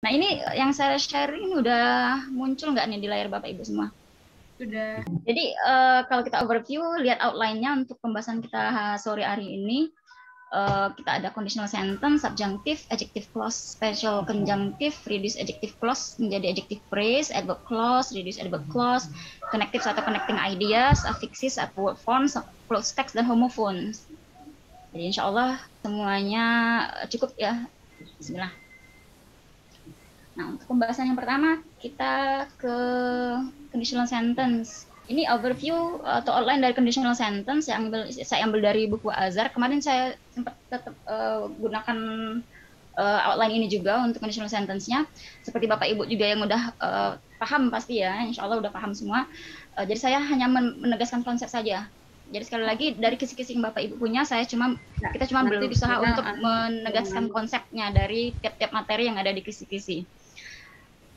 Nah, ini yang saya share ini udah muncul nggak nih di layar Bapak Ibu semua? Sudah. Jadi kalau kita overview, lihat outline-nya untuk pembahasan kita sore hari ini. Kita ada conditional sentence, subjunctive, adjective clause, special conjunctive, reduce adjective clause menjadi adjective phrase, adverb clause, reduce adverb clause, connective atau connecting ideas, affixes, adverb forms, clause text, dan homophones. Jadi insya Allah semuanya cukup ya. Bismillah. Nah, untuk pembahasan yang pertama, kita ke conditional sentence. Ini overview atau outline dari conditional sentence yang saya ambil dari buku Azhar. Kemarin saya sempat tetap gunakan outline ini juga untuk conditional sentence-nya. Seperti Bapak Ibu juga yang udah paham pasti ya, insya Allah udah paham semua. Jadi saya hanya menegaskan konsep saja. Jadi sekali lagi dari kisi-kisi yang Bapak Ibu punya, kita cuma berusaha untuk menegaskan konsepnya dari tiap-tiap materi yang ada di kisi-kisi.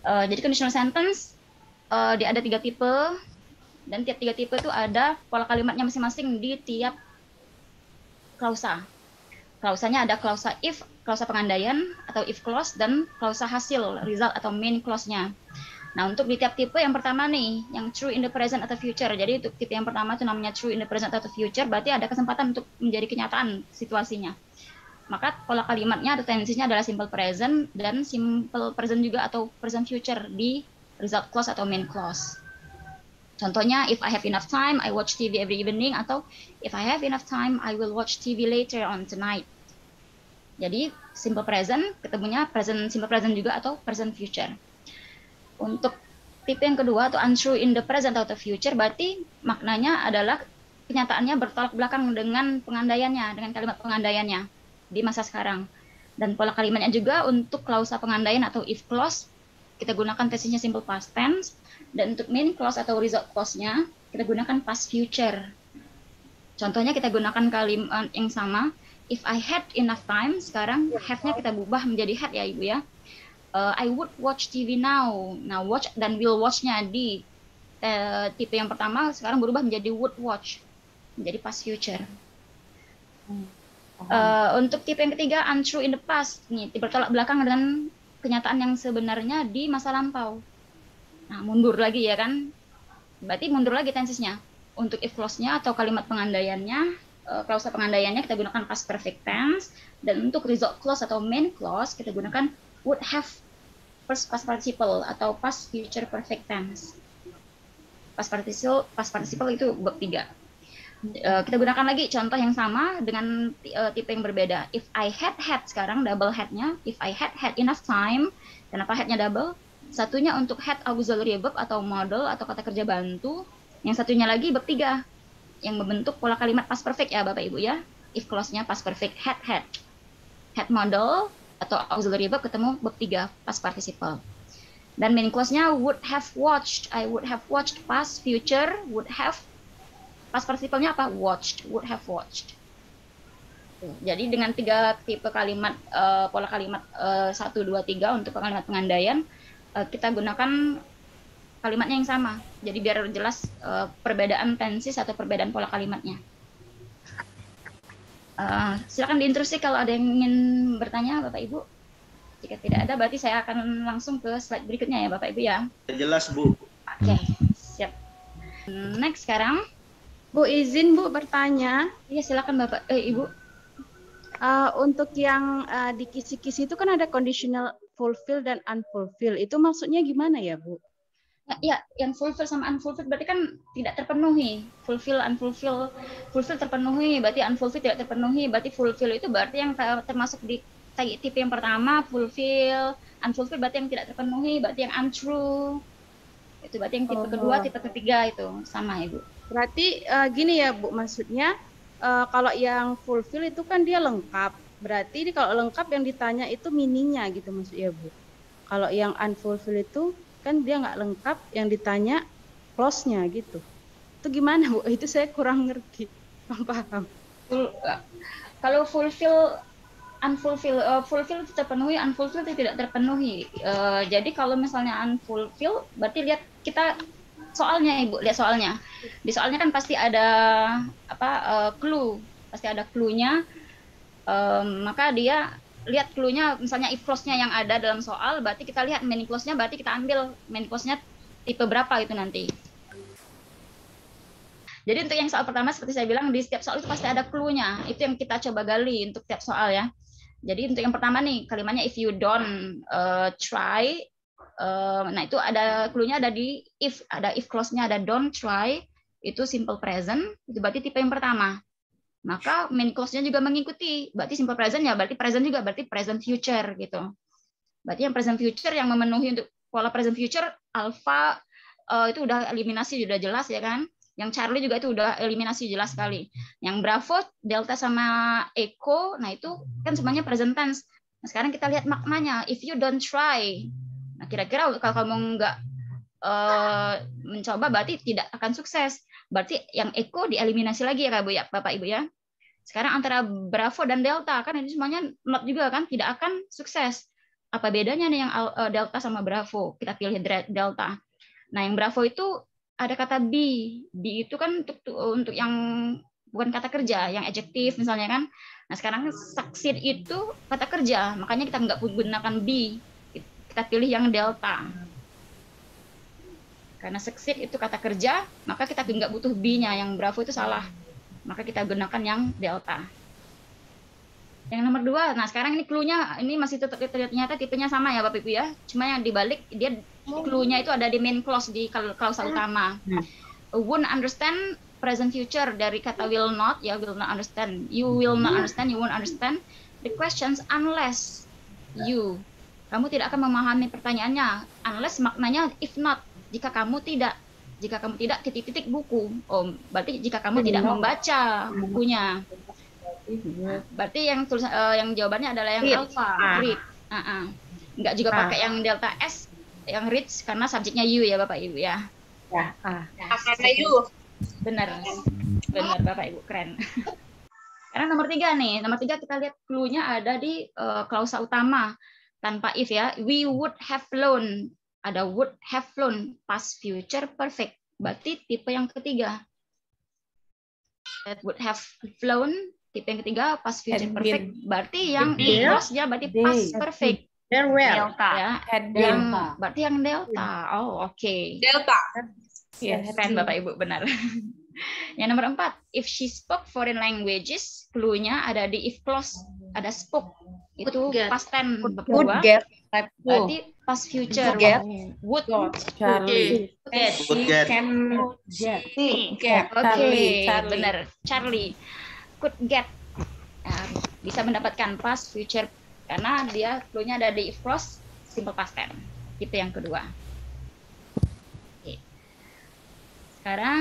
Jadi conditional sentence dia ada 3 tipe, dan tiap 3 tipe itu ada pola kalimatnya masing-masing di tiap klausa. Klausanya ada klausa if, klausa pengandaian atau if clause, dan klausa hasil, result atau main clause-nya. Nah, untuk di tiap tipe yang pertama nih, yang true in the present atau future. Jadi untuk tipe yang pertama itu namanya true in the present atau future, berarti ada kesempatan untuk menjadi kenyataan situasinya. Maka pola kalimatnya atau tensinya adalah simple present dan simple present juga atau present future di result clause atau main clause. Contohnya, if I have enough time, I watch TV every evening, atau if I have enough time, I will watch TV later on tonight. Jadi simple present ketemunya present simple present juga atau present future. Untuk tipe yang kedua atau untrue in the present atau future, berarti maknanya adalah kenyataannya bertolak belakang dengan pengandaiannya, dengan kalimat pengandaiannya di masa sekarang. Dan pola kalimatnya juga untuk klausa pengandaian atau if clause, kita gunakan tensinya simple past tense. Dan untuk main clause atau result clause-nya, kita gunakan past future. Contohnya kita gunakan kalimat yang sama, if I had enough time, sekarang have-nya kita ubah menjadi had ya Ibu ya. I would watch TV now. Nah, watch dan will watch-nya di tipe yang pertama sekarang berubah menjadi would watch, menjadi past future. Untuk tipe yang ketiga, untrue in the past, nih bertolak belakang dengan kenyataan yang sebenarnya di masa lampau. Nah, mundur lagi ya kan, berarti mundur lagi tensesnya. Untuk if clause-nya atau kalimat pengandaiannya, klausa pengandaiannya kita gunakan past perfect tense, dan untuk result clause atau main clause kita gunakan would have first past participle atau past future perfect tense. Past participle itu bab 3. Kita gunakan lagi contoh yang sama dengan tipe yang berbeda. If I had sekarang double had-nya. If I had enough time. Kenapa had-nya double? Satunya untuk had auxiliary verb atau model atau kata kerja bantu. Yang satunya lagi bab 3 yang membentuk pola kalimat past perfect ya Bapak Ibu ya. If clause-nya past perfect had. Had model atau auxiliary verb ketemu bab 3 past participle. Dan main clause-nya would have watched. I would have watched past future would have. Past participle-nya apa? Watched, would have watched. Jadi dengan 3 tipe kalimat pola kalimat 1 2 3 untuk kalimat pengandaian, kita gunakan kalimatnya yang sama. Jadi biar jelas perbedaan tensis atau perbedaan pola kalimatnya. Silakan diinterupsi kalau ada yang ingin bertanya Bapak Ibu. Jika tidak ada, berarti saya akan langsung ke slide berikutnya ya Bapak Ibu ya. Jelas Bu. Oke, siap. Next sekarang. Bu, izin Bu bertanya. Iya, silakan Bapak Ibu. Untuk yang di kisi-kisi itu kan ada conditional fulfill dan unfulfill. Itu maksudnya gimana ya, Bu? Ya, yang fulfill sama unfulfilled berarti kan tidak terpenuhi. Fulfill, unfulfill, fulfill terpenuhi, berarti unfulfilled tidak terpenuhi. Berarti fulfill itu berarti yang termasuk di tipe yang pertama, fulfill, unfulfilled berarti yang tidak terpenuhi, berarti yang untrue. Itu berarti yang tipe kedua, tipe ketiga itu sama Ibu. Berarti gini ya Bu, maksudnya kalau yang fulfill itu kan dia lengkap. Berarti kalau lengkap yang ditanya itu meaning-nya gitu maksudnya Bu. Kalau yang unfulfill itu kan dia nggak lengkap, yang ditanya clause-nya gitu. Itu gimana Bu? Itu saya kurang ngerti, paham. Kalau fulfill, unfulfill, fulfill terpenuhi, unfulfill tidak terpenuhi. Jadi kalau misalnya unfulfill, berarti lihat kita soalnya Ibu, lihat soalnya. Di soalnya kan pasti ada clue, pasti ada clue-nya. Maka dia lihat clue-nya, misalnya if clause-nya yang ada dalam soal, berarti kita lihat main clause-nya, berarti kita ambil main clause-nya tipe berapa itu nanti. Jadi untuk yang soal pertama, seperti saya bilang, di setiap soal itu pasti ada clue-nya. Itu yang kita coba gali untuk tiap soal ya. Jadi untuk yang pertama nih, kalimatnya if you don't try, nah itu ada clue-nya ada di if, ada if clause-nya ada don't try, itu simple present, itu berarti tipe yang pertama. Maka main clause-nya juga mengikuti, berarti simple present ya, berarti present juga, berarti present future gitu. Berarti yang present future yang memenuhi untuk pola present future, alpha itu udah eliminasi, sudah jelas ya kan. Yang Charlie juga itu udah eliminasi jelas sekali. Yang Bravo, Delta sama Echo, nah itu kan semuanya present tense. Nah, sekarang kita lihat maknanya. If you don't try, nah kira-kira kalau kamu nggak mencoba, berarti tidak akan sukses. Berarti yang Echo dieliminasi lagi ya Bu ya, Bapak Ibu ya. Sekarang antara Bravo dan Delta kan ini semuanya not juga kan, tidak akan sukses. Apa bedanya nih yang Delta sama Bravo? Kita pilih Delta. Nah, yang Bravo itu ada kata be. Be itu kan untuk yang bukan kata kerja, yang adjektif misalnya kan. Nah, sekarang succeed itu kata kerja, makanya kita nggak gunakan be. Kita pilih yang Delta. Karena succeed itu kata kerja, maka kita nggak butuh be-nya. Yang Bravo itu salah. Maka kita gunakan yang Delta. Yang nomor 2, nah sekarang ini clue-nya ini masih ternyata tipenya sama ya Bapak Ibu ya. Cuma yang dibalik dia clue-nya itu ada di main clause, di klausa utama. Won't understand present future dari kata will not ya, will not understand. You will not understand, you won't understand the questions unless you. Kamu tidak akan memahami pertanyaannya unless maknanya if not, jika kamu tidak. Jika kamu tidak titik-titik buku. Oh, berarti jika kamu tidak membaca bukunya. Berarti yang tulisan yang jawabannya adalah yang alpha, read. Enggak juga pakai yang delta S, yang read karena subjeknya you ya Bapak Ibu ya. Karena you. Benar. Benar Bapak Ibu, keren. Karena nomor 3 nih, nomor 3 kita lihat clue-nya ada di klausa utama tanpa if ya. We would have flown. Ada would have flown, past future perfect. Berarti tipe yang ketiga. Would have flown, tipe yang ketiga past future perfect. Berarti yang clause-nya berarti past perfect. Delta. Ya. Yang berarti yang delta. Oh, oke. Delta. Yes, keren Bapak Ibu, benar. Yang nomor 4, if she spoke foreign languages, clue-nya ada di if clause, ada spoke. Itu past tense berdua. Berarti past future. Would Charlie. Benar. Charlie could get. Bisa mendapatkan past future karena dia clue-nya ada di if clause, simple past tense. Itu yang kedua. Sekarang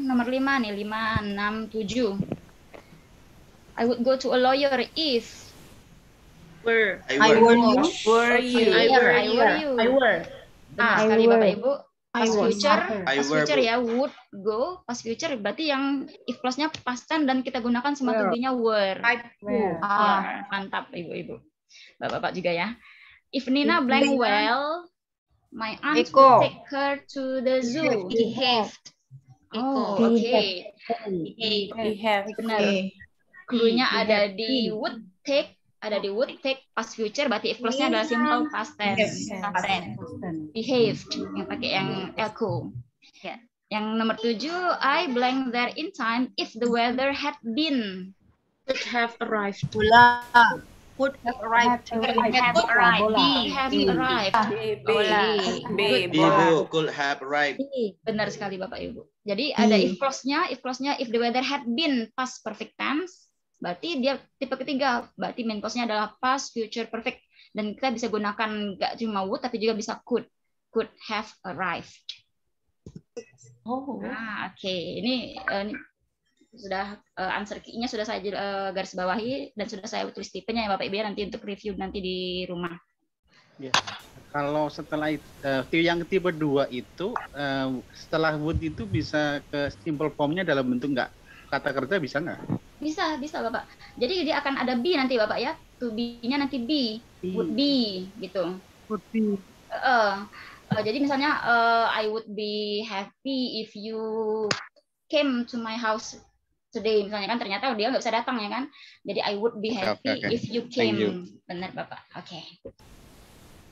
nomor 5 nih, 5, 6, 7. I would go to a lawyer if Were. I were you. Were you. I were. Sekali Bapak Ibu. Past future, I past were, future Bu. ya, would go, past future berarti yang if clause-nya past tense dan kita gunakan semua to be-nya were. Mantap Ibu-ibu. Bapak-bapak juga ya. If Nina blank well, my aunt will take her to the zoo. Behaved. Oke. Benar. Clue-nya ada di would take, past future, berarti if clause-nya adalah simple past tense. Behaved, yang pakai yang echo. Ya. Yang nomor 7, I blank there in time if the weather had been. Could have arrived. Could have arrived. Ibu could have arrived. Benar sekali Bapak Ibu. Jadi ada if clause-nya if the weather had been past perfect tense, berarti dia tipe ketiga, berarti main clause-nya adalah past future perfect, dan kita bisa gunakan nggak cuma would tapi juga bisa could have arrived. Oke. Ini sudah answer key-nya sudah saya garis bawahi dan sudah saya tulis tipenya ya Bapak Ibu, nanti untuk review nanti di rumah. Ya. Kalau setelah yang tipe 2 itu setelah would itu bisa ke simple formnya dalam bentuk nggak kata kerja, bisa nggak? Bisa Bapak. Jadi dia akan ada be nanti Bapak ya. To be-nya nanti be, would be gitu. Would be. Jadi misalnya I would be happy if you came to my house today misalnya kan, ternyata dia nggak bisa datang ya kan. Jadi I would be happy Okay. if you Thank you. came. Benar Bapak. Oke.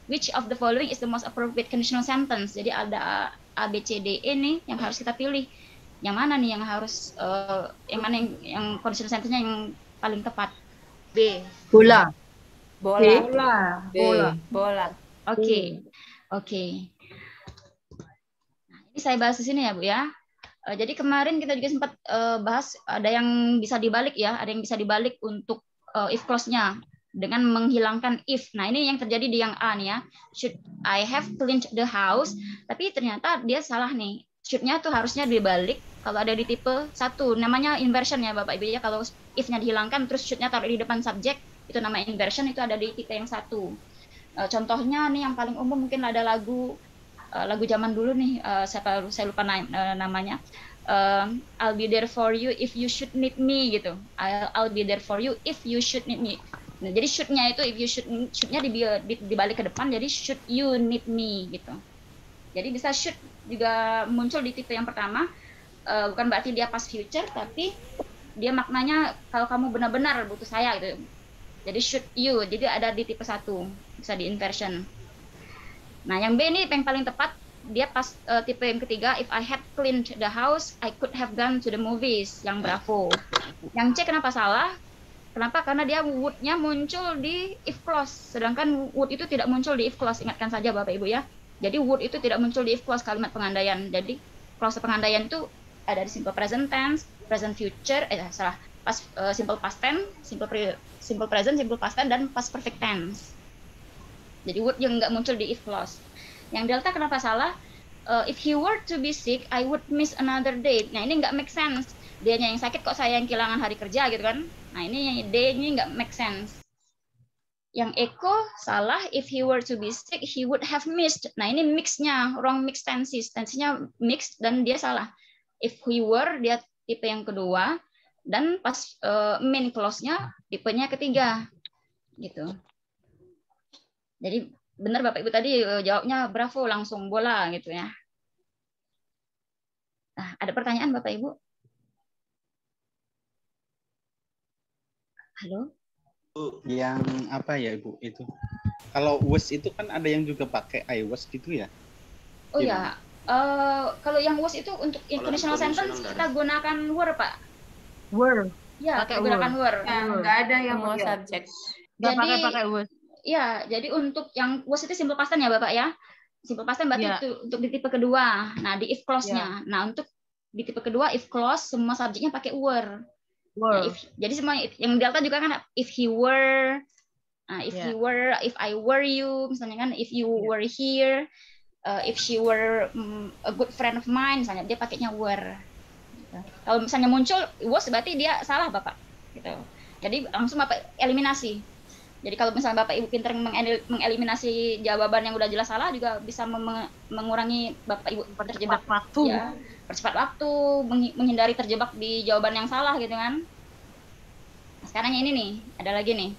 Which of the following is the most appropriate conditional sentence? Jadi ada A, B, C, D, E nih yang harus kita pilih. Yang mana nih yang harus yang mana yang conditional sentence-nya yang paling tepat? B. Bola. Bola. Bola. Oke. Oke. Nah, ini saya bahas di sini ya, Bu ya. Jadi kemarin kita juga sempat bahas ada yang bisa dibalik ya, ada yang bisa dibalik untuk if clause-nya dengan menghilangkan if. Nah, ini yang terjadi di yang A nih ya. Should I have cleaned the house? Tapi ternyata dia salah nih. Should-nya tuh harusnya dibalik kalau ada di tipe 1. Namanya inversion ya Bapak Ibu ya. Kalau if-nya dihilangkan terus should-nya taruh di depan subjek, itu namanya inversion, itu ada di tipe yang 1. Contohnya nih yang paling umum mungkin ada lagu zaman dulu nih, saya lupa namanya. I'll be there for you if you should need me gitu. I'll be there for you if you should need me. Nah, jadi should-nya itu if you should-nya dibalik ke depan, jadi should you need me gitu. Jadi bisa should juga muncul di tipe yang pertama, bukan berarti dia past future, tapi dia maknanya kalau kamu benar-benar butuh saya gitu. Jadi should you, jadi ada di tipe 1, bisa di inversion. Nah, yang B ini yang paling tepat, dia pas tipe yang ketiga, if I had cleaned the house, I could have gone to the movies, yang Bravo. Yang C kenapa salah? Kenapa? Karena dia would-nya muncul di if clause, sedangkan would itu tidak muncul di if clause, ingatkan saja Bapak Ibu ya. Jadi would itu tidak muncul di if clause, kalimat pengandaian. Jadi clause pengandaian itu ada di simple present tense, present future, simple past tense, simple present, simple past tense, dan past perfect tense. Jadi would yang nggak muncul di if clause. Yang delta kenapa salah? If he were to be sick, I would miss another day. Nah, ini nggak make sense. Dia-nya yang sakit kok saya yang kehilangan hari kerja gitu kan. Nah, ini D ini nggak make sense. Yang Eko salah, if he were to be sick, he would have missed. Nah, ini mix-nya, wrong mix tenses. Tensinya mixed dan dia salah. If he were, dia tipe yang kedua. Dan pas main clause-nya, tipenya ketiga. Gitu. Jadi benar Bapak Ibu tadi jawabnya Bravo, langsung bola gitu ya. Nah, ada pertanyaan Bapak Ibu? Halo? Yang apa ya Ibu itu? Kalau was itu kan ada yang juga pakai I was gitu ya? Oh ya, kalau yang was itu untuk conditional sentence kita gunakan were Pak. Were. Ya, Pakai kita gunakan were. Nggak ada yang Semua mau subjek. Jadi Pakai was. ya, jadi untuk yang was itu simple past tense ya Bapak ya. Simple past tense berarti Ya. itu untuk di tipe kedua. Nah, di if clause-nya. Nah, untuk di tipe kedua if clause semua subjeknya pakai were. Were. Nah, jadi semua yang delta juga kan if he were, if he were, if I were you, misalnya kan if you were here, if she were a good friend of mine, misalnya dia pakainya were. Gitu. Kalau misalnya muncul was berarti dia salah Bapak. Gitu. Jadi langsung Bapak eliminasi. Jadi kalau misalnya Bapak Ibu pintar mengeliminasi jawaban yang udah jelas salah, juga bisa mengurangi Bapak Ibu terjebak waktu. Ya, percepat waktu, menghindari terjebak di jawaban yang salah gitu kan. Nah, sekarang yang ini nih, ada lagi nih.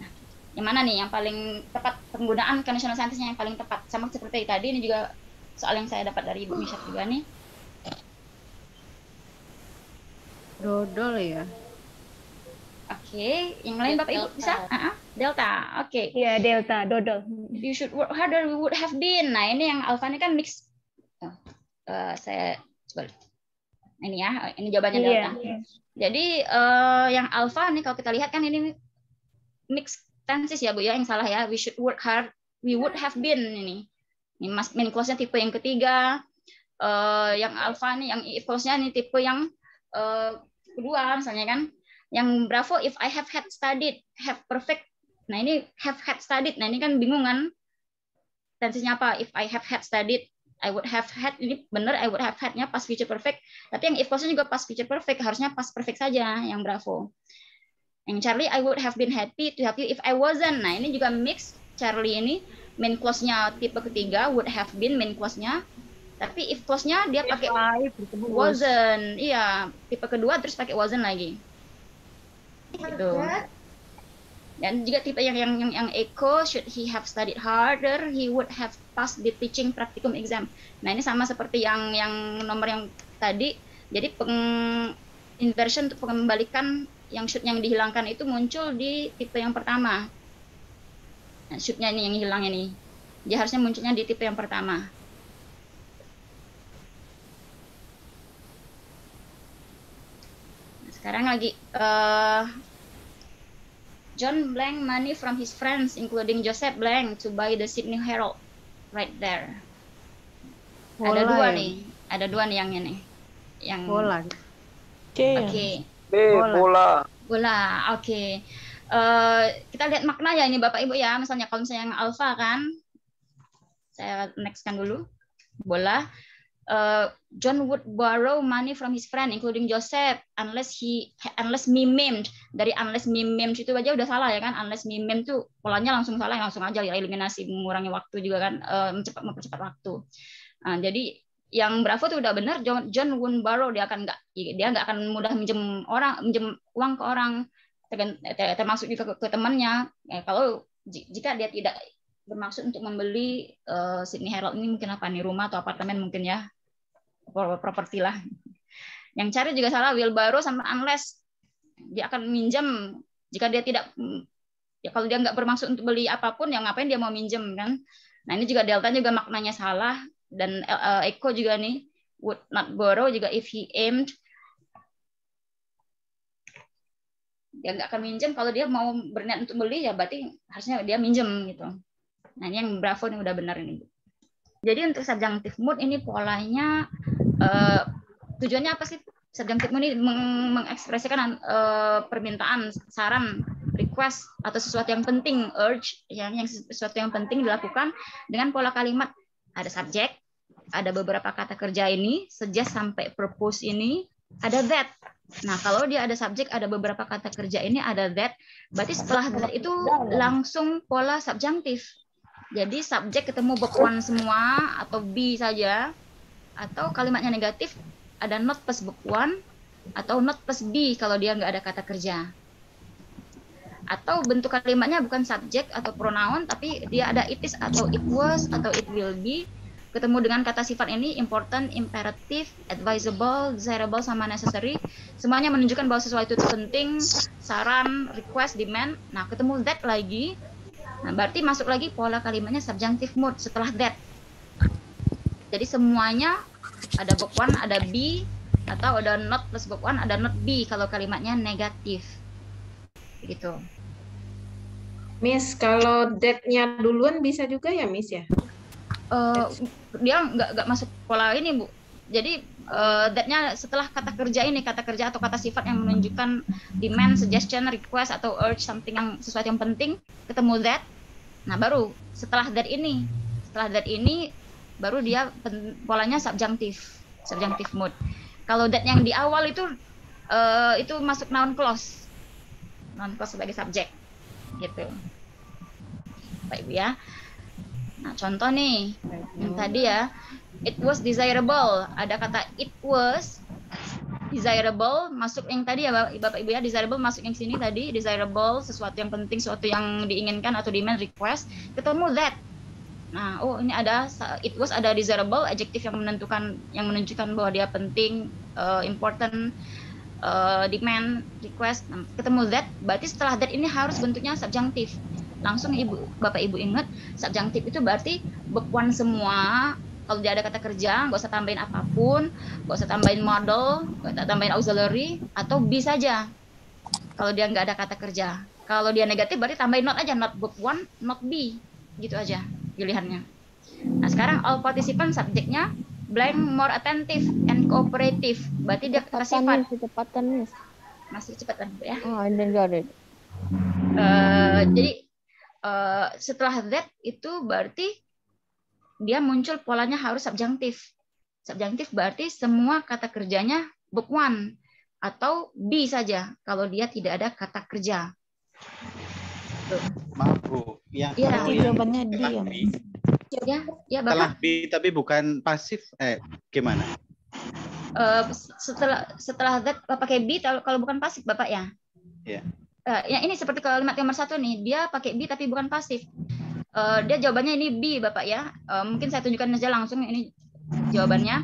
Nah, yang mana nih yang paling tepat penggunaan conditional sentence-nya yang paling tepat? Sama seperti tadi, ini juga soal yang saya dapat dari Ibu Mishat juga nih. Dodol ya. Oke, yang lain Bapak Ibu bisa? Delta. Oke. Iya, delta, dodol. If you should work harder, we would have been. Nah, ini yang alpha ini kan mix. Saya coba. Ini ya, ini jawabannya delta. Jadi yang alpha nih kalau kita lihat kan ini mix tenses ya Bu ya, yang salah ya. We should work hard, we would have been ini. Ini main clause-nya tipe yang ketiga. Yang alpha nih, yang if clause-nya ini tipe yang kedua misalnya kan. Yang Bravo, if I have had studied, have perfect. Nah, ini have had studied. Nah, ini kan bingung kan? Tensinya apa? If I have had studied, I would have had. Ini benar, I would have had-nya past future perfect. Tapi yang if clause-nya juga past future perfect. Harusnya past perfect saja yang Bravo. Yang Charlie, I would have been happy to help you if I wasn't. Nah, ini juga mix. Charlie ini main clause-nya tipe ketiga, would have been main clause-nya. Tapi if clause-nya dia pakai wasn't. Iya, tipe kedua terus pakai wasn't lagi. Gitu. Dan juga tipe yang Eco, should he have studied harder, he would have passed the teaching practicum exam. Nah, ini sama seperti yang nomor yang tadi. Jadi inversion untuk pengembalikan yang should yang dihilangkan itu muncul di tipe yang pertama. Nah, should-nya ini yang hilang ini. Dia harusnya munculnya di tipe yang pertama. Nah, sekarang lagi John blank money from his friends, including Joseph blank, to buy the Sydney Herald. Right there. Ada dua nih. Ada dua nih yang ini. Yang Bola. Oke. B. Bola. Bola. Oke. Kita lihat makna ya ini Bapak Ibu ya. Misalnya kalau misalnya yang alpha kan. Saya nextkan dulu. Bola. John would borrow money from his friend, including Joseph, unless me memed. Dari unless me memed itu aja udah salah ya kan? Unless me memed tuh polanya langsung salah, langsung aja ya eliminasi, mengurangi waktu juga kan, mempercepat waktu. Nah, jadi yang Bravo tuh udah benar. John won't borrow, dia nggak akan mudah minjem uang ke orang, termasuk juga ke temannya. Kalau jika dia tidak bermaksud untuk membeli Sydney Herald ini, mungkin apa nih, rumah atau apartemen mungkin ya, properti lah. Yang cari juga salah, will borrow sama unless, dia akan minjem jika dia tidak, ya kalau dia nggak bermaksud untuk beli apapun, yang ngapain dia mau minjem kan. Nah ini juga delta juga maknanya salah. Dan echo juga nih, would not borrow juga if he aimed, dia nggak akan minjem. Kalau dia mau berniat untuk beli ya berarti harusnya dia minjem gitu. Nah ini yang Bravo ini udah benar ini. Jadi untuk subjunctive mood ini polanya tujuannya apa sih? Subjunctive mood ini mengekspresikan permintaan, saran, request atau sesuatu yang penting, urge, yang sesuatu yang penting dilakukan dengan pola kalimat. Ada subjek, ada beberapa kata kerja ini, suggest sampai propose ini, ada that. Nah, kalau dia ada subjek, ada beberapa kata kerja ini, ada that, berarti setelah that itu langsung pola subjunctive. Jadi subjek ketemu verb one semua, atau be saja, atau kalimatnya negatif, ada not plus verb one, atau not plus be kalau dia nggak ada kata kerja. Atau bentuk kalimatnya bukan subjek atau pronoun, tapi dia ada it is atau it was atau it will be, ketemu dengan kata sifat ini, important, imperative, advisable, desirable, sama necessary, semuanya menunjukkan bahwa sesuatu itu penting, saran, request, demand. Nah ketemu that lagi, nah berarti masuk lagi pola kalimatnya subjunctive mood setelah that. Jadi semuanya ada verb one, ada be, atau ada not plus verb one, ada not be kalau kalimatnya negatif gitu. Miss, kalau that-nya duluan bisa juga ya, Miss ya? Dia nggak masuk pola ini, Bu. Jadi that-nya setelah kata kerja ini, kata kerja atau kata sifat yang menunjukkan demand, suggestion, request atau urge, something yang sesuatu yang penting, ketemu that. Nah, baru setelah that ini baru dia polanya subjunctive mood. Kalau that yang di awal itu masuk noun clause sebagai subjek gitu, Pak Ibu ya. Nah contoh nih yang tadi ya, it was desirable, ada kata it was desirable masuk yang tadi ya Bapak Ibu ya, desirable masuk yang sini tadi, desirable sesuatu yang penting, sesuatu yang diinginkan atau demand, request, ketemu that. Nah ini ada it was, ada desirable, adjektif yang menunjukkan bahwa dia penting, important, demand, request, ketemu that, berarti setelah that ini harus bentuknya subjunctive. Langsung Bapak Ibu ingat, subjunctive itu berarti verb one semua. Kalau dia ada kata kerja, nggak usah tambahin apapun, nggak usah tambahin model, nggak usah tambahin auxiliary, atau be saja. Kalau dia nggak ada kata kerja. Kalau dia negatif berarti tambahin not aja, not verb one, not be, gitu aja pilihannya. Nah sekarang all participant subjeknya blank, more attentive and cooperative. Berarti dia kata sifat. Kecepatan, Miss. Masih cepat kan, Bu ya? Oh, and then got it. Jadi setelah that itu berarti dia muncul polanya harus subjunctive. Subjunctive berarti semua kata kerjanya verb one atau be saja kalau dia tidak ada kata kerja. Tuh. Maaf Bu, yang jawabannya dia. Ya setelah Bapak. be tapi bukan pasif, gimana? Setelah that pakai be kalau bukan pasif Bapak ya. Iya. Ya ini seperti kalimat nomor 1 nih, dia pakai be tapi bukan pasif. Dia jawabannya ini be Bapak ya. Mungkin saya tunjukkan saja langsung ini jawabannya.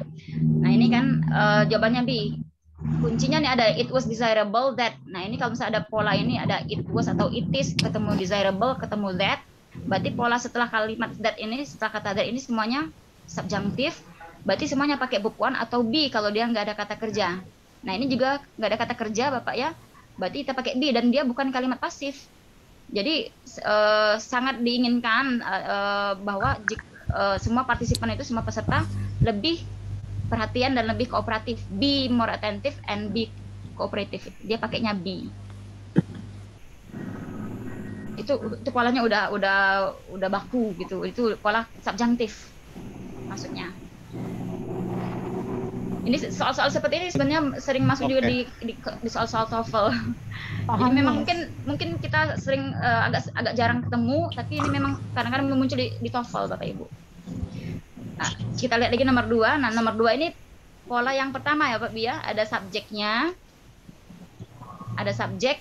Nah ini kan jawabannya B. Kuncinya nih ada it was desirable that. Nah ini kalau misalnya ada pola ini ada it was atau it is ketemu desirable ketemu that. Berarti pola setelah kalimat that ini, setelah kata that ini semuanya subjunctive. Berarti semuanya pakai verb one atau be kalau dia nggak ada kata kerja. Nah ini juga nggak ada kata kerja Bapak ya. Berarti kita pakai be dan dia bukan kalimat pasif. Jadi sangat diinginkan bahwa semua partisipan itu, semua peserta lebih perhatian dan lebih kooperatif. Be more attentive and be cooperative. Dia pakainya be. Itu polanya udah baku gitu. Itu pola subjunctif maksudnya. Ini soal-soal seperti ini sebenarnya sering masuk juga di soal-soal TOEFL. Jadi memang mungkin kita sering agak jarang ketemu, tapi ini memang kadang-kadang muncul di TOEFL Bapak Ibu. Nah, kita lihat lagi nomor 2. Nah, nomor 2 ini pola yang pertama ya Pak Bia, ada subjeknya. Ada subjek.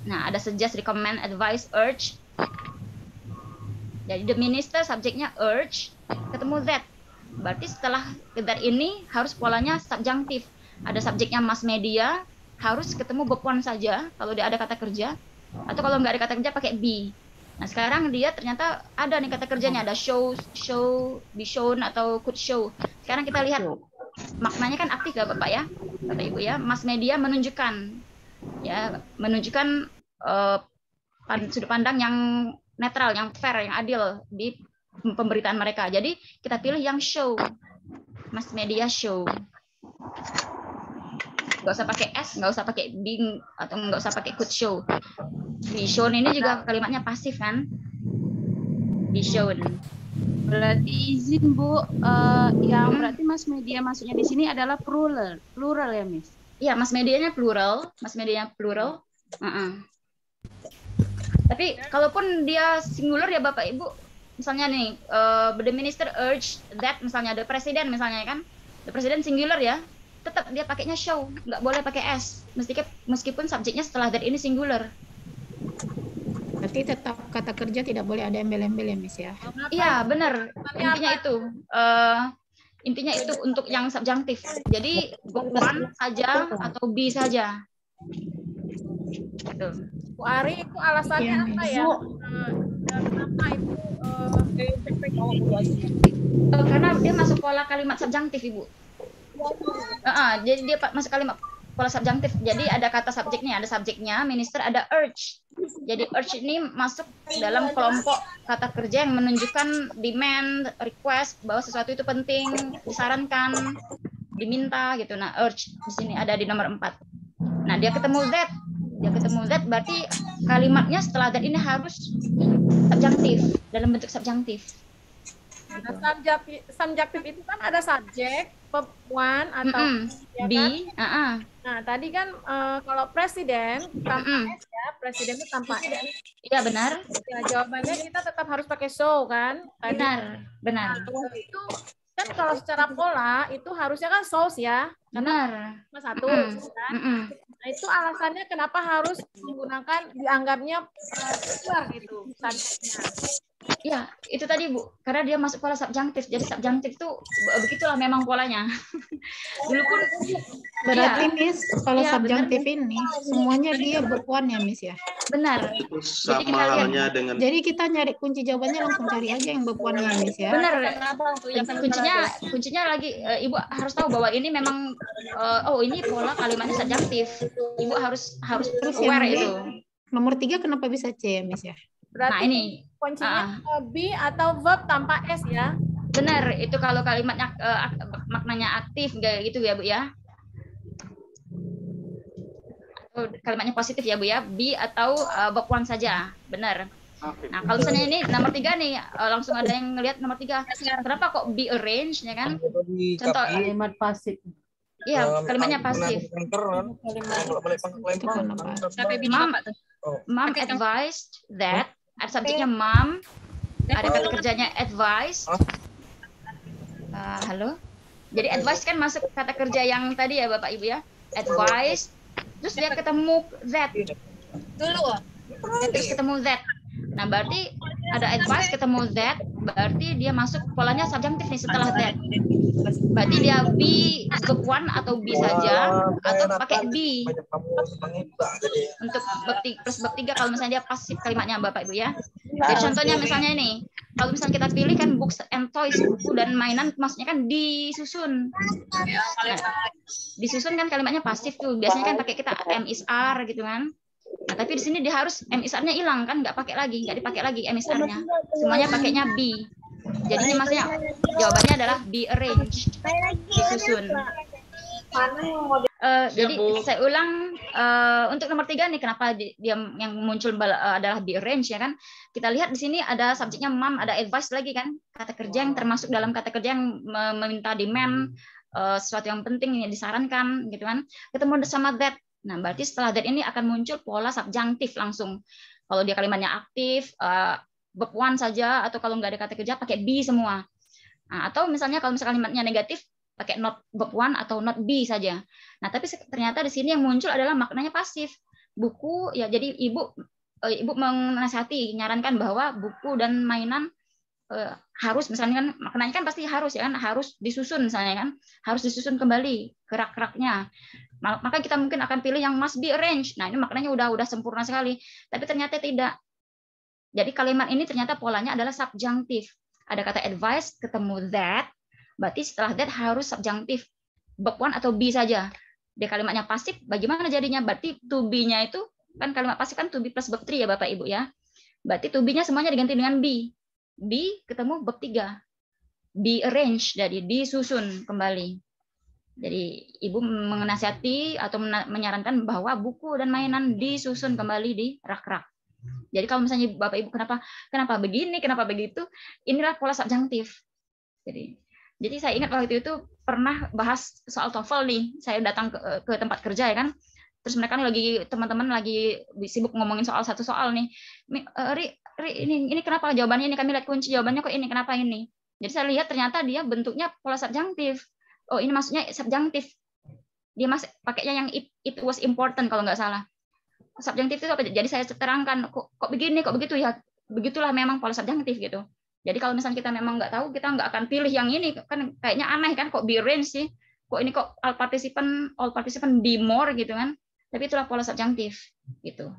Nah, ada suggest, recommend, advise, urge. Jadi the minister subjeknya urge, ketemu that. Berarti setelah that ini harus polanya subjunctive. Ada subjeknya mass media, harus ketemu verb one saja kalau dia ada kata kerja. Atau kalau nggak ada kata kerja pakai be. Nah sekarang dia ternyata ada nih kata kerjanya, ada show, be shown atau could show. Sekarang kita lihat maknanya kan aktif ya Bapak ya, Bapak Ibu ya. Mass media menunjukkan sudut pandang yang netral, yang fair, yang adil di pemberitaan mereka. Jadi kita pilih yang show, mass media show. Nggak usah pakai s, nggak usah pakai being, atau nggak usah pakai could show. Be shown ini juga kalimatnya pasif kan? Be shown. Berarti izin Bu, yang berarti mass media maksudnya di sini adalah plural ya Miss? Iya, mass medianya plural, Tapi kalaupun dia singular ya Bapak Ibu, misalnya nih, the minister urged that, misalnya the president misalnya kan, the president singular ya, tetap dia pakainya show, nggak boleh pakai s, meskipun subjeknya setelah that ini singular. Berarti tetap kata kerja tidak boleh ada embel-embel ya Miss ya? Iya benar, intinya itu untuk yang subjunctif. Jadi one saja atau be saja. Gitu. Bu Ari, itu alasannya apa ya? Kenapa itu karena dia masuk pola kalimat subjunctif Ibu. Jadi dia masuk kalimat pola subjunctif. Jadi ada kata subjeknya, ada subjeknya, minister, ada urge. Jadi urge ini masuk dalam kelompok kata kerja yang menunjukkan demand, request, bahwa sesuatu itu penting, disarankan, diminta gitu. Nah, urge di sini ada di nomor 4. Nah, dia ketemu that berarti kalimatnya setelah that ini harus subjunctif, dalam bentuk subjunctif. Nah, subjunctif itu kan ada subjek, verb one atau ya be, kan? Nah, tadi kan kalau presiden tanpa s ya, presiden itu tanpa s. Iya benar. Ya, jawabannya kita tetap harus pakai show kan? Tadi. Benar. Nah, itu kan kalau secara pola itu harusnya kan shows ya. Benar. Cuma satu kan? Nah, itu alasannya kenapa harus menggunakan dianggapnya luar gitu subjeknya. Iya, itu tadi Bu, karena dia masuk pola subjunctif. Jadi subjunctif itu begitulah memang polanya. Dulu pun berarti Miss, kalau subjunctif ini semuanya dia verb one ya Miss ya? Benar. Itu sama halnya dengan. Jadi kita nyari kunci jawabannya langsung cari aja yang verb one ya Miss ya? Benar. Kuncinya lagi Ibu harus tahu bahwa ini memang ini pola kalimatnya subjunctif. Ibu harus aware itu. Nomor 3 kenapa bisa C ya Miss ya? Berarti Nah ini kuncinya be atau verb tanpa s ya. benar, itu kalau kalimatnya maknanya aktif gitu ya Bu ya. Atau kalimatnya positif ya Bu ya, be atau verb one saja, benar. Nah kalau misalnya ini nomor 3 nih, langsung ada yang ngelihat nomor 3. Kenapa kok be arranged ya kan? Contoh Kalimat pasif. Iya, kalimatnya pasif. Mom advised that, ada subjeknya mom, ada kata kerjanya advice. Halo. Jadi advice kan masuk kata kerja yang tadi ya Bapak Ibu ya, advice. Terus dia ketemu that. Terus ketemu that. Nah berarti ada advice ketemu that, berarti dia masuk polanya subjunctive nih setelah that. Berarti dia be verb one atau be saja, atau pakai be untuk plus verb 3 kalau misalnya dia pasif kalimatnya Bapak Ibu ya. Jadi contohnya misalnya ini, kalau misalnya kita pilih kan books and toys, buku dan mainan, maksudnya kan disusun. Nah, disusun kan kalimatnya pasif tuh, biasanya kan pakai kita am is are gitu kan. Nah, tapi di sini dia harus am is are-nya hilang kan, nggak dipakai lagi am is are-nya. Semuanya pakainya be. Jadi ini maksudnya jawabannya adalah be arranged, disusun. Jadi saya ulang untuk nomor 3 nih, kenapa dia yang muncul adalah be arranged ya kan? Kita lihat di sini ada subjeknya mom, ada advice lagi kan, kata kerja yang termasuk dalam kata kerja yang meminta demand, sesuatu yang penting yang disarankan gitu kan. Ketemu sama that. Nah, berarti setelah that ini akan muncul pola subjunctive langsung. Kalau dia kalimatnya aktif, verb one saja, atau kalau nggak ada kata kerja pakai be semua. Nah, atau misalnya kalau misalnya kalimatnya negatif pakai not verb one atau not be saja. Nah, tapi ternyata di sini yang muncul adalah maknanya pasif. Buku ya, jadi ibu menasihati, nyarankan bahwa buku dan mainan harus, misalnya kan maknanya kan pasti harus ya kan, harus disusun misalnya kan, harus disusun kembali gerak-geraknya. Maka kita mungkin akan pilih yang must be arranged. Nah, ini maknanya udah sempurna sekali. Tapi ternyata tidak. Jadi kalimat ini ternyata polanya adalah subjunctive. Ada kata advice ketemu that, berarti setelah that harus subjunctive. Verb one atau be saja. Dia kalimatnya pasif, bagaimana jadinya? Berarti to be-nya itu, kan kalimat pasif kan to be plus verb 3 ya Bapak Ibu ya. Berarti to be-nya semuanya diganti dengan be. Be ketemu verb 3. Be arranged, jadi disusun kembali. Jadi ibu menasihati atau menyarankan bahwa buku dan mainan disusun kembali di rak-rak. Jadi kalau misalnya Bapak Ibu kenapa begini, kenapa begitu, inilah pola subjunctive. Jadi saya ingat waktu itu pernah bahas soal TOEFL nih. Saya datang ke tempat kerja ya kan. Terus mereka lagi, teman-teman lagi sibuk ngomongin soal satu soal nih. Ri, ini kenapa jawabannya ini, kami lihat kunci jawabannya kok ini, kenapa ini? Jadi saya lihat ternyata dia bentuknya pola subjunctive. Oh, ini maksudnya subjunctive. Dia masih pakainya yang it was important kalau nggak salah. Subjunctive itu apa? Jadi saya terangkan kok begini, kok begitu ya. Begitulah memang pola subjunctive gitu. Jadi kalau misalnya kita memang nggak tahu, kita nggak akan pilih yang ini, kan kayaknya aneh kan, kok be arranged sih, kok ini kok all participant be more gitu kan. Tapi itulah pola subjunctive gitu.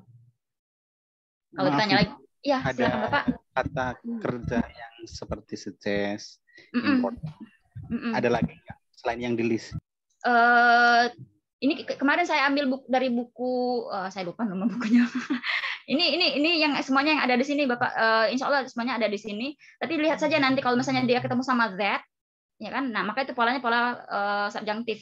Kalau ditanya lagi, ya silakan Bapak. Kata kerja yang seperti suggest, important. Ada lagi nggak selain yang di list? Ini kemarin saya ambil dari buku, saya lupa nama bukunya. Ini yang semuanya yang ada di sini Bapak, insya Allah semuanya ada di sini. Tapi lihat saja nanti kalau misalnya dia ketemu sama that, ya kan, nah maka itu polanya pola subjunctive.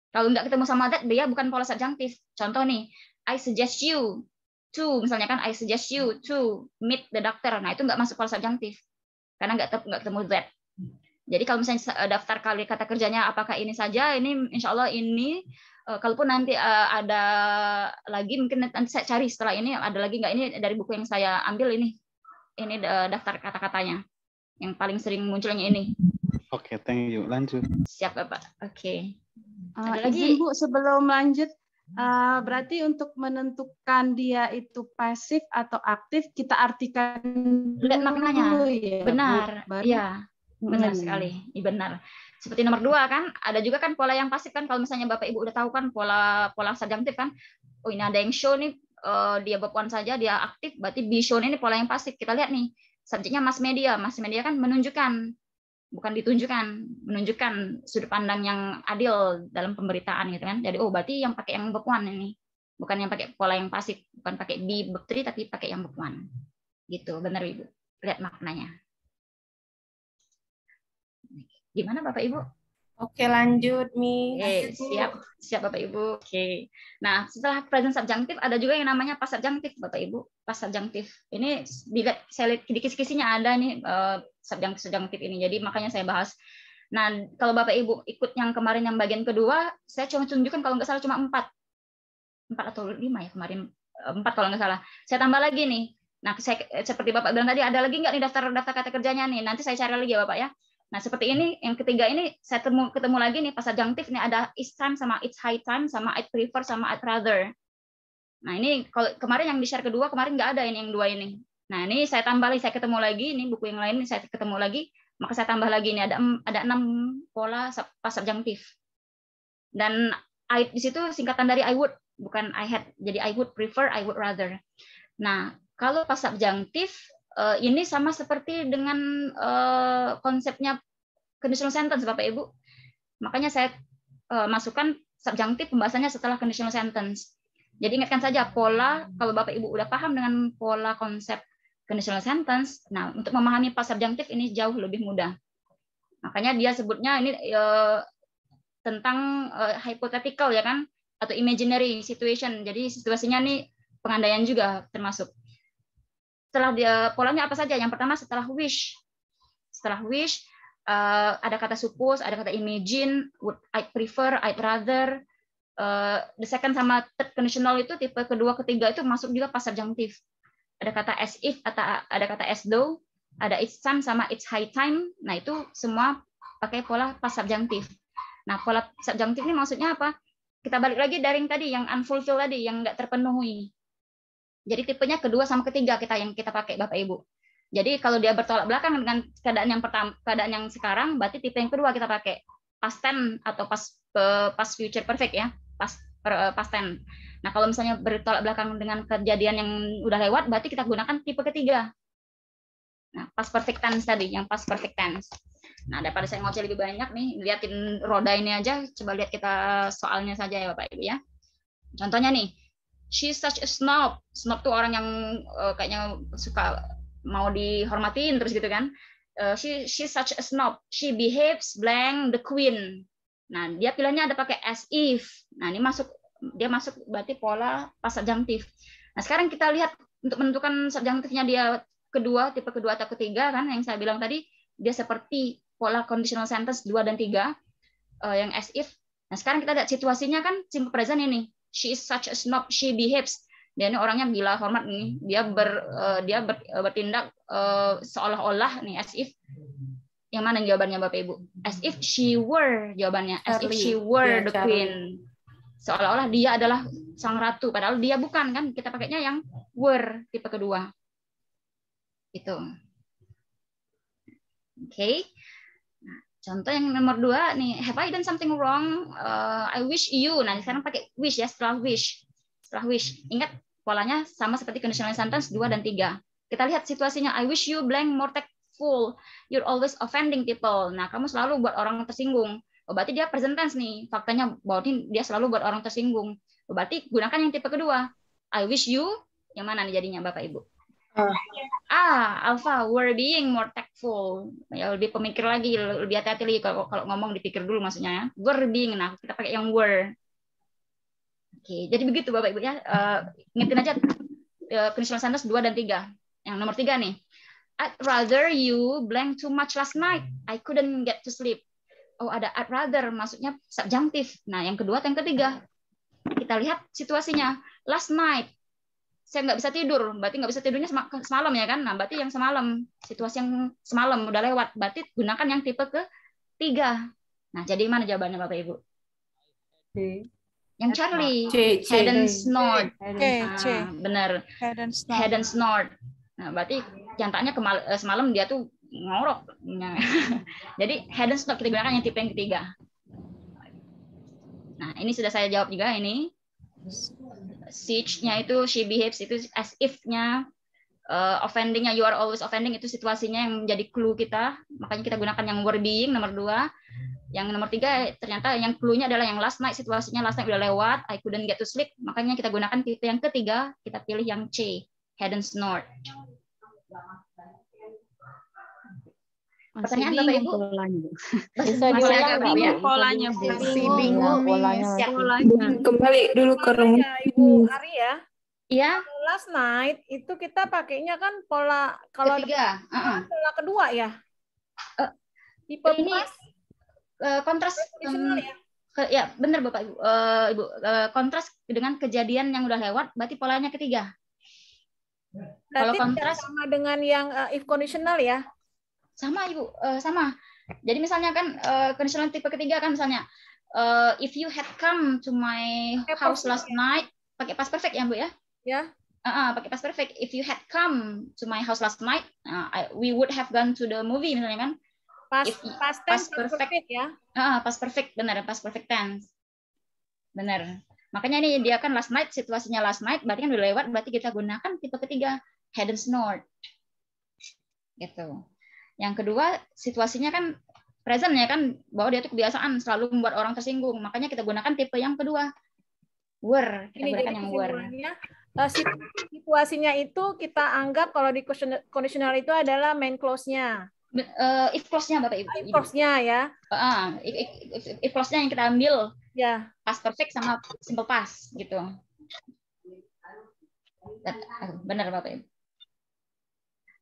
Kalau nggak ketemu sama that, dia bukan pola subjunctive. Contoh nih, I suggest you to, misalnya kan I suggest you to meet the doctor. Nah itu nggak masuk pola subjunctive karena nggak ketemu that. Jadi kalau misalnya daftar kali kata kerjanya apakah ini saja, ini insya Allah ini. Kalaupun nanti ada lagi, mungkin nanti saya cari setelah ini ada lagi nggak, ini dari buku yang saya ambil ini daftar kata-katanya yang paling sering muncul yang ini. Oke, thank you. Lanjut. Siap Bapak. Oke. Ada lagi Bu, sebelum lanjut, berarti untuk menentukan dia itu pasif atau aktif kita artikan lihat maknanya. Ya, benar. Iya. Bu, benar sekali. Benar. Seperti nomor 2 kan, ada juga kan pola yang pasif kan, kalau misalnya Bapak Ibu udah tahu kan pola subjunctive kan, oh ini ada yang show nih, dia verb one saja, dia aktif, berarti be shown ini pola yang pasif. Kita lihat nih, subjeknya mass media kan menunjukkan, bukan ditunjukkan, menunjukkan sudut pandang yang adil dalam pemberitaan gitu kan. Jadi berarti yang pakai yang verb one ini, bukan yang pakai pola yang pasif, bukan pakai be verb 3 tapi pakai yang verb one. Gitu, benar Ibu. Lihat maknanya. Gimana Bapak Ibu? Oke, lanjut Mi. Siap Bapak Ibu. Oke. Nah, setelah present subjunctive ada juga yang namanya past subjunctive Bapak Ibu. Past subjunctive. Ini saya lihat di kisi-kisinya ada nih subjunctive ini. Jadi makanya saya bahas. Nah, kalau Bapak Ibu ikut yang kemarin yang bagian kedua, saya cuma tunjukkan kalau nggak salah cuma 4 atau 5 ya kemarin. 4 kalau nggak salah. Saya tambah lagi nih. Nah, seperti Bapak bilang tadi, ada lagi nggak nih daftar kata kerjanya nih? Nanti saya cari lagi ya Bapak ya. Nah, seperti ini, yang ketiga ini saya ketemu lagi nih pas subjunctive nih, ada it's time sama it's high time sama I'd prefer sama I'd rather. Nah, ini kalau kemarin yang di share kedua kemarin nggak ada ini yang 2 ini. Nah, ini saya tambah lagi, saya ketemu lagi, ini buku yang lain saya ketemu lagi, maka saya tambah lagi, ini ada 6 pola pas subjunctive. Dan I di situ singkatan dari I would, bukan I had. Jadi I would prefer, I would rather. Nah, kalau pas subjunctive ini sama seperti dengan konsepnya conditional sentence Bapak Ibu. Makanya saya masukkan subjunctive pembahasannya setelah conditional sentence. Jadi ingatkan saja pola, kalau Bapak Ibu udah paham dengan pola konsep conditional sentence, nah untuk memahami pas subjunctive ini jauh lebih mudah. Makanya dia sebutnya ini tentang hypothetical ya kan, atau imaginary situation. Jadi situasinya nih pengandaian juga termasuk. Setelah dia polanya apa saja? Yang pertama setelah wish. Setelah wish ada kata suppose, ada kata imagine, would I prefer, I'd rather. The second sama third conditional itu tipe kedua, ketiga itu masuk juga pas subjunctive. Ada kata as if, ada kata as though, ada it's time sama it's high time. Nah, itu semua pakai pola pas subjunctive. Nah, pola subjunctive ini maksudnya apa? Kita balik lagi dari yang tadi, yang unfulfilled tadi, yang nggak terpenuhi. Jadi tipenya kedua sama ketiga yang kita pakai Bapak Ibu. Jadi kalau dia bertolak belakang dengan keadaan yang pertama, keadaan yang sekarang, berarti tipe yang kedua kita pakai past tense atau past future perfect ya, past tense. Nah, kalau misalnya bertolak belakang dengan kejadian yang udah lewat, berarti kita gunakan tipe ketiga. Nah, past perfect tense tadi, yang past perfect tense. Nah, daripada saya ngoceh lebih banyak nih, liatin roda ini aja, coba lihat kita soalnya saja ya Bapak Ibu ya. Contohnya nih, she's such a snob. Snob tuh orang yang kayaknya suka mau dihormatin terus gitu kan. She's such a snob. She behaves blank the queen. Nah, dia pilihannya ada pakai as if. Nah, ini dia masuk berarti pola pas subjunctive. Nah, sekarang kita lihat untuk menentukan subjunctive-nya dia kedua, tipe kedua atau ketiga kan yang saya bilang tadi, dia seperti pola conditional sentence 2 dan 3 yang as if. Nah, sekarang kita lihat situasinya kan simple present ini. She is such a snob, she behaves. Dia ini orangnya gila hormat nih. Dia bertindak seolah-olah nih as if. Yang mana jawabannya Bapak Ibu? As if she were jawabannya. As if she were the queen. Seolah-olah dia adalah sang ratu, padahal dia bukan kan? Kita pakainya yang were tipe kedua. Itu. Oke. Nah, contoh yang nomor 2 nih, have I done something wrong? I wish you. Nah, sekarang pakai wish ya, setelah wish. Setelah wish. Ingat polanya sama seperti conditional sentence 2 dan 3. Kita lihat situasinya, I wish you blank more tactful. You're always offending people. Nah, kamu selalu buat orang tersinggung. Oh, berarti dia present tense nih. Faktanya bahwa dia selalu buat orang tersinggung. Oh, berarti gunakan yang tipe kedua. I wish you, yang mana nih jadinya Bapak Ibu? Alpha, were being more tactful. Ya, lebih pemikir lagi, lebih hati-hati lagi kalau ngomong dipikir dulu maksudnya ya. Were being, nah kita pakai yang were. Oke, jadi begitu Bapak Ibu ya. Ingetin aja conditional sentence 2 dan 3. Yang nomor 3 nih. I'd rather you blank too much last night. I couldn't get to sleep. Oh, ada I'd rather, maksudnya subjunctive. Nah, yang kedua atau yang ketiga? Kita lihat situasinya. Last night. Saya nggak bisa tidur. Berarti nggak bisa tidurnya semalam ya kan? Nah, berarti yang semalam. Situasi yang semalam udah lewat. Berarti gunakan yang tipe ketiga. Nah, jadi mana jawabannya Bapak Ibu? Yang Charlie. Head and snort. Benar. Head and snort. Nah, berarti jantannya semalam dia tuh ngorok. Jadi head and snort kita gunakan yang tipe yang ketiga. Nah, ini sudah saya jawab juga ini. Siege-nya itu she behaves itu as if-nya, offending-nya you are always offending itu situasinya yang menjadi clue kita. Makanya kita gunakan yang were being nomor 2. Yang nomor 3 ternyata yang clue-nya adalah yang last night, situasinya last night udah lewat, I couldn't get to sleep. Makanya kita gunakan tipe yang ketiga, kita pilih yang C, head and snort. Pertanyaan Bapak Ibu? Bisa diulang nggak, Bu? Polanya, Bu. Bingung, polanya. Kembali dulu ke rumus. Ibu Ari ya. Iya. Last night itu kita pakainya kan pola kalau Ketiga. pola kedua ya. Tipe Ini kontras ya benar Bapak Ibu. Ibu kontras dengan kejadian yang udah lewat berarti polanya ketiga. Kalau kontras sama dengan yang if conditional ya. Sama Ibu, sama. Jadi misalnya kan conditional tipe ketiga kan misalnya if you had come to my house last night pakai past perfect ya Bu ya? Ya. pakai past perfect. If you had come to my house last night, we would have gone to the movie misalnya kan. Past tense, past perfect ya. Past perfect, benar, past perfect tense. Benar. Makanya ini dia kan last night, situasinya last night, berarti kan udah lewat, berarti kita gunakan tipe ketiga, hadn't snored. Gitu. Yang kedua, situasinya kan present ya kan, bahwa dia itu kebiasaan selalu membuat orang tersinggung. Makanya kita gunakan tipe yang kedua, were. Kita gunakan yang were. Situasinya itu kita anggap kalau di conditional itu adalah main clause-nya. If clause-nya Bapak Ibu. If clause-nya ya. If clause-nya yang kita ambil. Ya. Past perfect sama simple past gitu. Benar Bapak Ibu.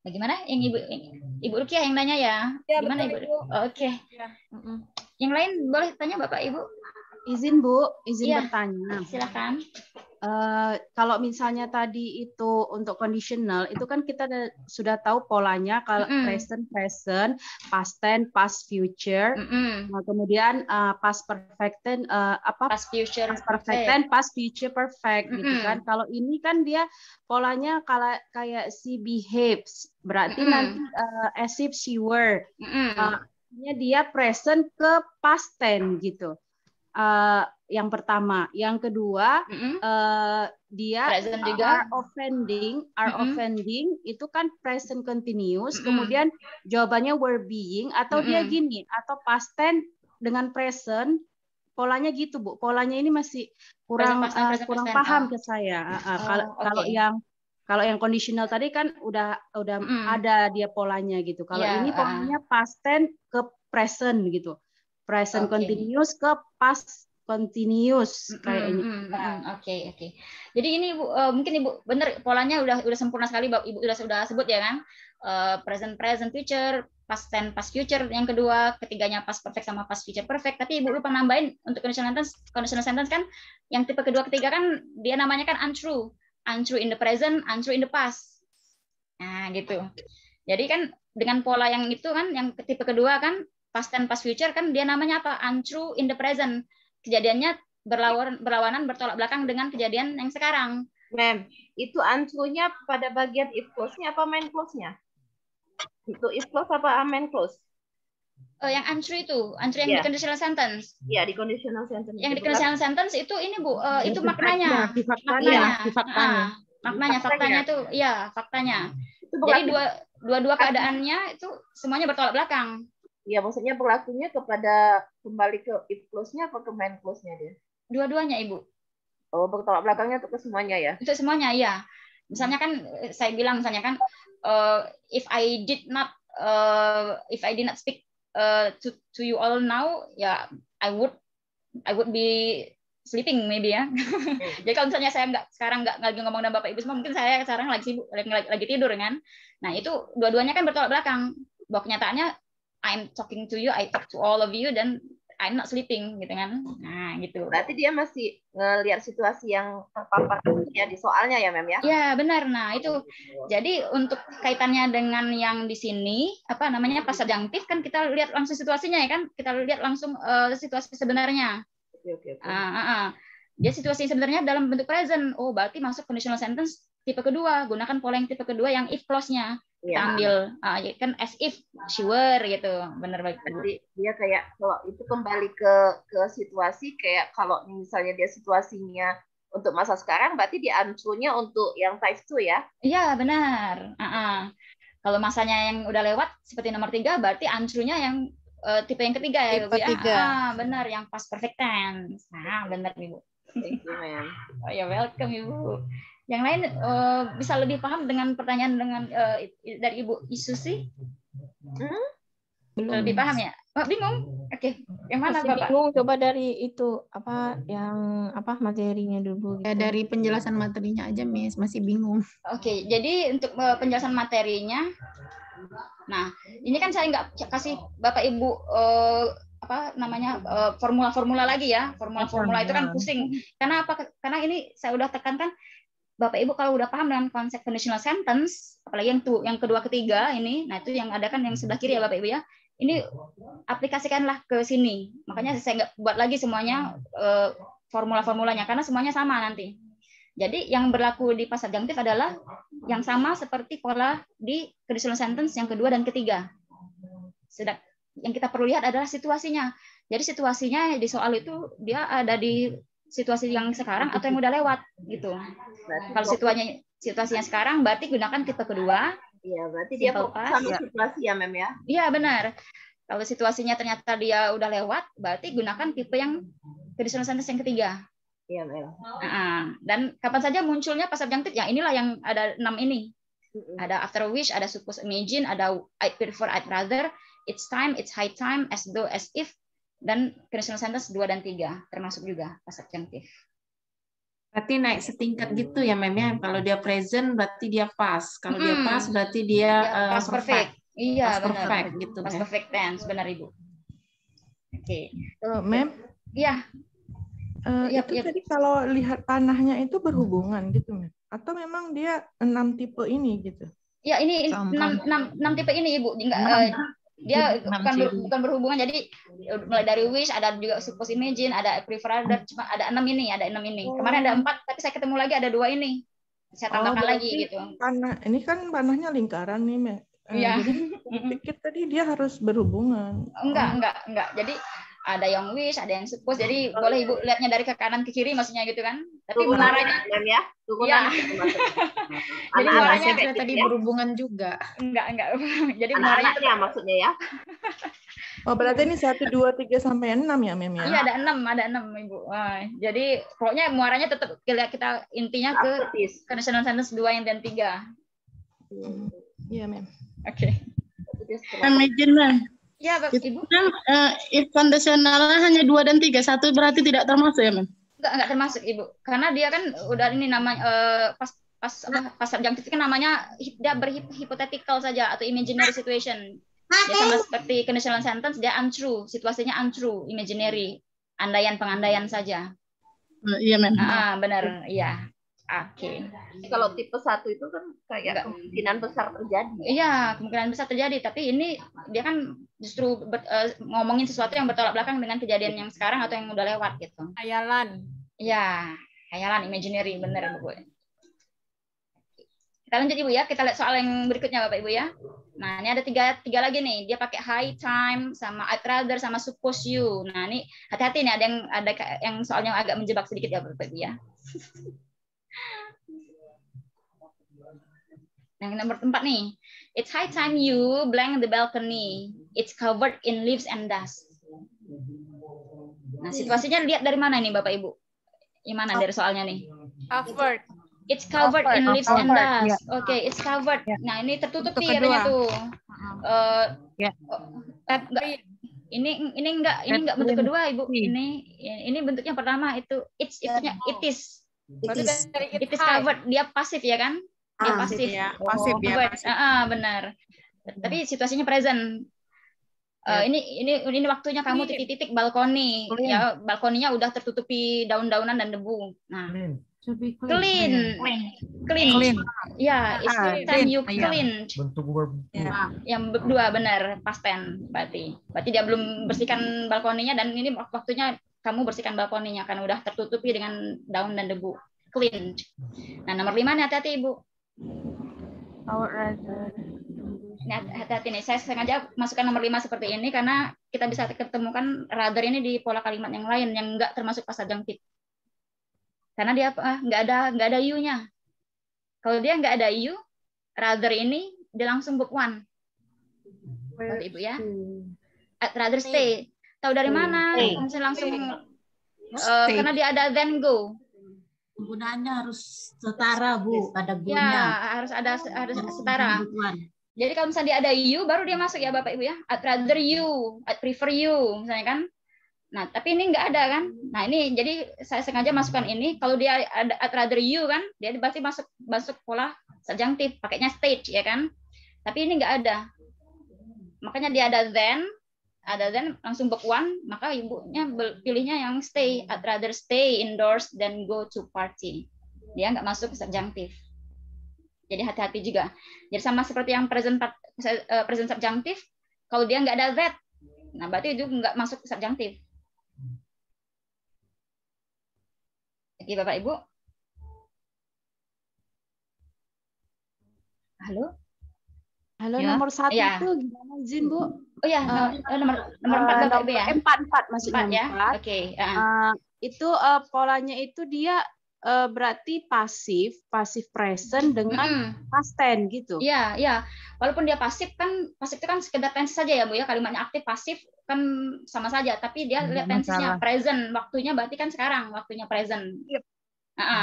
Bagaimana? Yang Ibu Rukiah yang nanya ya? Gimana Ibu? Oke. Ya. Yang lain boleh tanya Bapak Ibu? Izin Bu, izin bertanya. Silakan. Kalau misalnya tadi itu untuk conditional, itu kan kita sudah tahu polanya kalau present, past tense, past future, kemudian past perfect tense, past future, past perfect tense, past future perfect, gitu kan. Kalau ini kan dia polanya kayak she behaves, berarti nanti as if she were, dia present ke past tense gitu. Yang pertama, yang kedua dia are offending itu kan present continuous, kemudian jawabannya were being, atau dia gini, atau past tense dengan present, polanya gitu Bu. Polanya ini masih kurang paham ke saya. Kalau yang conditional tadi kan udah ada dia polanya gitu. Kalau ini polanya past tense ke present gitu. Present continuous ke past continuous kayaknya. Oke. Jadi ini Ibu, mungkin Ibu benar polanya udah sempurna sekali Ibu sudah sebut ya kan. Present future, past tense past future, yang kedua, ketiganya past perfect sama past future perfect. Tapi Ibu lupa nambahin untuk conditional sentence kan yang tipe kedua ketiga kan dia namanya kan untrue. Untrue in the present, untrue in the past. Nah, gitu. Jadi kan dengan pola yang itu kan yang tipe kedua kan past tense past future kan dia namanya apa? Untrue in the present. Kejadiannya berlawanan bertolak belakang dengan kejadian yang sekarang. Ma'am, itu untrue-nya pada bagian if clause-nya apa main clause-nya? Itu if clause apa main clause? Yang untrue yang di conditional sentence. Iya, di conditional sentence. Yang di conditional sentence itu ini Bu, itu maknanya. Faktanya itu ya, faktanya. Jadi dua keadaannya itu semuanya bertolak belakang. Iya, maksudnya berlakunya kembali ke if clause-nya apa ke main clause-nya dia? Dua-duanya, Ibu. Oh, bertolak belakangnya untuk ke semuanya ya? Untuk semuanya, ya. Misalnya kan saya bilang misalnya kan if I did not speak to you all now, ya I would be sleeping maybe ya. Jadi kalau misalnya saya sekarang nggak lagi ngomong dengan Bapak Ibu semua, mungkin saya sekarang lagi sibuk, lagi tidur kan. Nah, itu dua-duanya kan bertolak belakang. Bahwa kenyataannya I'm talking to you, I talk to all of you, dan I'm not sleeping, gitu kan. Nah, gitu. Berarti dia masih ngelihat situasi yang terpapar ya di soalnya ya, Mem ya? Ya, benar. Nah, itu. Jadi untuk kaitannya dengan yang di sini, apa namanya, pas subjunctive kan kita lihat langsung situasinya ya kan? Kita lihat langsung situasi sebenarnya. Oke. Dia situasi sebenarnya dalam bentuk present. Oh, berarti masuk conditional sentence tipe kedua. Gunakan pola yang tipe kedua yang if clause-nya. Ya. Ambil kan as if she were gitu, benar baik. Jadi dia kayak kalau itu kembali ke situasi, kayak kalau misalnya dia situasinya untuk masa sekarang, berarti dia untrue-nya untuk yang type 2 ya? Iya benar. Kalau masanya yang udah lewat seperti nomor 3, berarti untrue-nya yang tipe yang ketiga ya, tipe 3. Benar, yang past perfect tense. Nah, benar Ibu. Thank you, ma'am. Oh ya, welcome Ibu. Yang lain bisa lebih paham dengan pertanyaan dari Ibu Isusi? Belum. Lebih paham ya? Oh, bingung? Oke. Yang mana Masih Bapak? bingung, coba dari itu materinya dulu. Ya, dari penjelasan materinya aja, Miss, masih bingung. Oke, jadi untuk penjelasan materinya, nah ini kan saya nggak kasih Bapak Ibu formula-formula lagi ya. Formula itu kan pusing. Karena apa? Karena ini saya udah tekankan Bapak Ibu kalau udah paham dengan konsep conditional sentence, apalagi yang kedua ketiga ini, nah itu yang ada kan yang sebelah kiri ya Bapak Ibu ya. Ini aplikasikanlah ke sini. Makanya saya nggak buat lagi semuanya formula-formulanya karena semuanya sama nanti. Jadi yang berlaku di pas subjunctive adalah yang sama seperti pola di conditional sentence yang kedua dan ketiga. Sedang yang kita perlu lihat adalah situasinya. Jadi situasinya di soal itu dia ada di situasi yang sekarang atau yang udah lewat gitu. Kalau situasinya sekarang berarti gunakan tipe kedua. Iya, berarti dia fokus sama situasi ya, Mem ya? Iya, benar. Kalau situasinya ternyata dia udah lewat, berarti gunakan tipe yang conditional sentence yang ketiga. Iya, Mem. Dan kapan saja munculnya pas subjunctive, ya inilah yang ada 6 ini. Ada after which, ada suppose, imagine, ada I prefer, I'd rather, it's time, it's high time, as though, as if, dan conditional sentence 2 dan 3 termasuk juga pas subjunctive. Berarti naik setingkat gitu ya, Mem ya. Kalau dia present berarti dia past. Kalau dia past berarti dia past perfect. Iya, past benar. Perfect gitu. Past perfect tense, benar Ibu. Oke. Mem? Iya. Itu tadi kalau lihat panahnya itu berhubungan gitu, Mem? Atau memang dia 6 tipe ini gitu? Ya, ini 6 tipe ini Ibu. Dia bukan berhubungan. Jadi mulai dari wish, ada juga suppose, imagine, ada prefer, cuma ada 6 ini, Kemarin ada 4, tapi saya ketemu lagi ada 2 ini. Saya tambahkan lagi gitu. Panah ini kan panahnya lingkaran nih, Mem. Iya. Jadi pikir tadi dia harus berhubungan. Enggak. Jadi ada yang wish, ada yang suppose. Jadi boleh Ibu lihatnya dari ke kanan ke kiri maksudnya gitu kan. Tapi muaranya ya. Turunan. Jadi muaranya tadi berhubungan juga. Enggak. Jadi muaranya maksudnya ya. Oh, berarti ini 1 2 3 sampai 6 ya, Mem ya? Iya, ada 6 Ibu. Jadi pokoknya muaranya tetap kita intinya ke conditional sentence 2 yang dan 3. Iya, Mem. Oke. Imagine, Mem. Ya, Ibu. Kan if kondisionalnya hanya 2 dan 3, 1 berarti tidak termasuk ya, Mem? Enggak termasuk, Ibu. Karena dia kan udah ini namanya pas subjunctive kan namanya dia berhypothetical saja atau imaginary situation. Dia sama seperti conditional sentence, dia untrue, situasinya untrue, imaginary, pengandaian saja. Iya, Mem. Benar, iya. Oke. Kalau tipe 1 itu kan kayak kemungkinan besar terjadi. Iya, kemungkinan besar terjadi. Tapi ini dia kan justru ngomongin sesuatu yang bertolak belakang dengan kejadian yang sekarang atau yang udah lewat gitu. Hayalan. Iya, hayalan, imaginary, benar Bu. Kita lanjut Ibu ya. Kita lihat soal yang berikutnya Bapak Ibu ya. Nah, ini ada tiga lagi nih. Dia pakai high time, sama I'd rather, sama suppose you. Nah, ini hati-hati nih. Ada yang soalnya agak menjebak sedikit ya Bapak Ibu ya. Yang nomor 4 nih. It's high time you blank the balcony. It's covered in leaves and dust. Nah, situasinya lihat dari mana nih Bapak Ibu? Gimana dari soalnya nih? Covered. It's covered in leaves and dust. Oke, it's covered. Nah, ini tertutup nih katanya tuh. Ini enggak bentuk kedua Ibu. Ini bentuknya pertama itu it is. It is covered. Dia pasif ya kan? Dia pasif. Pasif ya. Benar. Tapi situasinya present. Ini waktunya kamu titik-titik balkoni. Ya, balkoninya udah tertutupi daun-daunan dan debu. Nah, clean. Ya, it's time you clean. Bentuk verb. Yang kedua benar, past tense berarti. Berarti dia belum bersihkan balkoninya dan ini waktunya kamu bersihkan balkoninya kan udah tertutupi dengan daun dan debu. Clean. Nah, nomor 5 nih hati-hati Ibu. Nah, hati-hati nih, saya sengaja masukkan nomor 5 seperti ini karena kita bisa ketemukan rather ini di pola kalimat yang lain yang enggak termasuk pas subjunctive. Karena dia nggak ada you-nya. Kalau dia nggak ada you, rather ini dia langsung verb 1. Bapak Ibu ya. I'd rather stay. Tahu dari mana? Langsung karena dia ada then go. Penggunaannya harus setara, Bu. Ada go-nya. Ya, harus setara. Jadi kalau misalnya dia ada you, baru dia masuk ya Bapak Ibu ya. I'd rather you, I'd prefer you, misalnya kan. Nah, tapi ini nggak ada kan. Nah, ini jadi saya sengaja masukkan ini. Kalau dia ada I'd rather you kan, dia pasti masuk pola subjunctive, pakainya stage ya kan. Tapi ini nggak ada. Makanya dia ada then langsung verb 1, maka ibunya pilihnya yang stay. I'd rather stay indoors than go to party. Dia nggak masuk subjunctive. Jadi hati-hati juga. Jadi sama seperti yang present subjunctive, kalau dia nggak ada that, nah berarti itu nggak masuk subjunctive. Oke Bapak Ibu. Halo? Halo, Ya. nomor 1 Ya. itu gimana izin, Bu? Oh ya, nomor 4 Bapak Ibu ya? 4 maksudnya 4 ya. 4. Oke. Itu polanya itu dia berarti pasif present dengan past tense gitu. Iya, iya. Walaupun dia pasif itu kan sekedar tense saja ya, Bu ya. Kalimatnya aktif pasif kan sama saja, tapi dia lihat tense-nya present, waktunya berarti kan sekarang, waktunya present.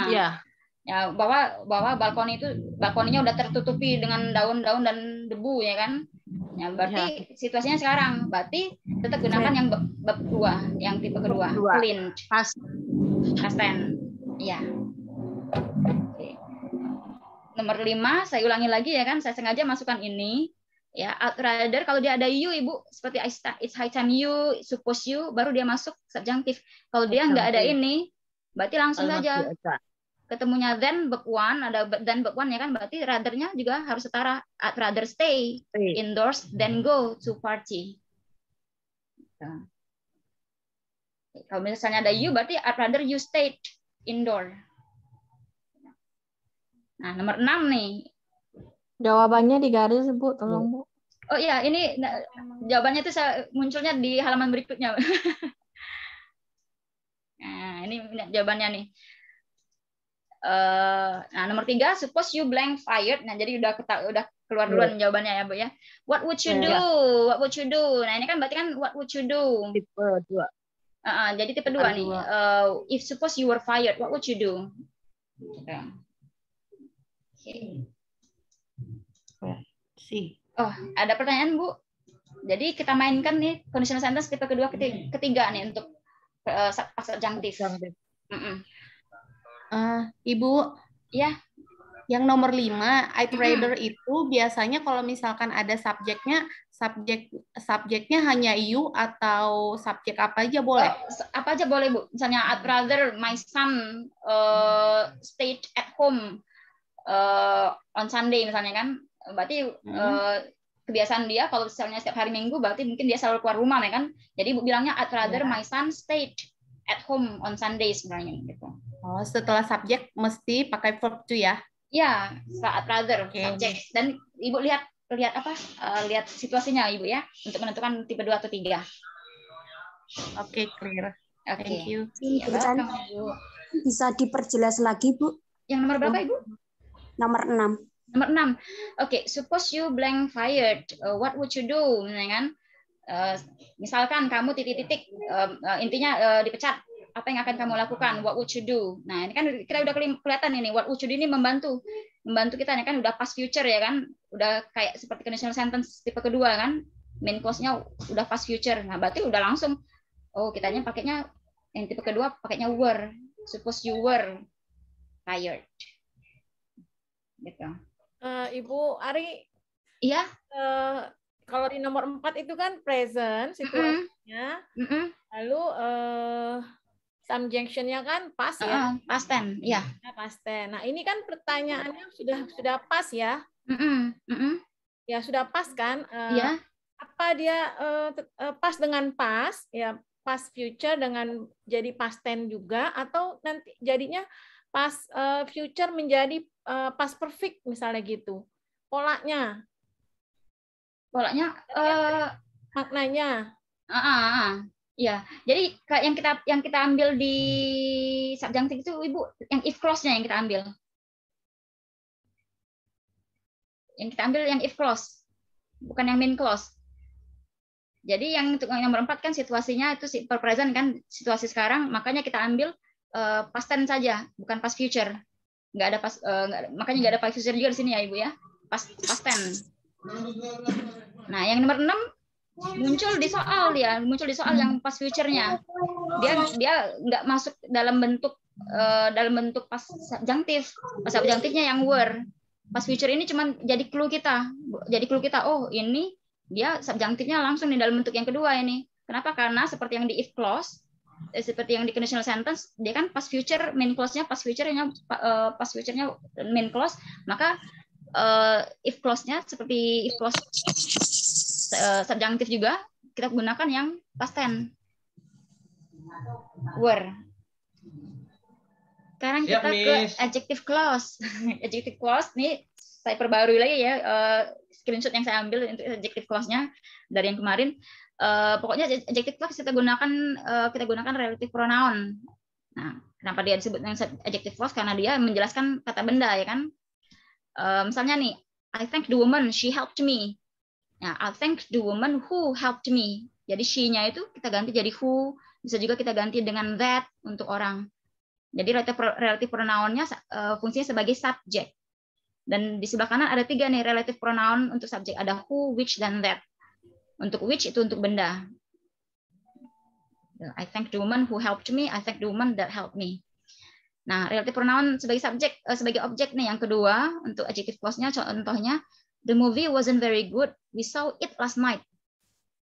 Iya. Ya, bahwa balkoninya udah tertutupi dengan daun-daun dan debu ya kan. Ya, berarti situasinya sekarang. Berarti tetap gunakan yang bab 2, yang tipe kedua, clean. Past tense. Iya. Oke. Nomor 5, saya ulangi lagi ya kan, saya sengaja masukkan ini. Ya, outrider kalau dia ada you, Ibu, seperti it's high time you, suppose you, baru dia masuk subjunctive. Kalau dia nggak ada ini, berarti langsung saja. Ketemunya then bab 1, ada then bab 1 ya kan, berarti rather-nya juga harus setara. I'd rather stay indoors than go to party. Nah. Kalau misalnya ada you, berarti I'd rather you stayed indoor. Nah, nomor 6 nih. Jawabannya di garis, Bu, tolong, Bu. Oh iya, ini jawabannya itu munculnya di halaman berikutnya. Nah, ini jawabannya nih. Nah, nomor 3, suppose you blank fired. Nah, jadi udah keluar duluan jawabannya ya, Bu ya. What would you do? What would you do? Nah, ini kan berarti kan what would you do? Tipe 2. Jadi tipe 2 nih. If suppose you were fired, what would you do? Oh, ada pertanyaan, Bu? Jadi kita mainkan nih conditional sentence tipe kedua, ketiga nih untuk subjunctive. Ibu, ya, yang nomor 5, I'd rather itu biasanya kalau misalkan ada subjeknya hanya you atau subjek apa aja boleh? Apa aja boleh, Bu. Misalnya I'd rather my son stayed at home on Sunday misalnya kan. Berarti kebiasaan dia kalau misalnya setiap hari Minggu berarti mungkin dia selalu keluar rumah ya kan. Jadi Ibu bilangnya I'd rather my son stayed at home on Sunday sebenarnya gitu. Oh, setelah subjek mesti pakai verb to ya? Ya, saat rather subjek. Dan Ibu lihat apa? Lihat situasinya Ibu ya untuk menentukan tipe 2 atau 3. Oke, clear. Thank you. Bisa diperjelas lagi, Bu? Yang nomor berapa, Ibu? Nomor 6. Nomor 6. Oke, suppose you blank fired. What would you do? Kan? Misalkan kamu titik-titik intinya dipecat. Apa yang akan kamu lakukan? What would you do? Nah, ini kan kita udah kelihatan ini. What would you do ini membantu kita ini kan udah past future ya kan. Udah kayak seperti conditional sentence tipe kedua kan. Main clause-nya udah past future. Nah, berarti udah langsung kitanya pakainya yang tipe kedua pakainya were. Suppose you were fired. Gitu. Ibu Ari. Iya. Kalau di nomor 4 itu kan present situasinya. Lalu subjunctionnya kan past ya, past tense, ya. Past tense. Nah ini kan pertanyaannya sudah pas ya, ya sudah pas kan? Ya. Apa dia pas dengan past ya, past future dengan jadi past tense juga, atau nanti jadinya past future menjadi past perfect misalnya gitu, polanya? Maknanya. Ya, jadi yang kita ambil di subjunctive itu Ibu, yang if clause-nya yang kita ambil. Yang kita ambil yang if clause, bukan yang main clause. Jadi yang untuk yang nomor 4 kan situasinya itu simple present kan, situasi sekarang, makanya kita ambil past tense saja, bukan past future. Nggak ada makanya nggak ada past future juga di sini ya Ibu ya. Past tense. Nah, yang nomor 6 muncul di soal yang past future-nya. Dia nggak masuk dalam bentuk past subjunctive. Past subjunctive-nya yang were. Past future ini cuma jadi clue kita. Oh, ini dia subjunctive-nya langsung di dalam bentuk yang kedua ini. Kenapa? Karena seperti yang di if clause, seperti yang di conditional sentence, dia kan past future main clause-nya past future-nya main clause, maka if clause-nya seperti if clause subjunctive juga kita gunakan yang past tense were. Sekarang kita ke adjective clause. Adjective clause nih saya perbarui lagi ya screenshot yang saya ambil untuk adjective clause-nya dari yang kemarin. Pokoknya adjective clause kita gunakan relative pronoun. Nah, kenapa dia disebut dengan adjective clause? Karena dia menjelaskan kata benda, ya kan? Misalnya nih, I thank the woman, she helped me. Nah, I thank the woman who helped me. Jadi she-nya itu kita ganti jadi who, bisa juga kita ganti dengan that untuk orang. Jadi relative pronoun-nya fungsinya sebagai subject. Dan di sebelah kanan ada 3 nih relative pronoun untuk subjek. Ada who, which, dan that. Untuk which itu untuk benda. I thank the woman who helped me. I thank the woman that helped me. Nah, relative pronoun sebagai subjek, sebagai objek nih yang kedua untuk adjective clause-nya. Contohnya, the movie wasn't very good. We saw it last night.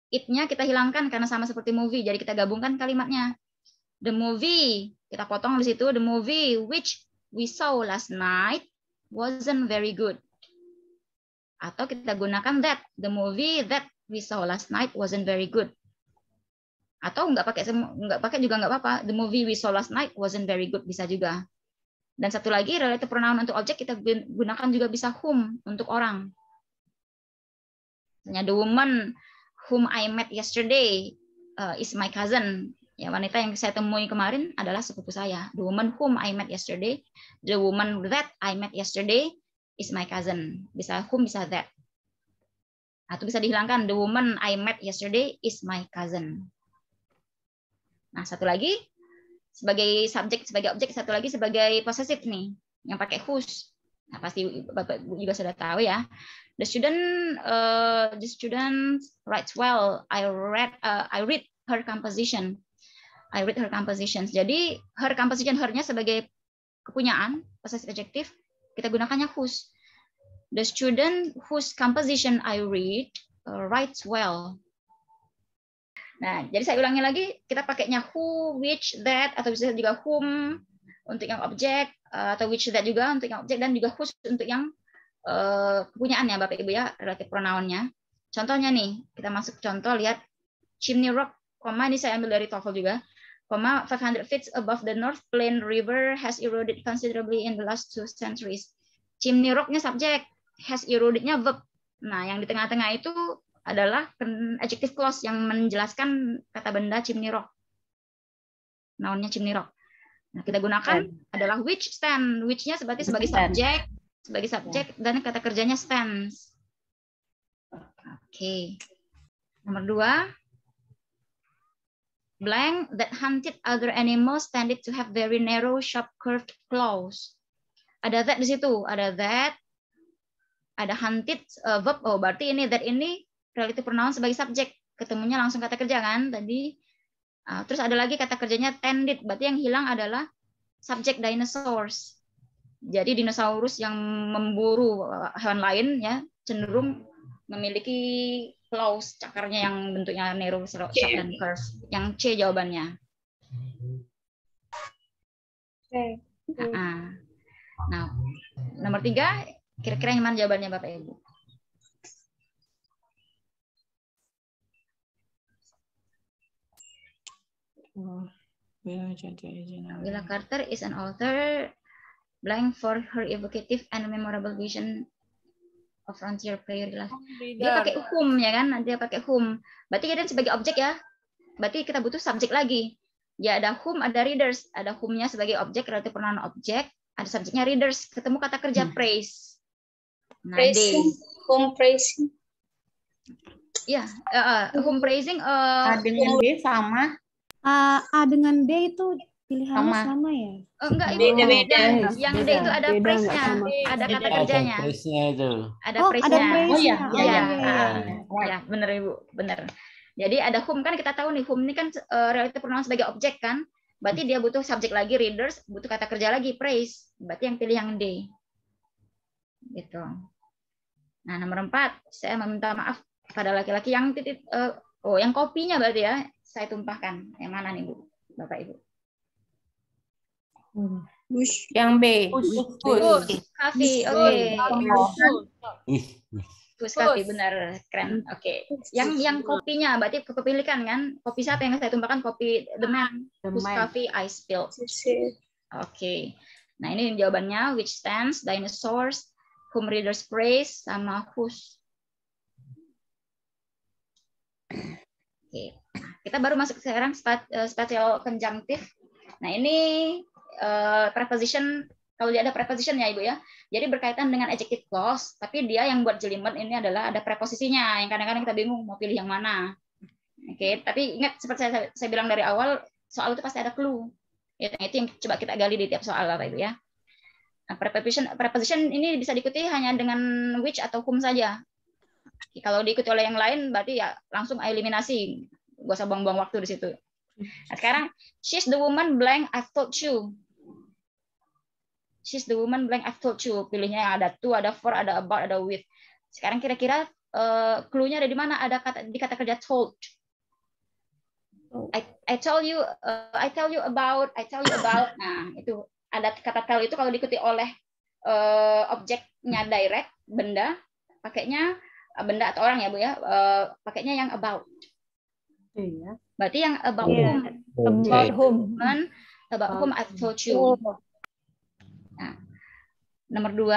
It-nya kita hilangkan karena sama seperti movie. Jadi kita gabungkan kalimatnya. The movie, kita potong di situ. The movie which we saw last night wasn't very good. Atau kita gunakan that. The movie that we saw last night wasn't very good. Atau nggak pakai juga nggak apa-apa. The movie we saw last night wasn't very good, bisa juga. Dan satu lagi relative pronoun untuk objek kita gunakan juga bisa whom untuk orang. Misalnya the woman whom I met yesterday is my cousin. Ya, wanita yang saya temui kemarin adalah sepupu saya. The woman whom I met yesterday, the woman that I met yesterday is my cousin. Bisa whom, bisa that. Atau bisa dihilangkan, the woman I met yesterday is my cousin. Nah, satu lagi sebagai subjek, sebagai objek, satu lagi sebagai possessive nih, yang pakai whose. Nah, pasti Bapak Ibu juga sudah tahu ya. The student writes well. I read her composition. I read her compositions. Jadi her composition, her-nya sebagai kepunyaan, possessive adjective, kita gunakannya whose. The student whose composition I read writes well. Nah, jadi saya ulangi lagi, kita pakainya who, which, that, atau bisa juga whom untuk yang objek, atau which, that juga untuk yang objek, dan juga whose untuk yang kepunyaannya, Bapak Ibu ya, relative pronoun-nya. Contohnya nih, kita masuk contoh, lihat Chimney Rock, ini saya ambil dari TOEFL juga, 500 feet above the North Plain River has eroded considerably in the last 2 centuries. Chimney Rock-nya subjek, has eroded-nya verb. Nah, yang di tengah-tengah itu adalah adjective clause yang menjelaskan kata benda chimney rock. Noun-nya chimney rock. Nah, kita gunakan adalah which stand. Which-nya sebagai subjek, dan kata kerjanya stands. Oke. Nomor 2. Blank that hunted other animals tended to have very narrow, sharp, curved claws. Ada that di situ, ada that, ada hunted verb. Oh, berarti ini that ini relative pronoun sebagai subjek, ketemunya langsung kata kerja kan tadi. Terus ada lagi kata kerjanya tended, berarti yang hilang adalah subjek dinosaurs. Jadi dinosaurus yang memburu hewan lain ya cenderung memiliki claws, cakarnya yang bentuknya narrow, sharp, dan curve. Yang C jawabannya. Nah, nomor 3, kira-kira yang mana jawabannya Bapak Ibu? Willa Carter is an author blank for her evocative and memorable vision of frontier prairie life. Dia pakai whom ya kan? Dia pakai whom. Berarti dia sebagai objek ya. Berarti kita butuh subjek lagi. Ya ada whom, ada readers. Ada whom-nya sebagai objek, relative pronoun objek. Ada subjeknya readers. Ketemu kata kerja praise. Nah, praising. Whom praising. Ya, whom praising. Dengan D sama. A dengan D itu pilihannya sama ya? Enggak, Ibu. Beda. Yang D itu ada praise-nya, ada kata kerjanya. Ada praise-nya itu. Ada praise-nya. Oh iya. Ya, benar Ibu, benar. Jadi ada whom, kan kita tahu nih, whom ini kan relative pronoun sebagai objek kan. Berarti dia butuh subjek lagi, readers, butuh kata kerja lagi, praise. Berarti yang pilih yang D. Gitu. Nah, nomor 4, saya meminta maaf pada laki-laki yang yang kopinya berarti ya. Saya tumpahkan. Yang mana nih, Bu? Bapak Ibu? Yang B. Kafi. Oke. Kafi, benar. Keren. Oke. Yang kopinya berarti kepemilikan kan? Kopi siapa yang saya tumpahkan? Kopi The Man. Kafi I spilled. Oke. Nah, ini jawabannya which stands dinosaurs whom readers praise, sama whose. Oke, kita baru masuk sekarang spatial conjunctive. Nah ini preposition, kalau dia ada preposition ya Ibu ya. Jadi berkaitan dengan adjective clause, tapi dia yang buat jelimet ini adalah ada preposisinya, yang kadang-kadang kita bingung mau pilih yang mana. Oke, tapi ingat seperti saya bilang dari awal, soal itu pasti ada clue. Ya, itu yang coba kita gali di tiap soal Bapak Ibu ya. Nah, preposition ini bisa diikuti hanya dengan which atau whom saja. Kalau diikuti oleh yang lain berarti ya langsung eliminasi. Gak usah buang-buang waktu di situ. Nah, sekarang she's the woman blank I've told you. She's the woman blank I've told you. Pilihnya yang ada to, ada for, ada about, ada with. Sekarang kira-kira clue-nya ada di mana? Ada di kata kerja told. I tell you about. Nah, itu ada kata tell itu kalau diikuti oleh objeknya direct, benda, pakainya benda atau orang ya Bu ya, pakainya yang about. Iya. Berarti yang about whom. About whom I've told you. Nah, nomor 2,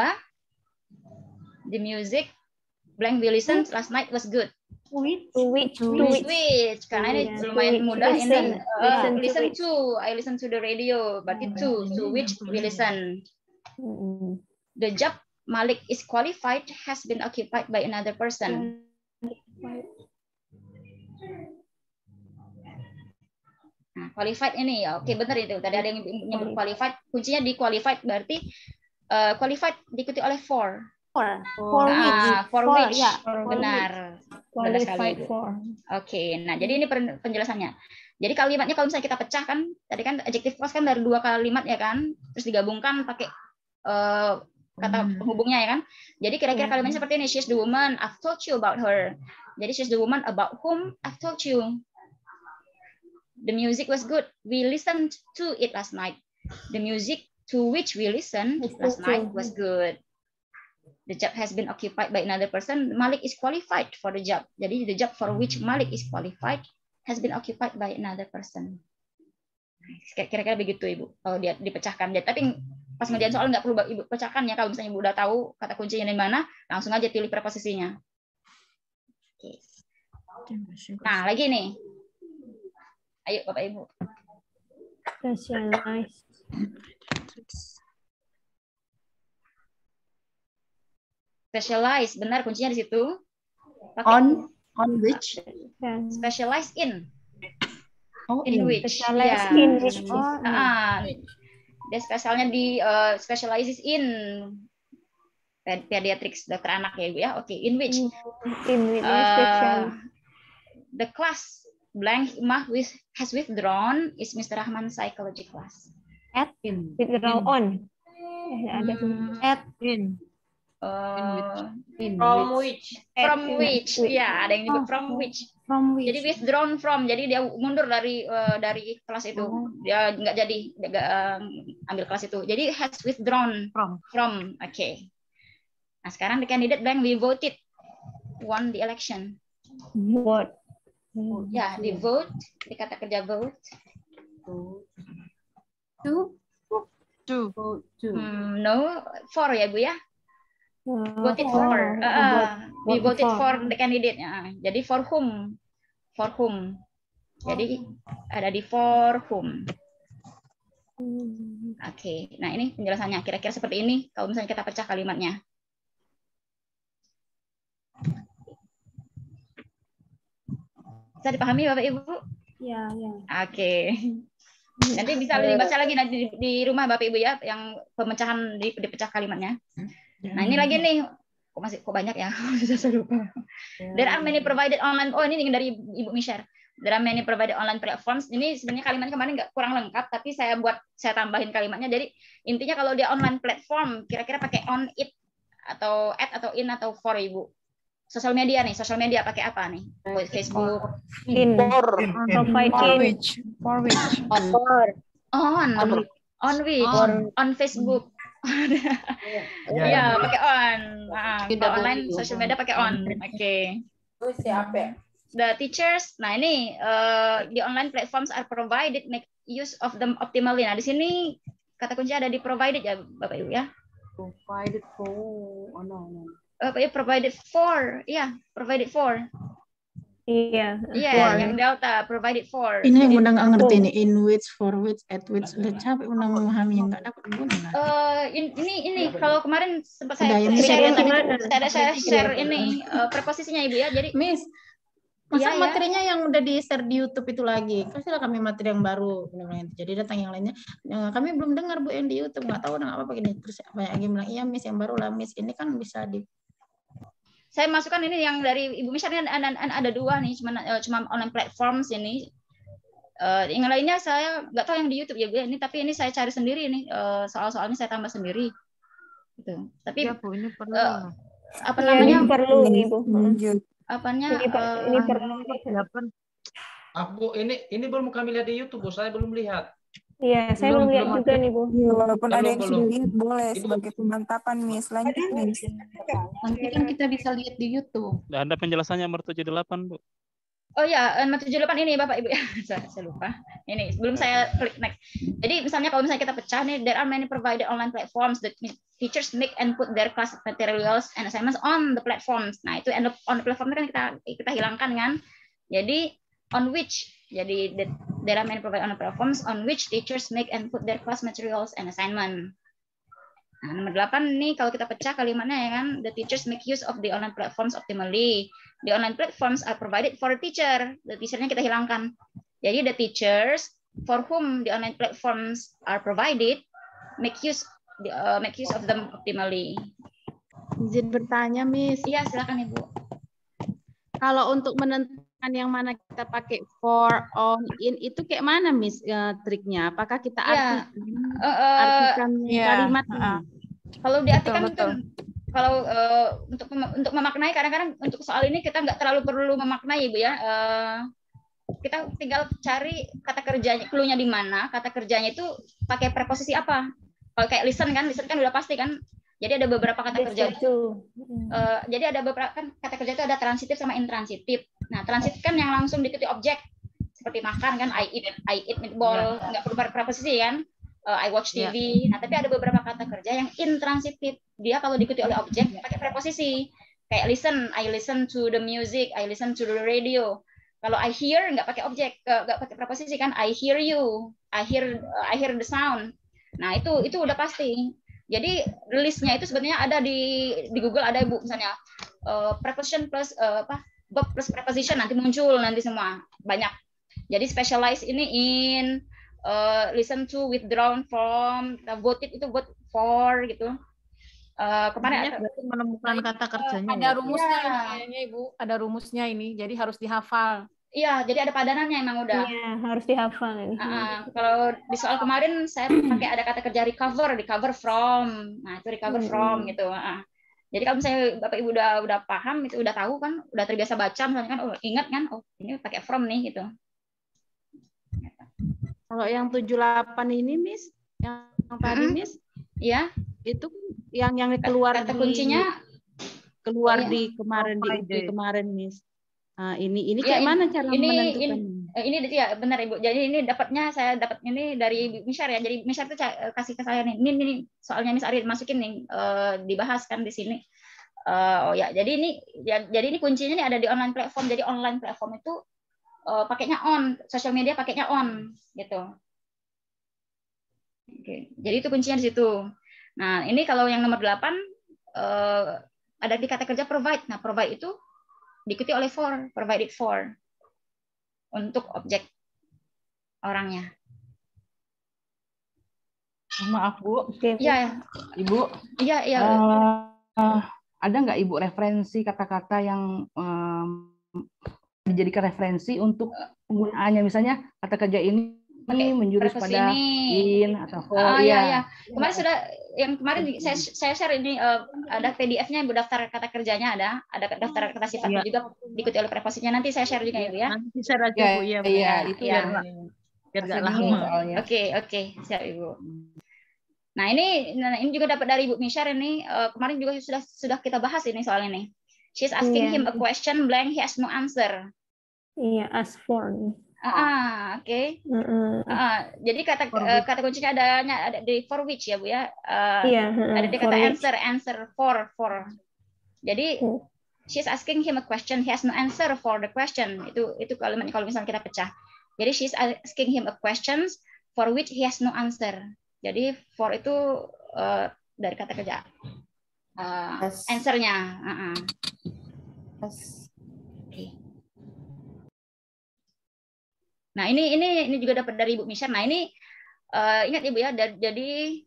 the music blank we listened last night was good. Which. Karena ini lumayan mudah ini. Listen to. I listen to the radio. Berarti to which we listen. The job Malik is qualified has been occupied by another person. Nah, qualified ini ya, oke benar itu. Tadi ada yang nyebut qualified. Kuncinya di qualified berarti qualified diikuti oleh for. For which, ya, benar. Qualified for. Oke, nah jadi ini penjelasannya. Jadi kalimatnya kalau misalnya kita pecah kan, tadi kan adjective clause kan dari 2 kalimat ya kan, terus digabungkan pakai kata penghubungnya ya kan. Jadi kira-kira kalimatnya seperti ini, she's the woman I've told you about her. Jadi she's the woman about whom I've told you. The music was good. We listened to it last night. The music to which we listened last night was good. The job has been occupied by another person. Malik is qualified for the job. Jadi the job for which Malik is qualified has been occupied by another person. Kira-kira begitu Ibu. Kalau dia dipecahkan. Tapi pas ngerjain soal nggak perlu Ibu pecahkan ya. Kalau misalnya Ibu udah tahu kata kuncinya di mana, langsung aja pilih preposisinya. Oke. Nah lagi nih. Ayo Bapak Ibu. Specialize. Specialize, benar kuncinya di situ. On which? Specialize in. Oh, in which? Specialize ya. in which? Dia spesialnya di specializes in pediatrics, dokter anak ya Ibu ya. Oke, in which? In which special. The class blank has withdrawn is Mr. Rahman psychology class. At withdraw on. Ada At in. From which, ya ada yang nyebut from which. Jadi withdrawn from, jadi dia mundur dari kelas itu, dia nggak jadi ambil kelas itu. Jadi has withdrawn from. Oke. Nah sekarang the candidate blank we voted won the election. Vote. Ya di vote, di kata kerja vote. No, for ya Bu ya. Voted for. We voted for the candidate. Jadi for whom? For whom? Jadi ada di for whom. Oke. Nah ini penjelasannya. Kira-kira seperti ini. Kalau misalnya kita pecah kalimatnya. Bisa dipahami Bapak Ibu? Ya. Oke. Nanti bisa dibaca lagi nanti di rumah Bapak Ibu ya, yang pemecahan dipecah kalimatnya. Nah ini lagi nih, kok banyak ya, saya lupa. There are many provided online. Oh ini dari Ibu Misher. There are many provided online platforms. Ini sebenarnya kalimat kemarin nggak kurang lengkap, tapi saya tambahin kalimatnya. Jadi intinya kalau dia online platform, kira-kira pakai on it atau at atau in atau for Ibu. Sosial media nih, sosial media pakai apa nih? Facebook. In. On which. On Facebook. Iya, pakai on. Kalau online sosial media pakai on. Oke. The teachers, nah ini the online platforms are provided, make use of them optimally. Nah di sini kata kunci ada di provided ya Bapak Ibu ya. Provided for. Oh no. Provided for. Yeah, provided for. Iya. Iya, yang delta provided for. Ini yang udah nggak ngerti nih, in which, for which, at which, udah capek udah memahami yang nggak dapat guna. Ini kalau kemarin sempat saya share ini preposisinya Ibu ya. Jadi Miss, masa materinya yang udah di share di YouTube itu lagi? Kasihlah kami materi yang baru. Jadi datang yang lainnya. Kami belum dengar Bu yang di YouTube, nggak tahu apa gini. Terus banyak yang bilang iya Miss yang baru lah Miss. Ini kan bisa di. Saya masukkan ini yang dari Ibu Misha ini ada dua nih, cuma online platforms ini. Yang lainnya saya nggak tahu yang di YouTube ya Bu. Ini tapi ini saya cari sendiri nih, soal-soalnya saya tambah sendiri. Gitu. Tapi ya, Bu, ini perlu. Apa namanya? Ini perlu Ibu. Apanya? Ini perlu. Bu, ini belum kami lihat di YouTube, Bu. Saya belum lihat. Iya, saya belum lihat juga nih, Bu. Ya, walaupun ada yang sudah lihat, boleh sebagai pemantapan, Miss. Lanjut, Miss. Nanti kan kita bisa lihat di YouTube. Ada penjelasannya nomor 78, Bu. Oh ya, nomor 78 ini Bapak Ibu ya. Saya lupa. Ini sebelum saya klik next. Jadi misalnya kalau misalnya kita pecah nih, there are many provided online platforms that teachers make and put their class materials and assignments on the platforms. Nah, itu on the platform kan kita hilangkan kan. Jadi on which, jadi there are many provided online platforms on which teachers make and put their class materials and assignment. Nah, nomor 8 nih kalau kita pecah kalimatnya ya kan, the teachers make use of the online platforms optimally. The online platforms are provided for a teacher. The teacher-nya kita hilangkan. Jadi the teachers for whom the online platforms are provided make use of them optimally. Izin bertanya, Miss. Iya, silakan Ibu. Kalau untuk menentukan yang mana kita pakai for, on, in, itu kayak mana, Miss, triknya? Apakah kita artikan kalimat? Kalau diartikan betul. Kalau untuk memaknai, kadang-kadang untuk soal ini kita nggak terlalu perlu memaknai, Bu ya. Kita tinggal cari kata kerjanya, clue-nya di mana, kata kerjanya itu pakai preposisi apa. Kalau kayak listen kan udah pasti kan. Jadi ada beberapa kata kerja. Jadi ada beberapa kan kata kerja itu ada transitif sama intransitif. Nah, transitif kan yang langsung diikuti objek. Seperti makan kan, I eat meatball, nggak perlu preposisi kan. I watch TV. Nah, tapi ada beberapa kata kerja yang intransitif. Dia kalau diikuti oleh objek pakai preposisi. Kayak listen, I listen to the music, I listen to the radio. Kalau I hear nggak pakai objek, nggak pakai preposisi kan. I hear you, I hear the sound. Nah, itu udah pasti. Jadi listnya itu sebenarnya ada di Google, ada Bu misalnya preposition plus verb plus preposition, nanti muncul nanti semua banyak. Jadi specialize ini in, listen to, withdrawn from, voted itu vote for gitu. Kemarin menemukan kata kerjanya. Ada rumusnya kayaknya Ibu, ada rumusnya ini, jadi harus dihafal. Iya, jadi ada padanannya emang udah. Iya, harus dihafal. Kalau di soal kemarin saya pakai ada kata kerja recover from. Nah, itu recover from gitu. Jadi kalau misalnya Bapak Ibu udah paham, itu udah tahu kan, udah terbiasa baca misalnya kan, oh ingat kan, oh ini pakai from nih gitu. Kalau yang 78 ini, Miss, yang tadi Miss, ya, itu yang keluar kata kuncinya keluar di kemarin, Miss. Nah, ini kayak mana cara menentukan? Ini ya benar Ibu. Jadi ini saya dapat ini dari Misar ya. Jadi Misar itu kasih ke saya nih. Ini soalnya Miss Ari masukin nih, dibahas kan di sini. Oh ya, jadi ini kuncinya nih ada di online platform. Jadi online platform itu pakainya on, sosial media pakainya on gitu. Oke. Jadi itu kuncinya di situ. Nah, ini kalau yang nomor 8 ada di kata kerja provide. Nah, provide itu diikuti oleh for, provided for untuk objek orangnya. Maaf Bu, iya Ibu. Iya. Ada nggak Ibu referensi kata-kata yang dijadikan referensi untuk penggunaannya? Misalnya kata kerja ini menjurus pada in atau for. Iya. Kemarin saya share ini ada PDF-nya Ibu, daftar kata kerjanya ada daftar kata sifatnya juga diikuti oleh preposisinya. Nanti saya share juga Ibu ya. Nanti share aja Bu ya. Iya, itu biar nggak lama soalnya. Oke, siap Ibu. Nah, ini juga dapat dari Ibu Mishar ini, kemarin juga sudah kita bahas ini soal ini. She's asking him a question blank, he has no answer. Iya, ask for. Oke. Jadi kata kuncinya ada di for which ya Bu ya. Ada di kata answer for. Jadi she's asking him a question, he has no answer for the question. Itu kalau misalnya kita pecah. Jadi she's asking him a question for which he has no answer. Jadi for itu dari kata kerja answer-nya. Okay. Nah ini juga dapat dari Ibu Misha. Nah ini ingat Ibu ya. Jadi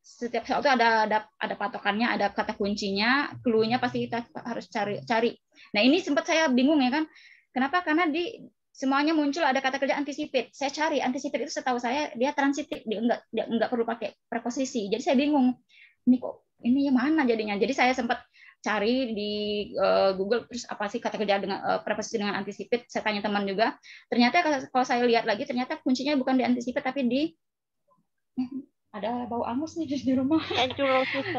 setiap soal itu ada patokannya, ada kata kuncinya, clue-nya pasti kita harus cari. Nah ini sempat saya bingung ya kan. Kenapa? Karena di semuanya muncul ada kata kerja anticipate. Saya cari anticipate itu setahu saya dia transitif, dia enggak perlu pakai preposisi. Jadi saya bingung. Ini mana jadinya? Jadi saya sempat cari di Google terus apa sih kata kerja dengan preposisi dengan anticipate. Saya tanya teman juga. Ternyata kalau saya lihat lagi ternyata kuncinya bukan di anticipate tapi di ada bau angus nih di rumah.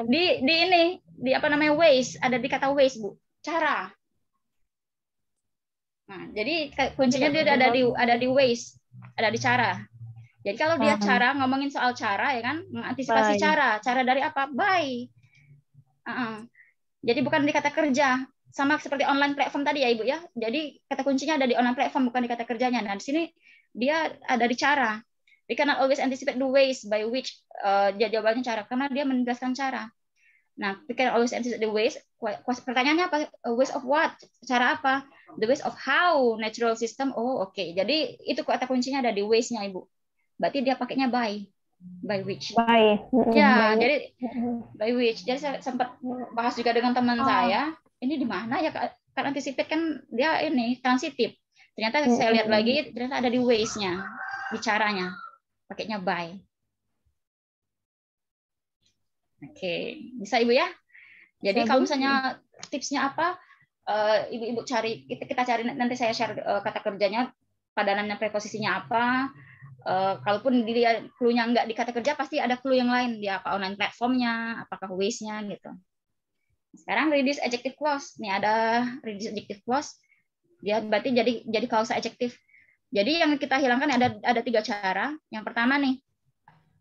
Di apa namanya ways, ada di kata ways Bu. Cara. Nah, jadi kuncinya dia ada di ways, ada di cara. Jadi kalau dia cara ngomongin soal cara ya kan, mengantisipasi cara dari apa? By. Jadi bukan di kata kerja. Sama seperti online platform tadi ya Ibu ya. Jadi kata kuncinya ada di online platform bukan di kata kerjanya. Nah, di sini dia ada di cara. We cannot always anticipate the ways by which jawabannya cara karena dia menjelaskan cara. Nah, we can always anticipate the ways. Pertanyaannya apa? Ways of what? Cara apa? The ways of how natural system. Oh, oke. Jadi itu kata kuncinya ada di ways-nya Ibu. Berarti dia pakainya by which. Ya, jadi by which. Jadi saya sempat bahas juga dengan teman saya. Ini di mana ya? Karena anticipate kan dia ini transitif. Ternyata saya lihat lagi ternyata ada di ways-nya, di caranya. Pakainya by. Oke, bisa Ibu ya. Jadi kalau misalnya tipsnya apa, Ibu cari, kita cari nanti saya share kata kerjanya, padanannya preposisinya apa. Kalaupun dia clue-nya nggak di kata kerja, pasti ada clue yang lain. Dia apa online platformnya, apakah ways-nya gitu. Sekarang reduce adjective clause. Nih ada reduce adjective clause. Dia berarti jadi klausa adjektif. Jadi yang kita hilangkan ada 3 cara. Yang pertama nih,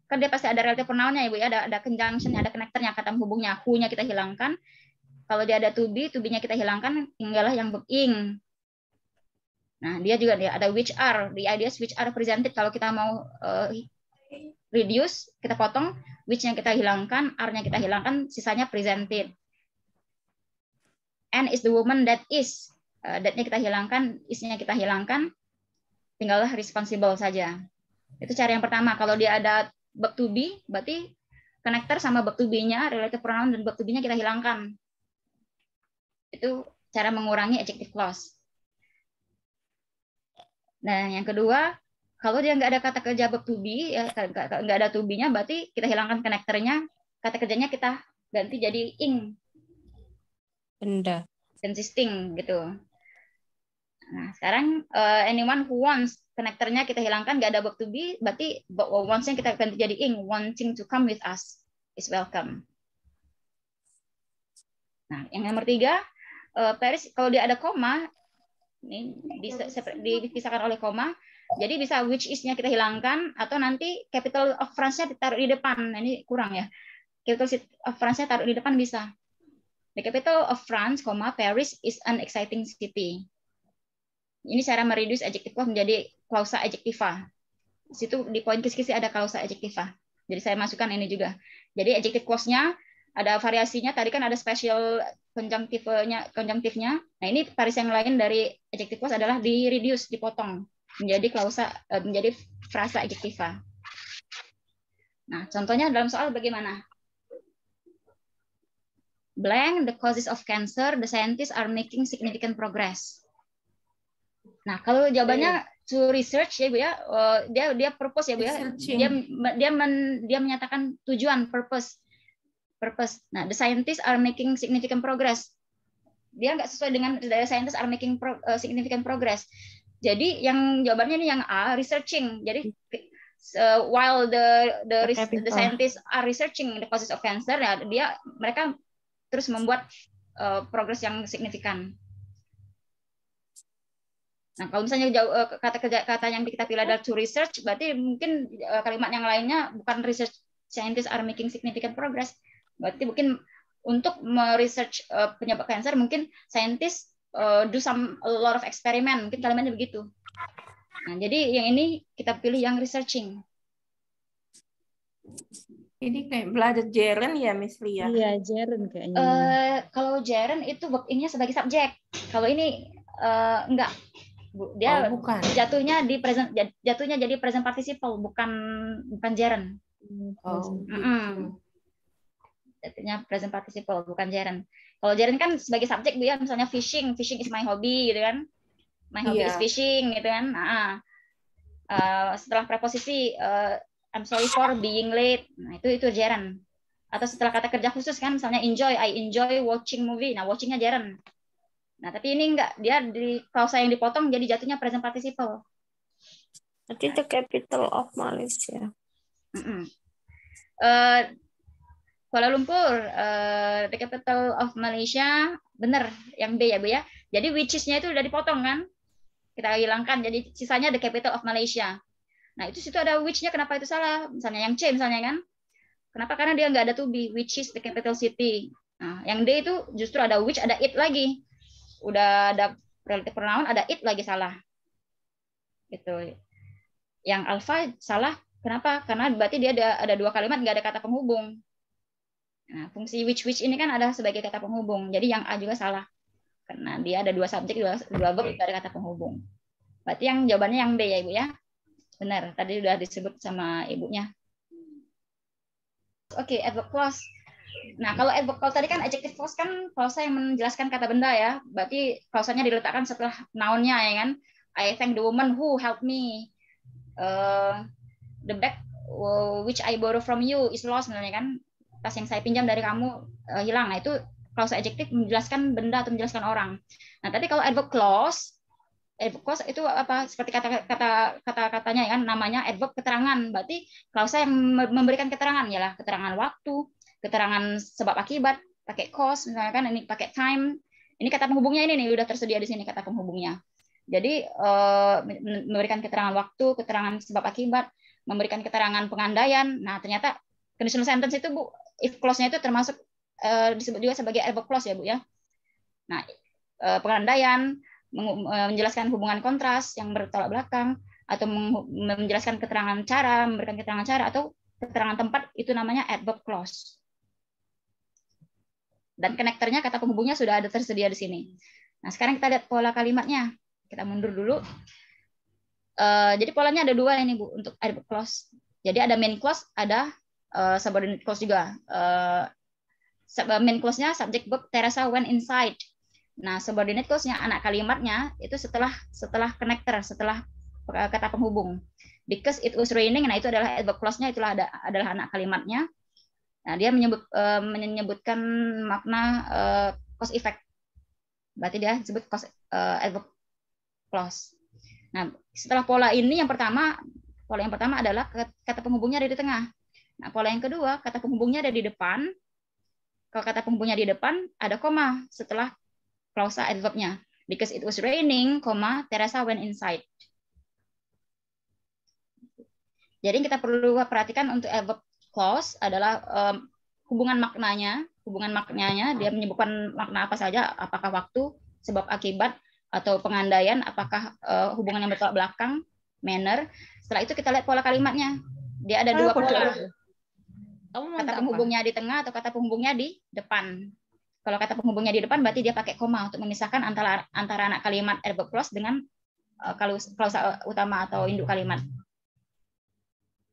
kan dia pasti ada relative pronoun-nya Ibu ya, ada conjunction, ada connector-nya, kata menghubungnya, who-nya kita hilangkan. Kalau dia ada to be-nya kita hilangkan, tinggallah yang verb ing. Nah, dia ada which are, the ideas which are presented. Kalau kita mau reduce, kita potong, which-nya kita hilangkan, are-nya kita hilangkan, sisanya presented. And is the woman that is. That-nya kita hilangkan, is-nya kita hilangkan, tinggallah responsible saja. Itu cara yang pertama. Kalau dia ada verb to be, berarti connector sama verb to be-nya, relative pronoun dan verb to be-nya kita hilangkan. Itu cara mengurangi adjective clause. Nah, yang kedua, kalau dia nggak ada kata kerja verb to be, ya, nggak ada to be-nya, berarti kita hilangkan connector-nya, kata kerjanya kita ganti jadi ing. Benda. Consisting, gitu. Nah, sekarang anyone who wants, connector-nya kita hilangkan, nggak ada verb to be, berarti wants-nya kita ganti jadi ing, wanting to come with us is welcome. Nah, yang nomor 3, Paris, kalau dia ada koma, ini dipisahkan oleh koma, jadi bisa which is-nya kita hilangkan, atau nanti capital of France-nya ditaruh di depan. Nah, ini kurang ya. Capital of France-nya taruh di depan bisa. The capital of France, Paris is an exciting city. Ini cara mereduce adjective clause menjadi klausa adjektiva. Di situ di poin kisi-kisi ada klausa adjektiva. Jadi saya masukkan ini juga. Jadi adjective clause-nya ada variasinya. Tadi kan ada special konjunktifnya. Nah, ini varis yang lain dari adjective clause adalah di reduce, dipotong menjadi klausa, menjadi frasa adjektiva. Nah, contohnya dalam soal bagaimana? Blank, the causes of cancer, the scientists are making significant progress. Nah, kalau jawabannya to research ya Bu ya, dia purpose ya Bu ya. Dia menyatakan tujuan, purpose. Nah, the scientists are making significant progress. Dia nggak sesuai dengan the scientists are making significant progress. Jadi yang jawabannya ini yang A, researching. Jadi while the scientists are researching the causes of cancer, ya mereka terus membuat progres yang signifikan. Nah, kalau misalnya kata yang kita pilih adalah to research, berarti mungkin kalimat yang lainnya bukan research scientists are making significant progress. Berarti mungkin untuk meresearch penyebab kanker, mungkin scientists do a lot of experiment, mungkin kalimatnya begitu. Nah, jadi yang ini kita pilih yang researching. Ini kayak belajar Jaren ya, Miss Lia? Iya, Jaren kayaknya. Kalau Jaren itu verb ing-nya sebagai subjek. Kalau ini enggak. Dia bukan. jatuhnya jadi present participle, bukan Jaren. Jatuhnya present participle, bukan Jaren. Kalau Jaren kan sebagai subjek Bu ya, misalnya fishing is my hobby gitu kan. My hobby is fishing gitu kan. Setelah preposisi I'm sorry for being late. Nah, itu Jaren. Atau setelah kata kerja khusus kan, misalnya I enjoy watching movie. Nah, watchingnya Jaren. Nah, tapi ini enggak, dia di klausa yang dipotong jadi jatuhnya present participle. Berarti the capital of Malaysia. Kuala Lumpur, the capital of Malaysia, benar yang B ya Bu ya. Jadi which is-nya itu udah dipotong kan? Kita hilangkan, jadi sisanya the capital of Malaysia. Nah, itu situ ada which-nya, kenapa itu salah? Misalnya yang C misalnya kan? Kenapa? Karena dia nggak ada to be, which is the capital city. Nah, yang D itu justru ada which, ada it lagi. Udah ada relative pronoun, ada it lagi salah. Gitu. Yang alpha salah, kenapa? Karena berarti dia ada dua kalimat, nggak ada kata penghubung. Nah, fungsi which ini kan ada sebagai kata penghubung. Jadi yang A juga salah. Karena dia ada dua subjek, dua verb, nggak ada kata penghubung. Berarti yang jawabannya yang B ya Ibu ya. Benar, tadi sudah disebut sama ibunya. Oke, adverb clause. Nah, kalau adverb clause tadi kan adjective clause kan klausa yang menjelaskan kata benda ya. Berarti klausanya diletakkan setelah noun-nya ya kan. I thank the woman who helped me. The bag which I borrow from you is lost misalnya kan. Tas yang saya pinjam dari kamu hilang. Nah, itu klausa adjektif menjelaskan benda atau menjelaskan orang. Nah, tapi kalau adverb clause itu apa? Seperti kata-katanya ya kan, namanya adverb keterangan. Berarti klausa yang memberikan keterangan ialah keterangan waktu, keterangan sebab akibat, pakai cause misalnya kan, ini pakai time. Ini kata penghubungnya ini nih udah tersedia di sini kata penghubungnya. Jadi memberikan keterangan waktu, keterangan sebab akibat, memberikan keterangan pengandaian. Nah, ternyata conditional sentence itu Bu, if clause-nya itu termasuk disebut juga sebagai adverb clause ya Bu ya. Nah, pengandaian, menjelaskan hubungan kontras yang bertolak belakang, atau menjelaskan keterangan cara, memberikan keterangan cara, atau keterangan tempat, itu namanya adverb clause. Dan connector-nya, kata penghubungnya sudah ada tersedia di sini. Nah, sekarang kita lihat pola kalimatnya. Kita mundur dulu. Jadi polanya ada dua ini Bu untuk adverb clause. Jadi ada main clause, ada subordinate clause juga. Main clause-nya subject verb Teresa went inside. Nah, subordinate clause-nya anak kalimatnya itu setelah connector, setelah kata penghubung. Because it was raining, nah itu adalah adverb clause-nya, itulah adalah anak kalimatnya. Nah, dia menyebutkan makna cause effect. Berarti dia disebut cause adverb clause. Nah, setelah pola ini pola yang pertama adalah kata penghubungnya ada di tengah. Nah, pola yang kedua, kata penghubungnya ada di depan. Kalau kata penghubungnya di depan, ada koma setelah klausa adverb-nya. Because it was raining, Teresa went inside. Jadi kita perlu perhatikan untuk adverb clause adalah hubungan maknanya. Hubungan maknanya, dia menyebutkan makna apa saja, apakah waktu, sebab akibat, atau pengandaian, apakah hubungan yang bertolak belakang, manner. Setelah itu kita lihat pola kalimatnya. Dia ada dua pola. Kata penghubungnya di tengah atau kata penghubungnya di depan. Kalau kata penghubungnya di depan berarti dia pakai koma untuk memisahkan antara anak kalimat adverb clause dengan klausa utama atau induk kalimat.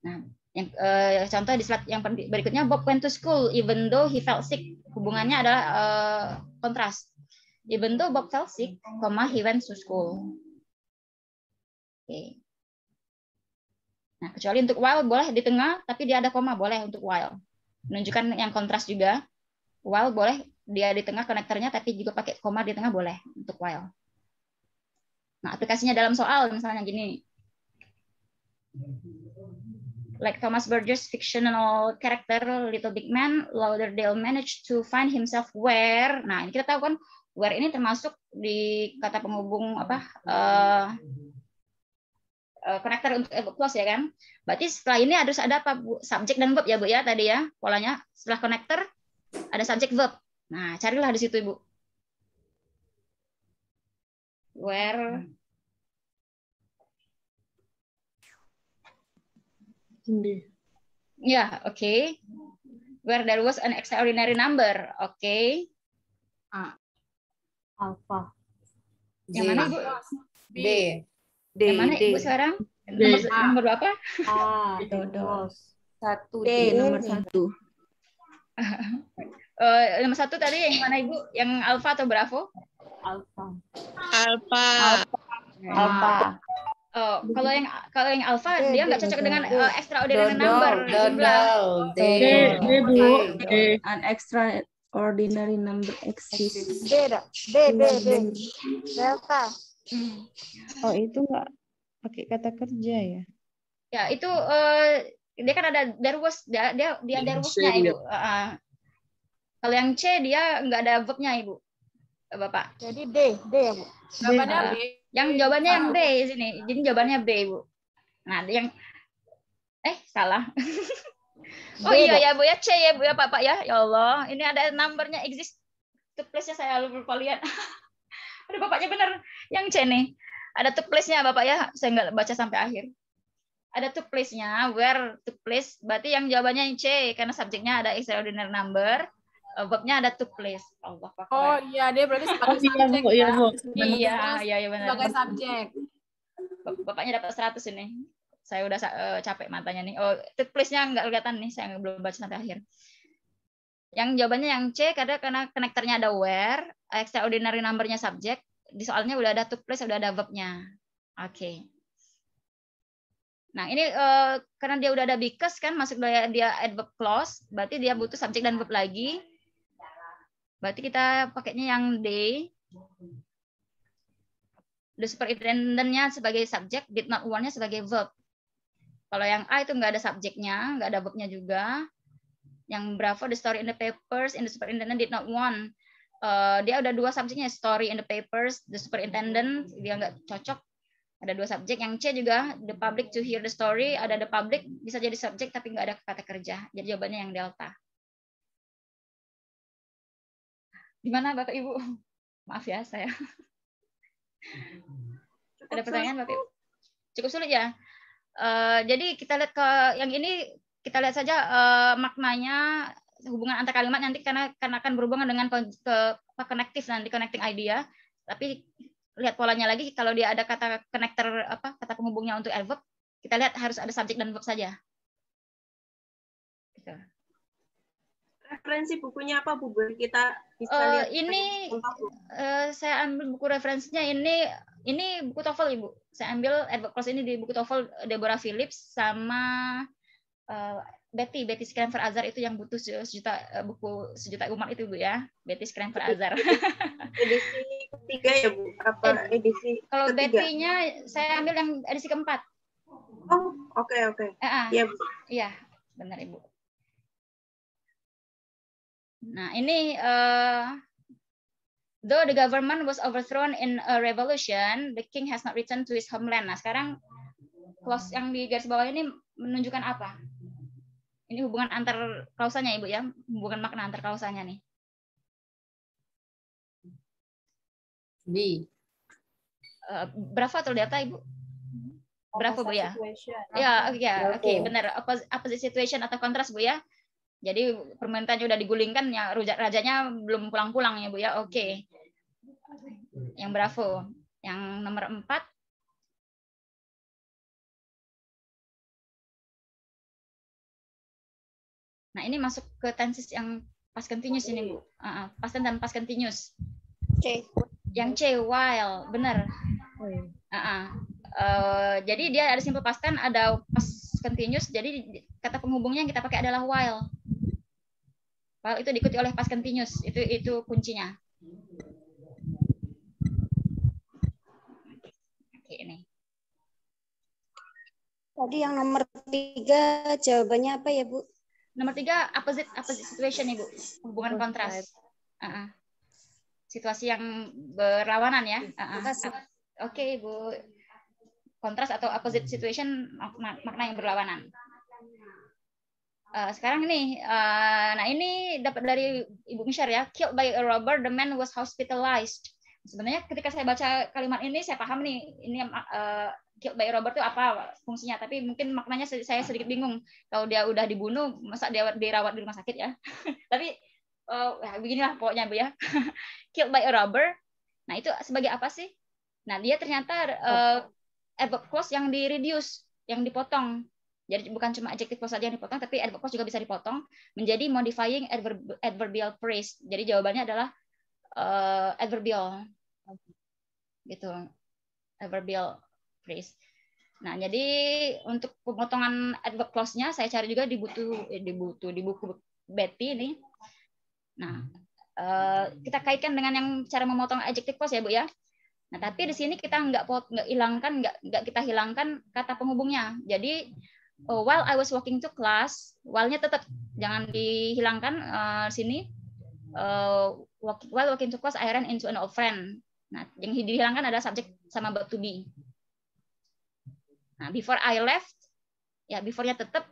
Nah, yang contoh di slide yang berikutnya, Bob went to school even though he felt sick. Hubungannya adalah kontras. Even though Bob felt sick, he went to school. Oke. Nah, kecuali untuk while boleh di tengah, tapi dia ada koma, boleh untuk while. Menunjukkan yang kontras juga. While boleh dia di tengah konektornya, tapi juga pakai koma di tengah boleh untuk while. Nah, aplikasinya dalam soal misalnya gini. Like Thomas Burgess' fictional character Little Big Man, Lauderdale managed to find himself where. Nah, ini kita tahu kan Where ini termasuk di kata penghubung connector untuk verb clause ya kan. Berarti setelah ini harus ada apa Bu? Subjek dan verb ya Bu ya tadi ya polanya. Setelah connector ada subjek verb. Nah carilah di situ Ibu. Where ya oke. Where there was an extraordinary number. Oke. Alpha. Yang mana Ibu? D. Yang mana Ibu sekarang? Nomor berapa? Satu. D nomor 1. Nomor 1 tadi yang mana Ibu? Yang alpha atau bravo? Alpha. Oh, kalau yang alpha dia nggak cocok dengan extraordinary number jumlah. D. An extraordinary number exists. D. Delta. Oh, itu nggak pakai kata kerja ya? Ya, itu dia kan ada there was dia there was-nya Ibu. Kalau yang C dia nggak ada verb-nya Ibu. Bapak. Jadi D ya Bu. Jawabannya B. Yang jawabannya yang B sini. Jadi jawabannya B Ibu. Nah, yang salah. Oh iya ya Bu ya, C ya Bu ya Bapak ya. Ya Allah, ini ada numbernya exist to place-nya saya lupa lihat. Aduh Bapaknya benar yang C nih. Ada to place-nya Bapak ya. Saya nggak baca sampai akhir. Ada to place-nya, where to place. Berarti yang jawabannya yang C karena subjeknya ada extraordinary number. Verb-nya ada to place. Allah Akbar. Oh iya, dia berarti sebagai subjek ya. Iya benar. Sebagai subjek. Bapaknya dapat 100 ini. Saya udah capek matanya nih. Oh, to place-nya nggak kelihatan nih. Saya belum baca sampai akhir. Yang jawabannya yang C karena konektornya ada where, extraordinary number-nya subjek. Di soalnya udah ada to place, udah ada verb-nya. Oke. Nah, ini karena dia udah ada because kan masuk dia adverb clause, berarti dia butuh subjek dan verb lagi. Berarti kita pakainya yang D. The superintendent-nya sebagai subjek, did not want-nya sebagai verb. Kalau yang A itu nggak ada subjeknya, nggak ada verb-nya juga. Yang Bravo, the story in the papers, and the superintendent did not want. Dia udah 2 subjeknya, story in the papers, the superintendent, dia nggak cocok. Ada 2 subjek. Yang C juga, the public to hear the story, ada the public, bisa jadi subjek tapi nggak ada kata kerja. Jadi jawabannya yang delta. Gimana Bapak Ibu? Maaf ya saya. Ada pertanyaan Bapak Ibu? Cukup sulit ya? Jadi kita lihat ke yang ini, kita lihat saja maknanya, hubungan antar kalimat nanti karena akan berhubungan dengan connective nanti, connecting idea. Tapi lihat polanya lagi, kalau dia ada kata connector kata penghubungnya untuk adverb, kita lihat harus ada subjek dan verb saja. Gitu. Referensi bukunya apa Bu? Kita bisa lihat. Ini saya ambil buku referensinya ini buku TOEFL Ibu. Saya ambil adverb clause ini di buku TOEFL Deborah Phillips sama Betty Scranfer Azar itu yang butuh buku sejuta umat itu Bu ya. Betty Scranfer Azar. Edisi ketiga ya Bu? Apa edisi kalau ketiga? Betty-nya saya ambil yang edisi keempat. Oh, oke. Iya Bu. Iya, benar Ibu. Nah, ini though the government was overthrown in a revolution, the king has not returned to his homeland. Nah, sekarang clause yang di garis bawah ini menunjukkan apa? Ini hubungan antar klausanya Ibu ya, hubungan makna antar klausanya nih. B. Bravo atau delta Ibu? Bravo Bu ya? Ya, oke, benar. Opposite situation atau kontras Bu ya? Jadi permintaannya udah digulingkan, ya rajanya belum pulang-pulang ya Bu ya. Oke. Yang Bravo. Yang nomor 4. Nah, ini masuk ke tenses yang past continuous ini Bu. Past tense dan past continuous. C. Yang C, while. Benar. Jadi dia ada simple past tense, ada past continuous. Jadi kata penghubungnya yang kita pakai adalah while. While itu diikuti oleh past continuous, itu kuncinya. Oke, ini. Tadi yang nomor 3 jawabannya apa ya Bu? Nomor 3 opposite situation Ibu, hubungan kontras. situasi yang berlawanan ya. Oke, Bu. Kontras atau opposite situation, makna yang berlawanan. Sekarang ini, nah ini dapat dari Ibu Misyar ya. Killed by a robber, the man was hospitalized. Sebenarnya ketika saya baca kalimat ini, saya paham nih, ini killed by a robber itu apa fungsinya. Tapi mungkin maknanya saya sedikit bingung. Kalau dia udah dibunuh, masa dia dirawat di rumah sakit ya? Tapi beginilah pokoknya Bu ya. Killed by a robber. Nah itu sebagai apa sih? Nah dia ternyata adverb clause yang di-reduce, yang dipotong. Jadi bukan cuma adjective clause saja yang dipotong, tapi adverb clause juga bisa dipotong menjadi modifying adverbial phrase. Jadi jawabannya adalah adverbial, gitu, adverbial phrase. Nah, jadi untuk pemotongan adverb clause-nya saya cari juga di buku Betty ini. Nah, kita kaitkan dengan yang cara memotong adjective clause ya Bu ya. Nah, tapi di sini kita nggak kita hilangkan kata penghubungnya. Jadi while I was walking to class, while-nya tetap jangan dihilangkan sini. While walking to class, I ran into an old friend. Nah, yang dihilangkan adalah subjek sama verb to be. Nah, before I left, ya before-nya tetap,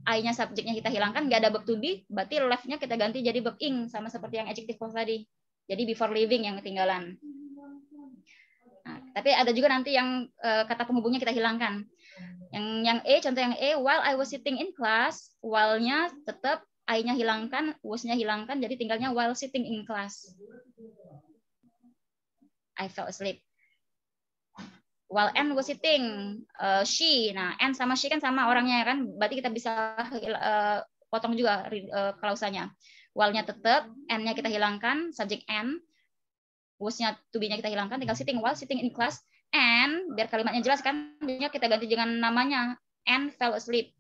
I-nya subjeknya kita hilangkan, nggak ada verb to be, berarti left-nya kita ganti jadi verb ing, sama seperti yang adjective clause tadi. Jadi before leaving yang ketinggalan. Nah, tapi ada juga nanti yang kata penghubungnya kita hilangkan. Yang E, contoh yang E, while I was sitting in class, while-nya tetap, I-nya hilangkan, was-nya hilangkan, jadi tinggalnya while sitting in class. I fell asleep. While Anne was sitting, she, nah Anne sama she kan sama orangnya kan, berarti kita bisa potong juga klausanya. While-nya tetap, Anne-nya kita hilangkan, subjek Anne, was-nya to be-nya kita hilangkan, tinggal sitting, while sitting in class, and biar kalimatnya jelas kan, kita ganti dengan namanya, Anne fell asleep.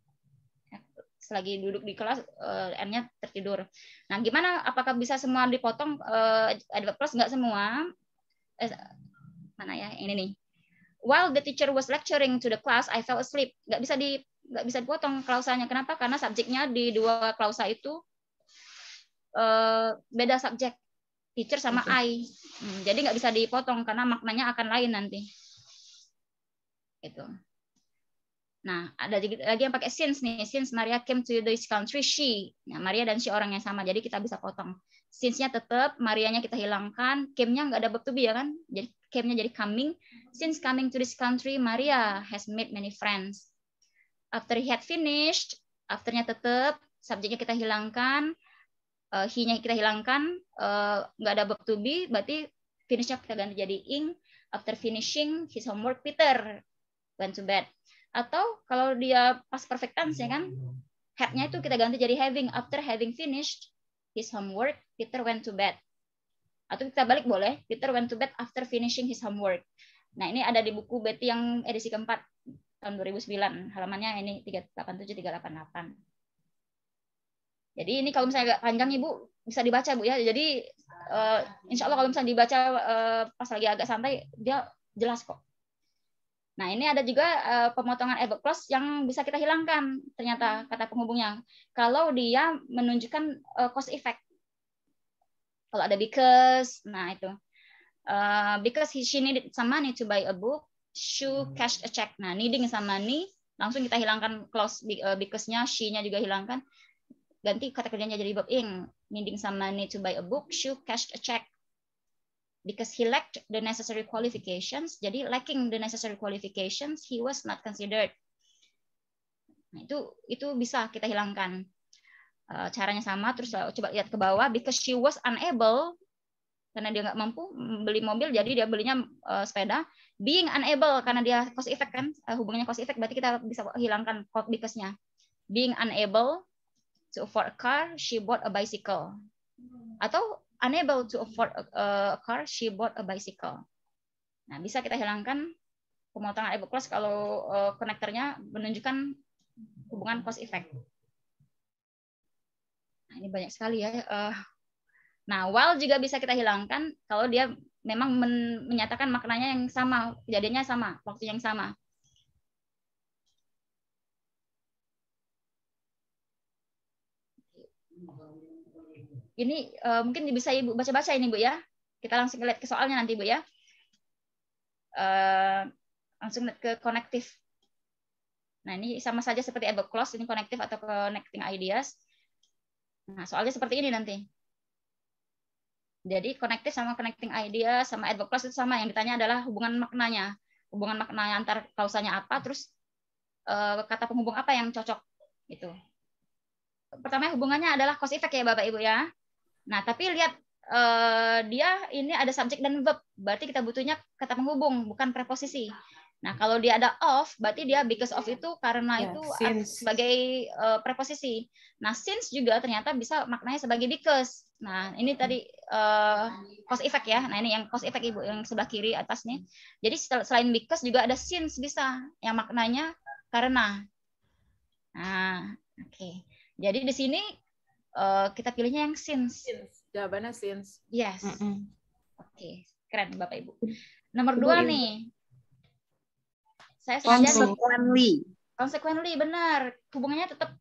Selagi duduk di kelas, N-nya tertidur. Nah, gimana? Apakah bisa semua dipotong? Adverb clause nggak semua. Mana ya? Ini nih. While the teacher was lecturing to the class, I fell asleep. Nggak bisa dipotong klausanya. Kenapa? Karena subjeknya di dua klausa itu beda subjek. Teacher sama I. Jadi nggak bisa dipotong karena maknanya akan lain nanti. Itu. Nah, ada lagi yang pakai since nih. Since Maria came to this country, she. Nah, Maria dan she orang yang sama, jadi kita bisa potong. Since-nya tetap, Maria-nya kita hilangkan, came-nya nggak ada verb to be ya kan? Jadi came-nya jadi coming. Since coming to this country, Maria has made many friends. After he had finished, after-nya tetap, subjeknya kita hilangkan, he-nya kita hilangkan, nggak ada verb to be, berarti finish-nya kita ganti jadi ing. After finishing his homework, Peter went to bed. Atau kalau dia pas perfect tense ya kan, had-nya itu kita ganti jadi having. After having finished his homework, Peter went to bed. Atau kita balik boleh, Peter went to bed after finishing his homework. Nah, ini ada di buku Betty yang edisi keempat tahun 2009. Halamannya ini 387-388. Jadi ini kalau misalnya agak panjang Ibu bisa dibaca Bu ya. Jadi insya Allah kalau misalnya dibaca pas lagi agak santai dia jelas kok. Nah, ini ada juga pemotongan adverb clause yang bisa kita hilangkan ternyata kata penghubungnya. Kalau dia menunjukkan cause effect. Kalau ada because, nah itu. Because she needed some money to buy a book, she cashed a check. Nah, needing sama need, langsung kita hilangkan clause because-nya, she-nya juga hilangkan. Ganti kata kerjanya jadi verb ing. Needing some money to buy a book, she cashed a check. Because he lacked the necessary qualifications, jadi lacking the necessary qualifications, he was not considered. Nah, itu bisa kita hilangkan. Caranya sama, terus coba lihat ke bawah. Because she was unable, karena dia nggak mampu beli mobil, jadi dia belinya sepeda. Being unable, karena dia cause effect kan, hubungannya cause effect, berarti kita bisa hilangkan because-nya. Being unable to afford a car, she bought a bicycle. Atau unable to afford a car, she bought a bicycle. Nah, bisa kita hilangkan pemotongan adverb clause kalau konektornya menunjukkan hubungan cause effect. Nah, ini banyak sekali ya. Nah, while juga bisa kita hilangkan kalau dia memang menyatakan maknanya yang sama, kejadiannya sama, waktu yang sama. Ini mungkin bisa Ibu baca-baca ini Bu ya. Kita langsung lihat ke soalnya nanti Bu ya. Langsung lihat ke connective. Nah, ini sama saja seperti adverb clause, ini connective atau connecting ideas. Nah, soalnya seperti ini nanti. Jadi connective sama connecting ideas sama adverb clause itu sama, yang ditanya adalah hubungan maknanya. Hubungan maknanya antar klausanya apa, terus kata penghubung apa yang cocok gitu. Pertama hubungannya adalah cause effect ya Bapak Ibu ya. Nah, tapi lihat dia ini ada subjek dan verb, berarti kita butuhnya kata penghubung, bukan preposisi. Nah, kalau dia ada of, berarti dia because of itu karena itu sebagai preposisi. Nah, since juga ternyata bisa maknanya sebagai because. Nah, ini tadi cause effect ya. Nah, ini yang cause effect Ibu yang sebelah kiri atasnya. Jadi selain because juga ada since bisa yang maknanya karena. Nah, oke. Jadi di sini kita pilihnya yang since. Jawabannya since. Yes. Oke, keren Bapak Ibu. Nomor 2 nih. Saya consequently benar. Hubungannya tetap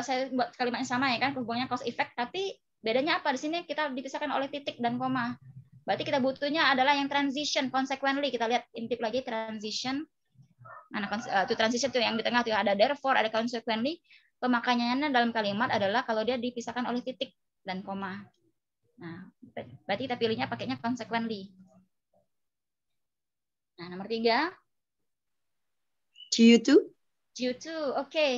saya buat kalimatnya sama ya kan, hubungannya cause effect, tapi bedanya apa? Di sini kita dipisahkan oleh titik dan koma. Berarti kita butuhnya adalah yang transition, consequently. Kita lihat intip lagi transition. Nah, itu transition tuh yang di tengah tuh ada therefore, ada consequently. Pemakaiannya dalam kalimat adalah kalau dia dipisahkan oleh titik dan koma. Nah, berarti kita pilihnya pakainya consequently. Nah, nomor 3. Due to, oke.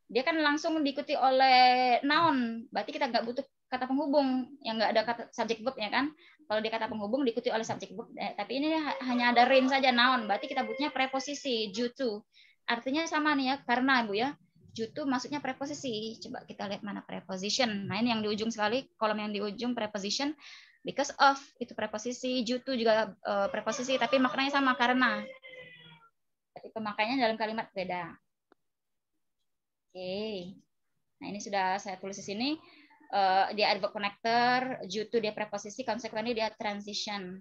Dia kan langsung diikuti oleh noun, berarti kita nggak butuh kata penghubung, yang nggak ada kata subject verb ya kan. Kalau dia kata penghubung diikuti oleh subject verb, tapi ini hanya ada rain saja noun, berarti kita butuhnya preposisi due to. Artinya sama nih ya, karena Bu ya. Due to maksudnya preposisi. Coba kita lihat mana preposition. Nah, ini yang di ujung sekali, kolom yang di ujung preposition. Because of itu preposisi, due to juga preposisi, tapi maknanya sama karena. Tapi pemakaiannya dalam kalimat beda. Oke. Nah, ini sudah saya tulis di sini. Dia adverb connector, due to dia preposisi, consequently dia transition.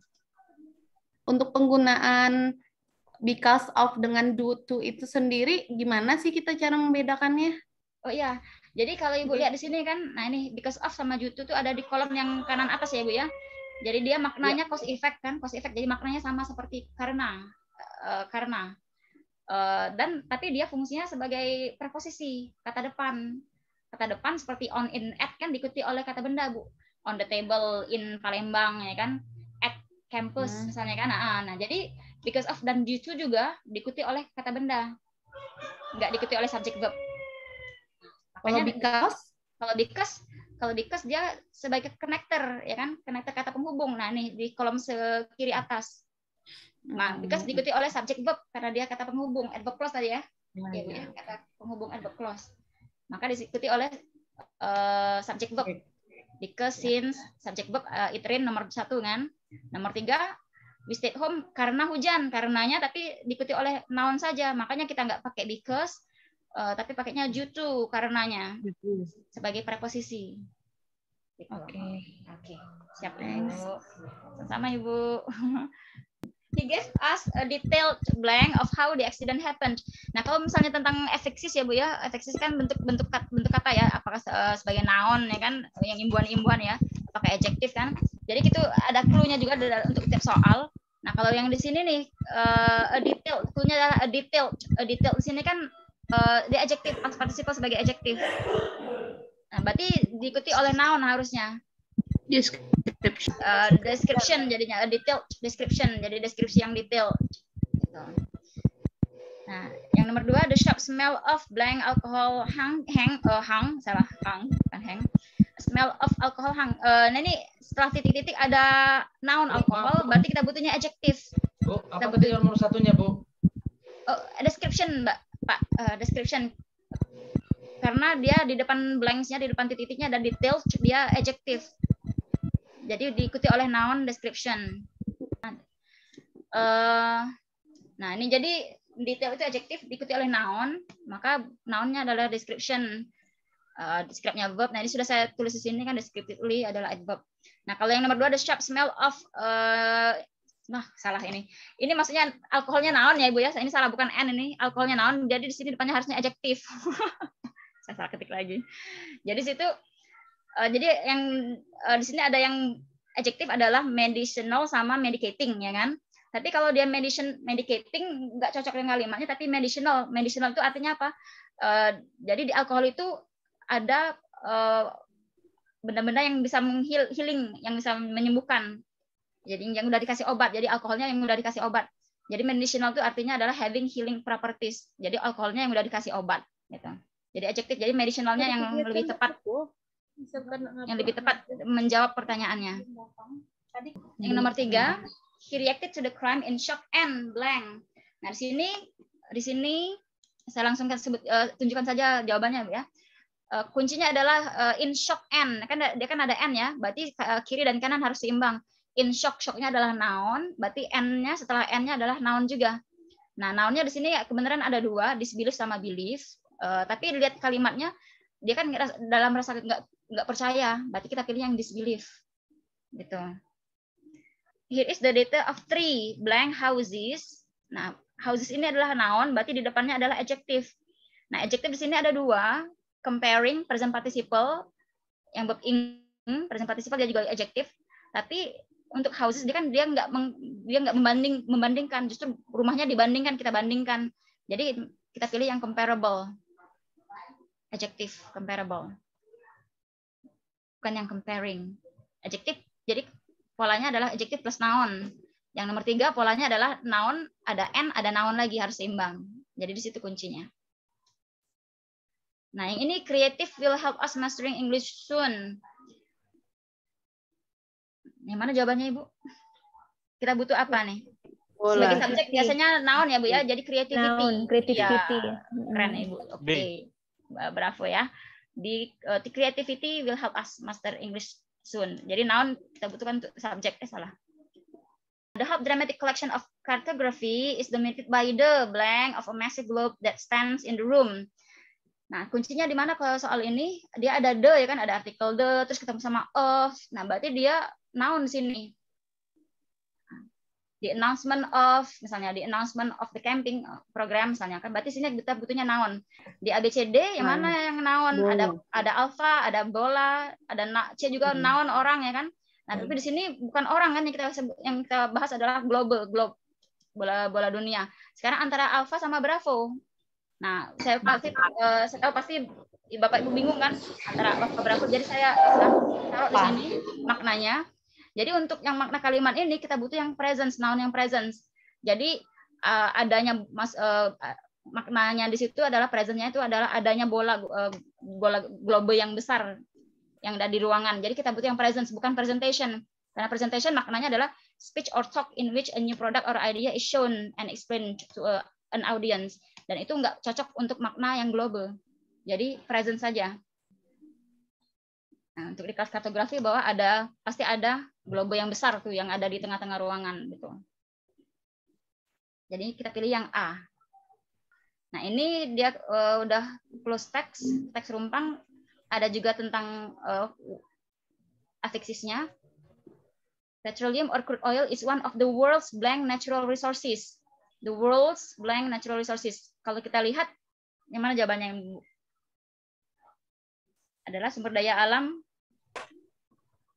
Untuk penggunaan because of dengan due to itu sendiri, gimana sih kita cara membedakannya? Oh iya, jadi kalau Ibu lihat di sini kan, nah ini because of sama due to itu ada di kolom yang kanan atas ya Bu ya. Jadi dia maknanya cause effect kan, cause effect. Jadi maknanya sama seperti karena. Dan tapi dia fungsinya sebagai preposisi, kata depan seperti on, in, at kan diikuti oleh kata benda Bu, on the table, in Palembang ya kan, at campus misalnya kan. Nah jadi because of dan due to juga diikuti oleh kata benda, nggak diikuti oleh subject verb. Makanya kalau because dia sebagai connector ya kan, connector kata penghubung. Nah nih di kolom kiri atas. Nah, because diikuti oleh subject verb karena dia kata penghubung, adverb clause tadi ya. Ya, kata penghubung adverb clause. Maka diikuti oleh subject verb. Because, since, subject verb it rain nomor 1 kan. Nomor 3 we stayed home karena hujan, karenanya tapi diikuti oleh noun saja. Makanya kita nggak pakai because tapi pakainya due to, karenanya sebagai preposisi. Gitu. Oke. Siap Ibu. Sama Ibu. He gave us a detailed blank of how the accident happened. Nah, kalau misalnya tentang efeksis ya Bu ya, efeksis kan bentuk kata ya, apakah sebagai noun ya kan, yang imbuhan-imbuhan ya, pakai adjektif kan. Jadi itu ada clue-nya juga untuk tiap soal. Nah, kalau yang di sini nih a detailed, clue-nya adalah a detailed di sini kan di adjektif, past participle sebagai adjektif. Nah, berarti diikuti oleh noun harusnya. Description jadinya a detailed description, jadi deskripsi yang detail gitu. Nah, yang nomor 2 the sharp smell of blank alcohol smell of alcohol hang. Nah ini setelah titik-titik ada noun alkohol, berarti kita butuhnya adjektif. Bu, apa tadi nomor 1-nya Bu? Description Pak, description. Karena dia di depan blanks-nya, di depan titik-titiknya ada detail, dia adjektif. Jadi diikuti oleh noun description. Nah ini jadi detail itu adjektif diikuti oleh noun, maka nounnya adalah description. Describe-nya verb. Nah ini sudah saya tulis di sini kan, descriptively adalah adverb. Nah kalau yang nomor 2 the sharp smell of salah ini. Ini maksudnya alkoholnya noun ya Ibu ya. Ini salah, bukan n, ini alkoholnya noun. Jadi di sini depannya harusnya adjektif. Saya salah ketik lagi. Jadi situ jadi yang di sini ada yang adjective adalah medicinal sama medicating, ya kan? Tapi kalau dia medicating nggak cocok dengan kalimatnya, tapi medicinal. Medicinal itu artinya apa? Jadi di alkohol itu ada benda-benda yang bisa healing, yang bisa menyembuhkan. Jadi yang udah dikasih obat. Jadi alkoholnya yang udah dikasih obat. Jadi medicinal itu artinya adalah having healing properties. Jadi alkoholnya yang udah dikasih obat. Gitu. Jadi adjektif. Jadi medicinalnya yang lebih tepat. Yang lebih tepat menjawab pertanyaannya. Yang nomor 3, he reacted to the crime in shock and blank. Nah di sini saya langsung tunjukkan saja jawabannya ya. Kuncinya adalah in shock and. Dia kan ada n ya. Berarti kiri dan kanan harus seimbang. In shock, shocknya adalah noun, berarti n-nya setelah n-nya adalah noun juga. Nah, noun-nya di sini kebenaran ada 2, disbelief sama belief. Tapi lihat kalimatnya, dia kan dalam rasa nggak percaya, berarti kita pilih yang disbelief. Gitu. Here is the data of 3 blank houses. Nah, houses ini adalah noun, berarti di depannya adalah adjective. Nah, adjective di sini ada 2, comparing, present participle, yang verb ing, present participle dia juga adjective. Tapi untuk houses dia nggak membandingkan, justru rumahnya dibandingkan, kita bandingkan. Jadi kita pilih yang comparable, adjective comparable, bukan yang comparing. Adjective jadi polanya adalah adjective plus noun. Yang nomor 3 polanya adalah noun, ada n, ada noun lagi, harus seimbang. Jadi di situ kuncinya. Nah yang ini creative will help us mastering English soon. Yang mana jawabannya Ibu? Kita butuh apa nih? Sebagai subjek biasanya noun ya Bu ya, jadi creativity. Noun, creativity. Ya, keren Ibu. Oke. Bravo ya. Di creativity will help us master English soon. Jadi noun kita butuhkan untuk subjek. Salah. The whole dramatic collection of cartography is dominated by the blank of a massive globe that stands in the room. Nah, kuncinya di mana kalau soal ini? Dia ada the ya kan, ada artikel the, terus ketemu sama of. Nah, berarti dia noun di sini. The announcement of, misalnya the announcement of the camping program misalnya kan, berarti sini kita butuhnya noun. Di ABCD yang mana yang noun? Ada alpha, ada bola, ada C juga noun orang ya kan. Nah, tapi di sini bukan orang kan yang kita bahas adalah globe bola dunia. Sekarang antara alpha sama bravo. Nah, saya tahu pasti Bapak Ibu bingung kan antara alpha bravo. Jadi saya taruh di sini maknanya. Jadi untuk yang makna kalimat ini kita butuh yang presence, noun yang presence. Jadi adanya maknanya di situ adalah presence-nya itu adalah adanya bola globe yang besar yang ada di ruangan. Jadi kita butuh yang presence, bukan presentation. Karena presentation maknanya adalah speech or talk in which a new product or idea is shown and explained to an audience. Dan itu nggak cocok untuk makna yang global. Jadi present saja. Nah, untuk di kelas kartografi bahwa pasti ada globe yang besar tuh yang ada di tengah-tengah ruangan gitu. Jadi kita pilih yang A. Nah, ini dia udah close teks rumpang, ada juga tentang afiksisnya. Petroleum or crude oil is one of the world's blank natural resources. The world's blank natural resources. Kalau kita lihat, yang mana jawabannya yang adalah sumber daya alam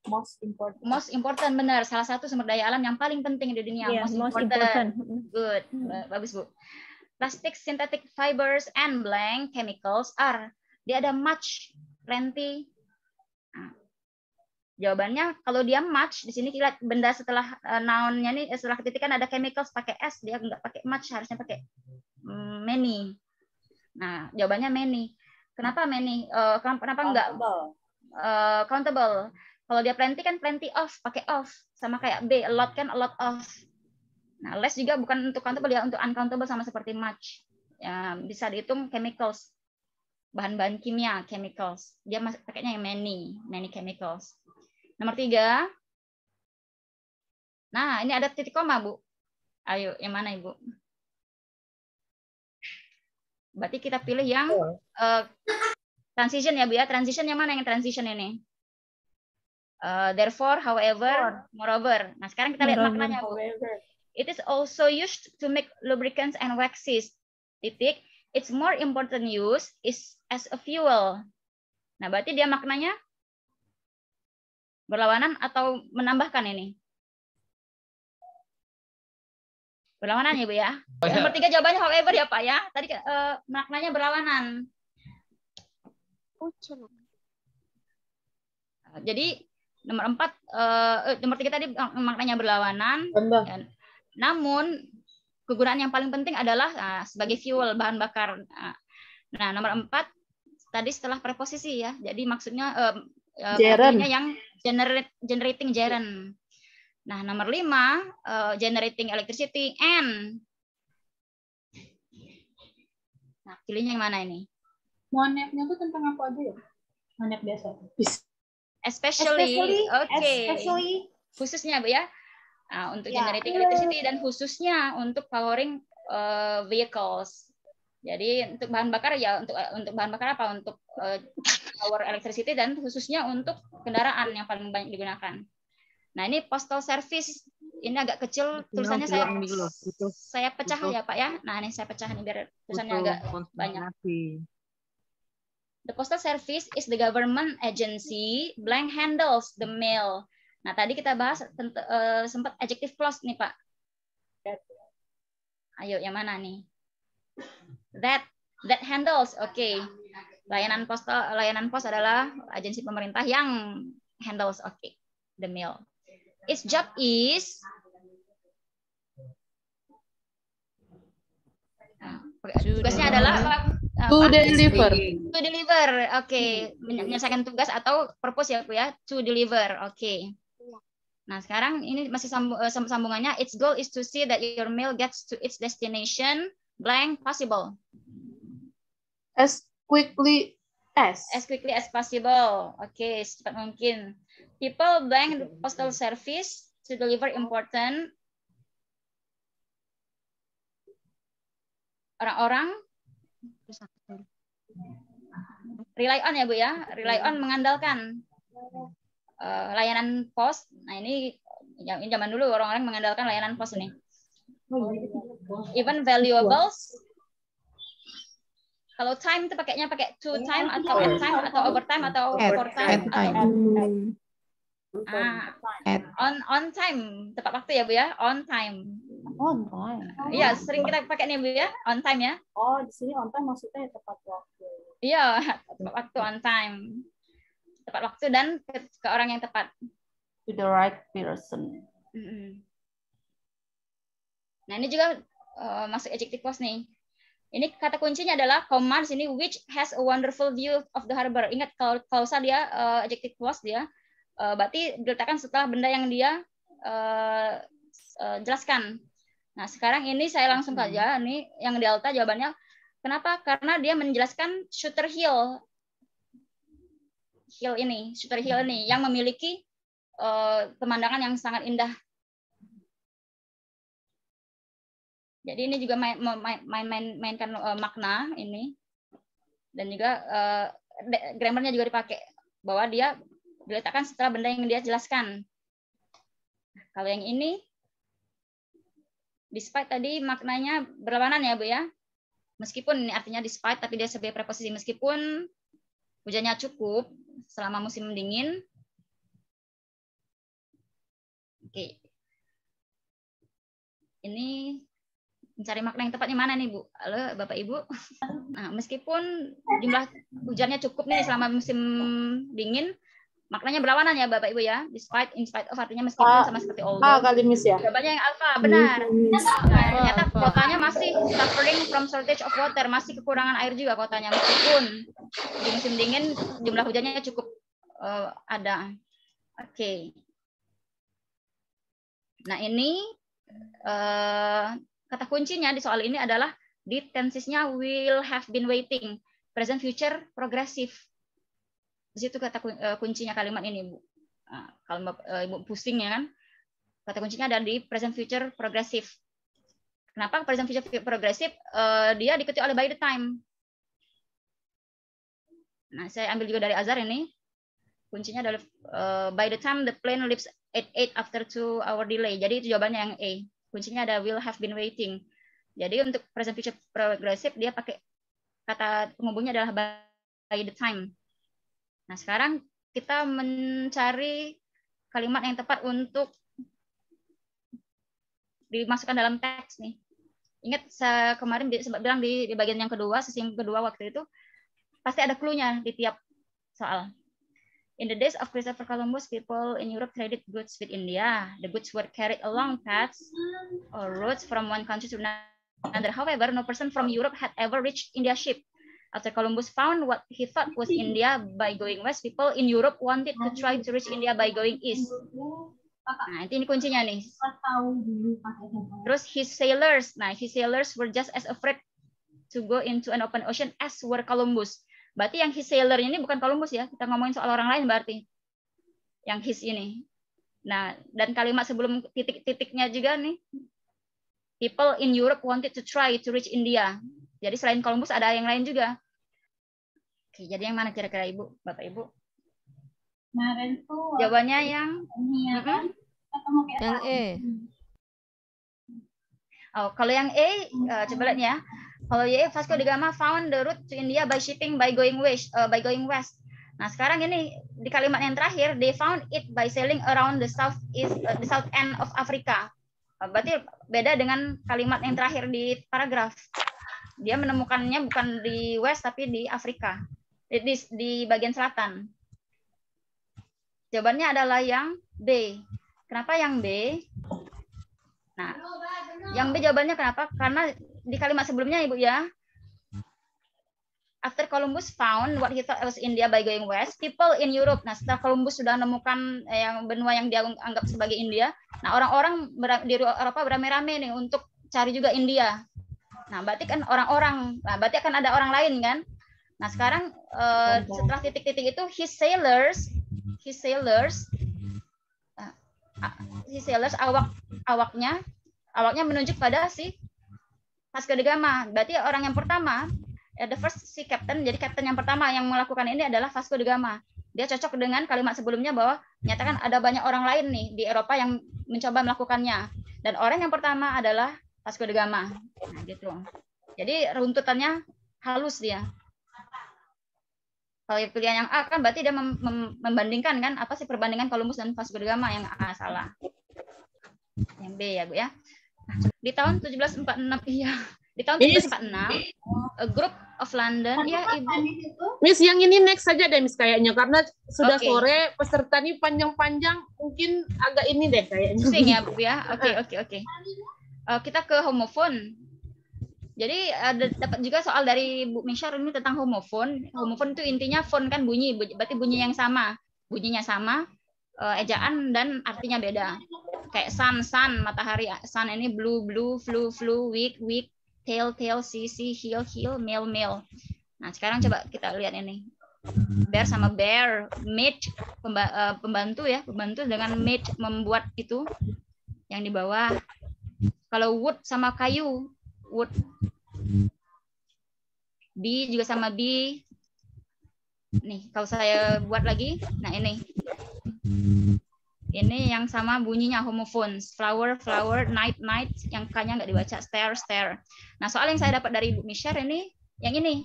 most important, benar, salah satu sumber daya alam yang paling penting di dunia. Yeah, most important. Good, bagus Bu. Plastic, synthetic fibers, and blank chemicals are. Dia ada much, plenty. Nah, jawabannya kalau dia much di sini kita benda setelah nounnya nih setelah ketitikan ada chemicals pakai s, dia nggak pakai much, harusnya pakai many. Nah, jawabannya many. Kenapa many? Kenapa enggak countable? Kalau dia plenty kan plenty of, pakai of, sama kayak B, a lot kan a lot of. Nah, less juga bukan untuk countable ya, untuk uncountable sama seperti much. Ya, bisa dihitung chemicals, bahan-bahan kimia, chemicals. Dia pakainya yang many chemicals. Nomor 3. Nah, ini ada titik koma, Bu. Ayo, yang mana Ibu? Berarti kita pilih yang transition ya, Bu ya. Transition yang mana yang transition ini? Therefore, however, moreover. Nah, sekarang kita lihat maknanya, Bu. It is also used to make lubricants and waxes. Titik. Its more important use is as a fuel. Nah, berarti dia maknanya Berlawanan atau menambahkan ini? Berlawanan ya Bu ya. Nomor 3 jawabannya however ya Pak ya. Tadi maknanya berlawanan. Jadi nomor 4, nomor 3 tadi maknanya berlawanan. Namun kegunaan yang paling penting adalah sebagai fuel, bahan bakar. Nah, nomor 4 tadi setelah preposisi ya. Jadi maksudnya artinya yang generating gerund. Nah, nomor 5 generating electricity and. Nah, pilihnya yang mana ini? Monepnya itu tentang apa aja ya? Monep biasa. Especially. Khususnya Bu ya. Nah, untuk generating electricity dan khususnya untuk powering vehicles. Jadi untuk bahan bakar ya untuk bahan bakar apa? Untuk power electricity dan khususnya untuk kendaraan yang paling banyak digunakan. Nah, ini postal service ini agak kecil tulisannya saya pecah ya Pak ya. Nah, ini saya pecah nih biar tulisannya agak banyak. The postal service is the government agency blank handles the mail. Nah, tadi kita bahas sempat adjective clause nih Pak. Ayo yang mana nih? That handles. Oke. Layanan pos adalah agensi pemerintah yang handles the mail. Its job is tugasnya adalah to deliver. To deliver. Menyelesaikan tugas atau purpose ya Bu ya. To deliver. Nah, sekarang ini masih sambungannya. Its goal is to see that your mail gets to its destination blank possible. As quickly as possible. Secepat mungkin. People blank the postal service to deliver important. Orang-orang rely on ya Bu ya. Rely on mengandalkan layanan pos. Nah, ini zaman dulu orang-orang mengandalkan layanan pos ini. Even valuables. Kalau time itu pakainya pakai to time atau at time atau overtime atau for time atau on time, tepat waktu ya Bu ya, on time. Iya, sering kita pakai nih Bu ya, on time ya. Oh, di sini on time maksudnya tepat waktu. Iya, tepat waktu, on time. Tepat waktu dan ke orang yang tepat. To the right person. Nah, ini juga masuk adjective clause nih. Ini kata kuncinya adalah command sini which has a wonderful view of the harbor. Ingat kalau dia adjective clause dia berarti diletakkan setelah benda yang dia jelaskan. Nah, sekarang ini saya langsung saja nih yang delta jawabannya. Kenapa? Karena dia menjelaskan Shooter Hill ini yang memiliki pemandangan yang sangat indah. Jadi ini juga mainkan makna ini, dan juga grammarnya juga dipakai bahwa dia diletakkan setelah benda yang dia jelaskan. Kalau yang ini, despite tadi maknanya berlawanan ya Bu ya. Meskipun ini artinya despite, tapi dia sebagai preposisi meskipun hujannya cukup selama musim dingin. Ini mencari makna yang tepatnya mana nih Bu? Halo Bapak Ibu. Nah, meskipun jumlah hujannya cukup nih selama musim dingin, maknanya berlawanan ya Bapak Ibu ya. Despite, in spite of artinya meskipun sama seperti although. Kali Miss ya. Jawabannya yang alfa, benar. Nah, ternyata kotanya masih suffering from shortage of water, masih kekurangan air juga kotanya meskipun di musim dingin jumlah hujannya cukup ada. Nah, ini kata kuncinya di soal ini adalah di tensesnya will have been waiting, present future progressive. Di situ kata kuncinya kalimat ini Bu. Nah, kalau Ibu pusing ya kan, kata kuncinya ada di present future progressive. Kenapa present future progressive? Dia diikuti oleh by the time. Nah, saya ambil juga dari Azhar ini. Kuncinya adalah by the time the plane leaves at 8 after 2 hour delay. Jadi itu jawabannya yang A. Kuncinya ada will have been waiting. Jadi untuk present future progressive dia pakai kata penghubungnya adalah by the time. Nah, sekarang kita mencari kalimat yang tepat untuk dimasukkan dalam teks nih. Ingat saya kemarin sempat bilang di bagian yang kedua, sesi yang kedua waktu itu, pasti ada clue-nya di tiap soal. In the days of Christopher Columbus, people in Europe traded goods with India. The goods were carried along paths or roads from one country to another. However, no person from Europe had ever reached India's ship. After Columbus found what he thought was India by going west, people in Europe wanted to try to reach India by going east. Nah, ini kuncinya nih. Terus his sailors were just as afraid to go into an open ocean as were Columbus. Berarti yang his sailor ini bukan Columbus ya. Kita ngomongin soal orang lain berarti. Yang his ini. Nah, dan kalimat sebelum titik-titiknya juga nih. People in Europe wanted to try to reach India. Jadi selain Columbus ada yang lain juga. Oke, jadi yang mana kira-kira Ibu, Bapak Ibu? Kemarin tuh jawabannya yang yang E. Oh, kalau yang E, coba lihat ya. Kalau Y, Vasco da Gama found the route to India by shipping by going west. Nah, sekarang ini di kalimat yang terakhir, they found it by sailing around the south end of Africa. Berarti beda dengan kalimat yang terakhir di paragraf. Dia menemukannya bukan di west tapi di Afrika, di bagian selatan. Jawabannya adalah yang B. Kenapa yang B? Nah, yang B jawabannya kenapa? Karena di kalimat sebelumnya Ibu ya. After Columbus found what he thought was India by going west, people in Europe. Nah, setelah Columbus sudah menemukan yang benua yang dia anggap sebagai India, nah orang-orang di Eropa beramai-ramai nih untuk cari juga India. Nah, berarti kan orang-orang, nah berarti akan ada orang lain kan? Nah, sekarang setelah titik-titik itu his sailors awaknya menunjuk pada si Vasco da Gama. Berarti orang yang pertama, the first si captain, jadi captain yang pertama yang melakukan ini adalah Vasco da Gama. Dia cocok dengan kalimat sebelumnya bahwa nyatakan ada banyak orang lain nih di Eropa yang mencoba melakukannya. Dan orang yang pertama adalah Vasco da Gama. Nah, gitu. Jadi runtutannya halus dia. Kalau pilihan yang A kan berarti dia membandingkan kan apa sih perbandingan Columbus dan Vasco da Gama, yang A salah. Yang B ya, Bu ya. Nah, di tahun 1746 iya. Di tahun 1746 a group of London ya Ibu. Miss, yang ini next saja deh Miss kayaknya karena sudah sore, peserta ini panjang-panjang, mungkin agak ini deh kayaknya. Pusing ya Bu ya. Oke. Kita ke homophone. Jadi ada dapat juga soal dari Bu Misyar ini tentang homophone. Homophone itu intinya phone kan bunyi, berarti bunyi yang sama. Bunyinya sama, ejaan dan artinya beda. Kayak sun, matahari, sun ini blue, flu, week, tail, see, heel, male. Nah, sekarang coba kita lihat ini. Bear sama bear, mate, pembantu ya, pembantu dengan mate membuat itu yang di bawah. Kalau wood sama kayu, wood. Bee juga sama bee. Nih, kalau saya buat lagi, nah ini. Ini yang sama bunyinya homophones. Flower, night, yang K-nya nggak dibaca, stare. Nah, soal yang saya dapat dari Ibu Misyar ini, yang ini.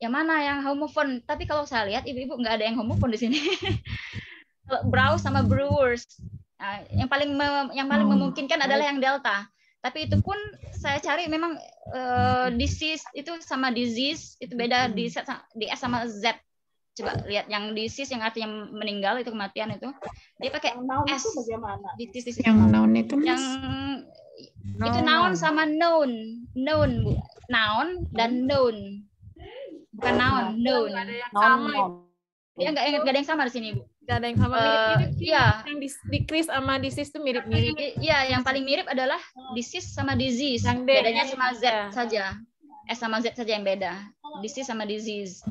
Yang mana yang homophone? Tapi kalau saya lihat, Ibu-ibu nggak ada yang homophone di sini. Browse sama brewers. Nah, yang paling memungkinkan adalah yang delta. Tapi itu pun saya cari memang disease itu sama disease itu beda, di S sama Z. Coba lihat yang disease yang artinya meninggal itu kematian itu. Dia pakai S. Itu bagaimana? Disease. Yang noun itu yang itu noun sama noun. Noun, Bu. Noun dan noun. Bukan noun, noun. Ada yang sama. Ya enggak ada yang sama di sini, Bu. Gak ada yang sama, mirip-mirip sih. Iya. Yang decrease sama disease itu mirip-mirip. Iya, yang paling mirip adalah disease sama disease. Bedanya cuma Z saja. S sama Z saja yang beda. Disease sama disease.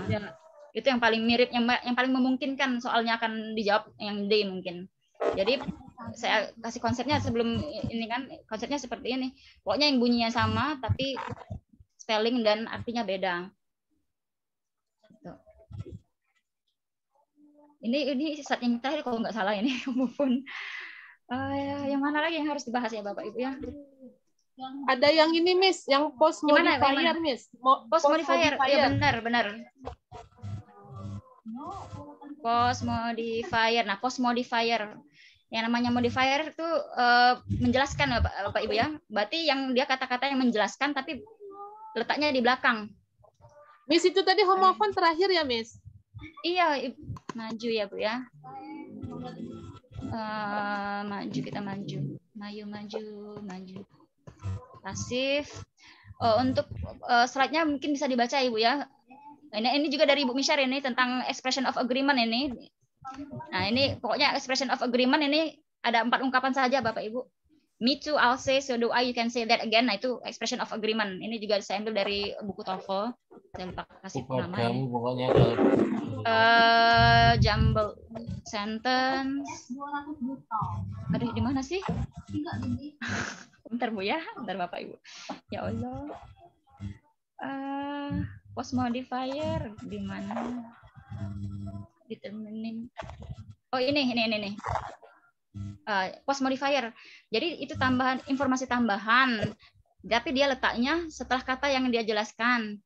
Ya. Itu yang paling mirip, yang paling memungkinkan soalnya akan dijawab yang D mungkin. Jadi saya kasih konsepnya sebelum ini kan, konsepnya seperti ini. Pokoknya yang bunyinya sama tapi spelling dan artinya beda. Ini saat yang terakhir kalau nggak salah ini homophone. Yang mana lagi yang harus dibahas ya Bapak Ibu ya? Ada yang ini Miss, yang post modifier Miss. Post modifier. Ya benar. Post modifier. Nah, post modifier. Yang namanya modifier itu menjelaskan Bapak Ibu ya. Berarti yang dia kata-kata yang menjelaskan tapi letaknya di belakang. Miss itu tadi homofon terakhir ya, Miss? Iya, maju ya Bu ya. Maju, kita maju. Maju. Pasif. Untuk slide-nya mungkin bisa dibaca Ibu ya. Ini juga dari Ibu Misyar ini tentang expression of agreement ini. Nah, ini pokoknya expression of agreement ini ada 4 ungkapan saja Bapak Ibu. Me too, I'll say, so do I, you can say that again. Nah, itu expression of agreement. Ini juga saya ambil dari buku TOEFL. Saya lupa kasih namanya. Pokoknya Jumble sentence. Aduh, di mana sih? Bentar Bu ya, bentar Bapak Ibu. Ya Allah. Post modifier di mana? Determining. Oh ini. Post modifier. Jadi itu tambahan informasi tambahan, tapi dia letaknya setelah kata yang dia jelaskan.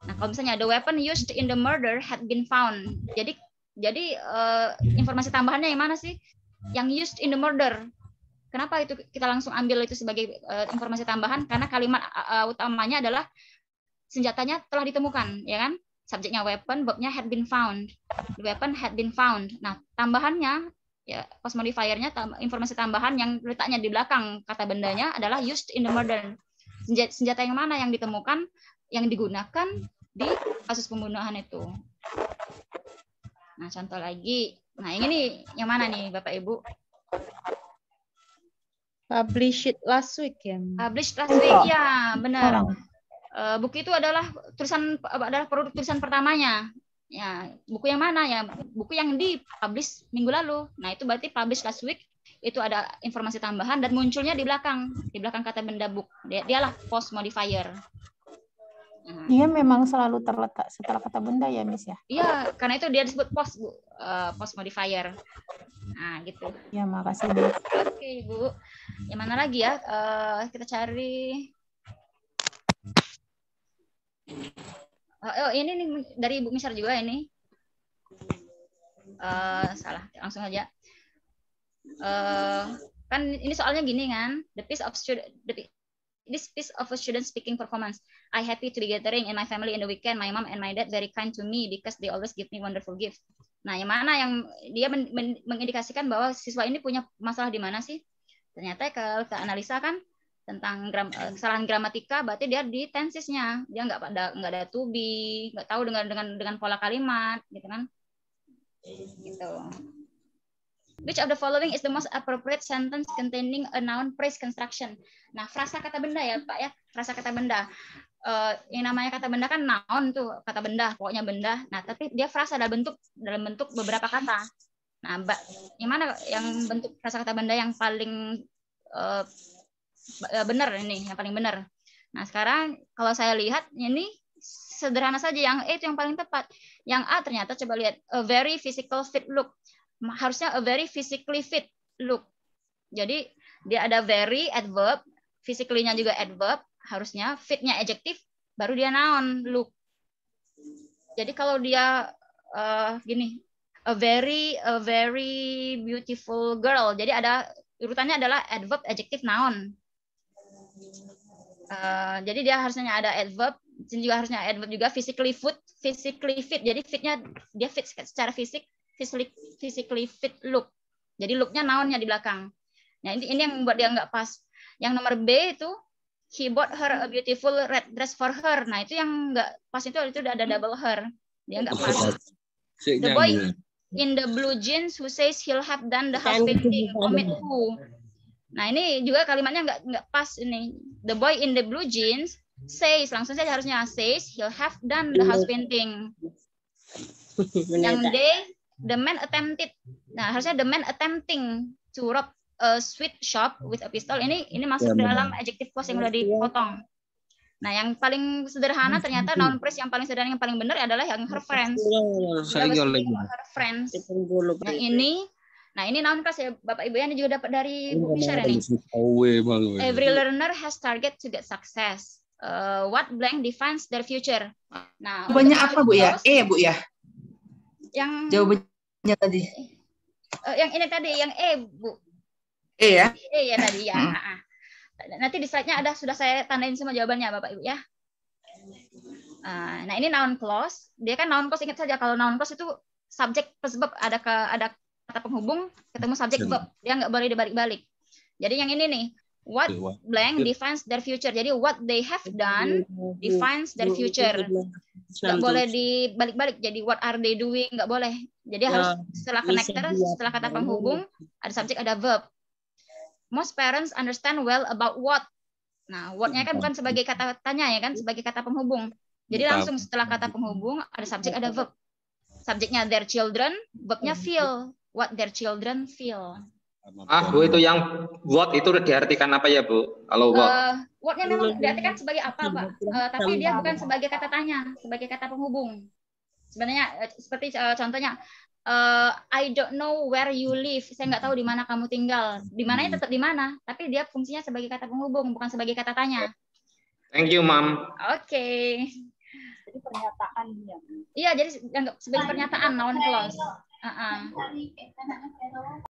Nah, kalau misalnya the weapon used in the murder had been found. Jadi informasi tambahannya yang mana sih? Yang used in the murder. Kenapa itu kita langsung ambil itu sebagai informasi tambahan? Karena kalimat utamanya adalah senjatanya telah ditemukan, ya kan? Subjeknya weapon, verbnya had been found. The weapon had been found. Nah, tambahannya ya post modifiernya informasi tambahan yang letaknya di belakang kata bendanya adalah used in the murder. Senjata yang mana yang ditemukan, yang digunakan di kasus pembunuhan itu. Nah, contoh lagi. Nah, ini nih yang mana nih Bapak Ibu? Published last week ya. Published last week, ya benar. Buku itu adalah produk tulisan pertamanya. Ya, buku yang mana ya? Buku yang dipublish minggu lalu. Nah, itu berarti publish last week. Itu ada informasi tambahan dan munculnya di belakang kata benda book. Dialah post modifier. Nah. Dia memang selalu terletak setelah kata benda ya, Miss ya? Iya, karena itu dia disebut post, Bu. Post modifier. Nah, gitu. Ya, makasih, Bu. Oke, Bu. Yang mana lagi ya? Kita cari. Oh, ini nih dari Ibu Misyar juga ini. Salah, langsung aja. Kan ini soalnya gini kan, this piece of a student speaking performance. I happy to be gathering in my family in the weekend. My mom and my dad very kind to me because they always give me wonderful gift. Nah, yang mana yang dia mengindikasikan bahwa siswa ini punya masalah di mana sih? Ternyata kalau kita analisa kan tentang kesalahan gramatika, berarti dia di tensesnya, dia nggak ada to be, nggak tahu dengan pola kalimat, gitu kan? Gitu. Which of the following is the most appropriate sentence containing a noun phrase construction? Nah, frasa kata benda ya Pak ya, frasa kata benda. Yang namanya kata benda kan noun tuh, kata benda, pokoknya benda. Nah, tapi dia frasa dalam bentuk beberapa kata. Nah, yang mana yang bentuk frasa kata benda yang paling benar ini, yang paling benar. Nah, sekarang kalau saya lihat ini sederhana saja, yang A itu yang paling tepat. Yang A ternyata coba lihat, a very physical fit look. Harusnya a very physically fit look. Jadi dia ada very adverb, physically-nya juga adverb, harusnya fit-nya adjective, baru dia noun look. Jadi kalau dia gini, a very beautiful girl. Jadi ada urutannya adalah adverb, adjective, noun. Jadi dia harusnya ada adverb, dan juga harusnya adverb juga physically fit. Jadi fitnya dia fit secara fisik, physically fit look. Jadi looknya nounnya di belakang. Nah, ini yang membuat dia nggak pas. Yang nomor B itu he bought her a beautiful red dress for her. Nah, itu yang nggak pas, itu ada double her. Dia nggak pas. The boy in the blue jeans who says he'll have done the house painting, omit who. Nah, ini juga kalimatnya nggak pas ini. The boy in the blue jeans says, langsung saja harusnya says he'll have done the house painting. Yang D, the man attempted. Nah, harusnya the man attempting to rob a sweet shop with a pistol. Ini masuk dalam adjective clause yang udah dipotong. Nah, yang paling sederhana ternyata noun phrase yang paling sederhana, yang paling benar adalah yang her friends. Her friends. Nah, ini noun phrase ya Bapak Ibu, yang juga dapat dari Bu Misyar ini. Every learner has target to get success. What blank defines their future. Nah, banyak apa Bu ya? Bu ya? Yang jawabannya tadi. Yang ini tadi, yang E, Bu. E ya? E ya tadi ya. Nanti di slide-nya sudah saya tandain semua jawabannya Bapak Ibu ya. Nah, ini noun clause. Dia kan noun clause, ingat saja kalau noun clause itu subjek plus verb, ada kata penghubung ketemu subjek verb. Dia nggak boleh dibalik-balik. Jadi yang ini nih, what blank defines their future. Jadi what they have done defines their future. Nggak boleh dibalik-balik. Jadi what are they doing, nggak boleh. Jadi harus setelah connector, setelah kata penghubung, ada subjek, ada verb. Most parents understand well about what. Nah, what-nya kan bukan sebagai kata tanya ya kan, sebagai kata penghubung. Jadi langsung setelah kata penghubung ada subjek, ada verb. Subjeknya their children, verbnya feel. What their children feel. Bu, itu yang what itu diartikan apa ya, Bu? Kalau what? What-nya memang diartikan sebagai apa, Pak? Tapi dia bukan sebagai kata tanya, sebagai kata penghubung. Sebenarnya seperti contohnya, I don't know where you live. Saya nggak tahu di mana kamu tinggal. Di mananya tetap di mana, tapi dia fungsinya sebagai kata penghubung, bukan sebagai kata tanya. Thank you, Ma'am. Oke. Jadi pernyataan dia. Iya, jadi sebagai pernyataan noun clause.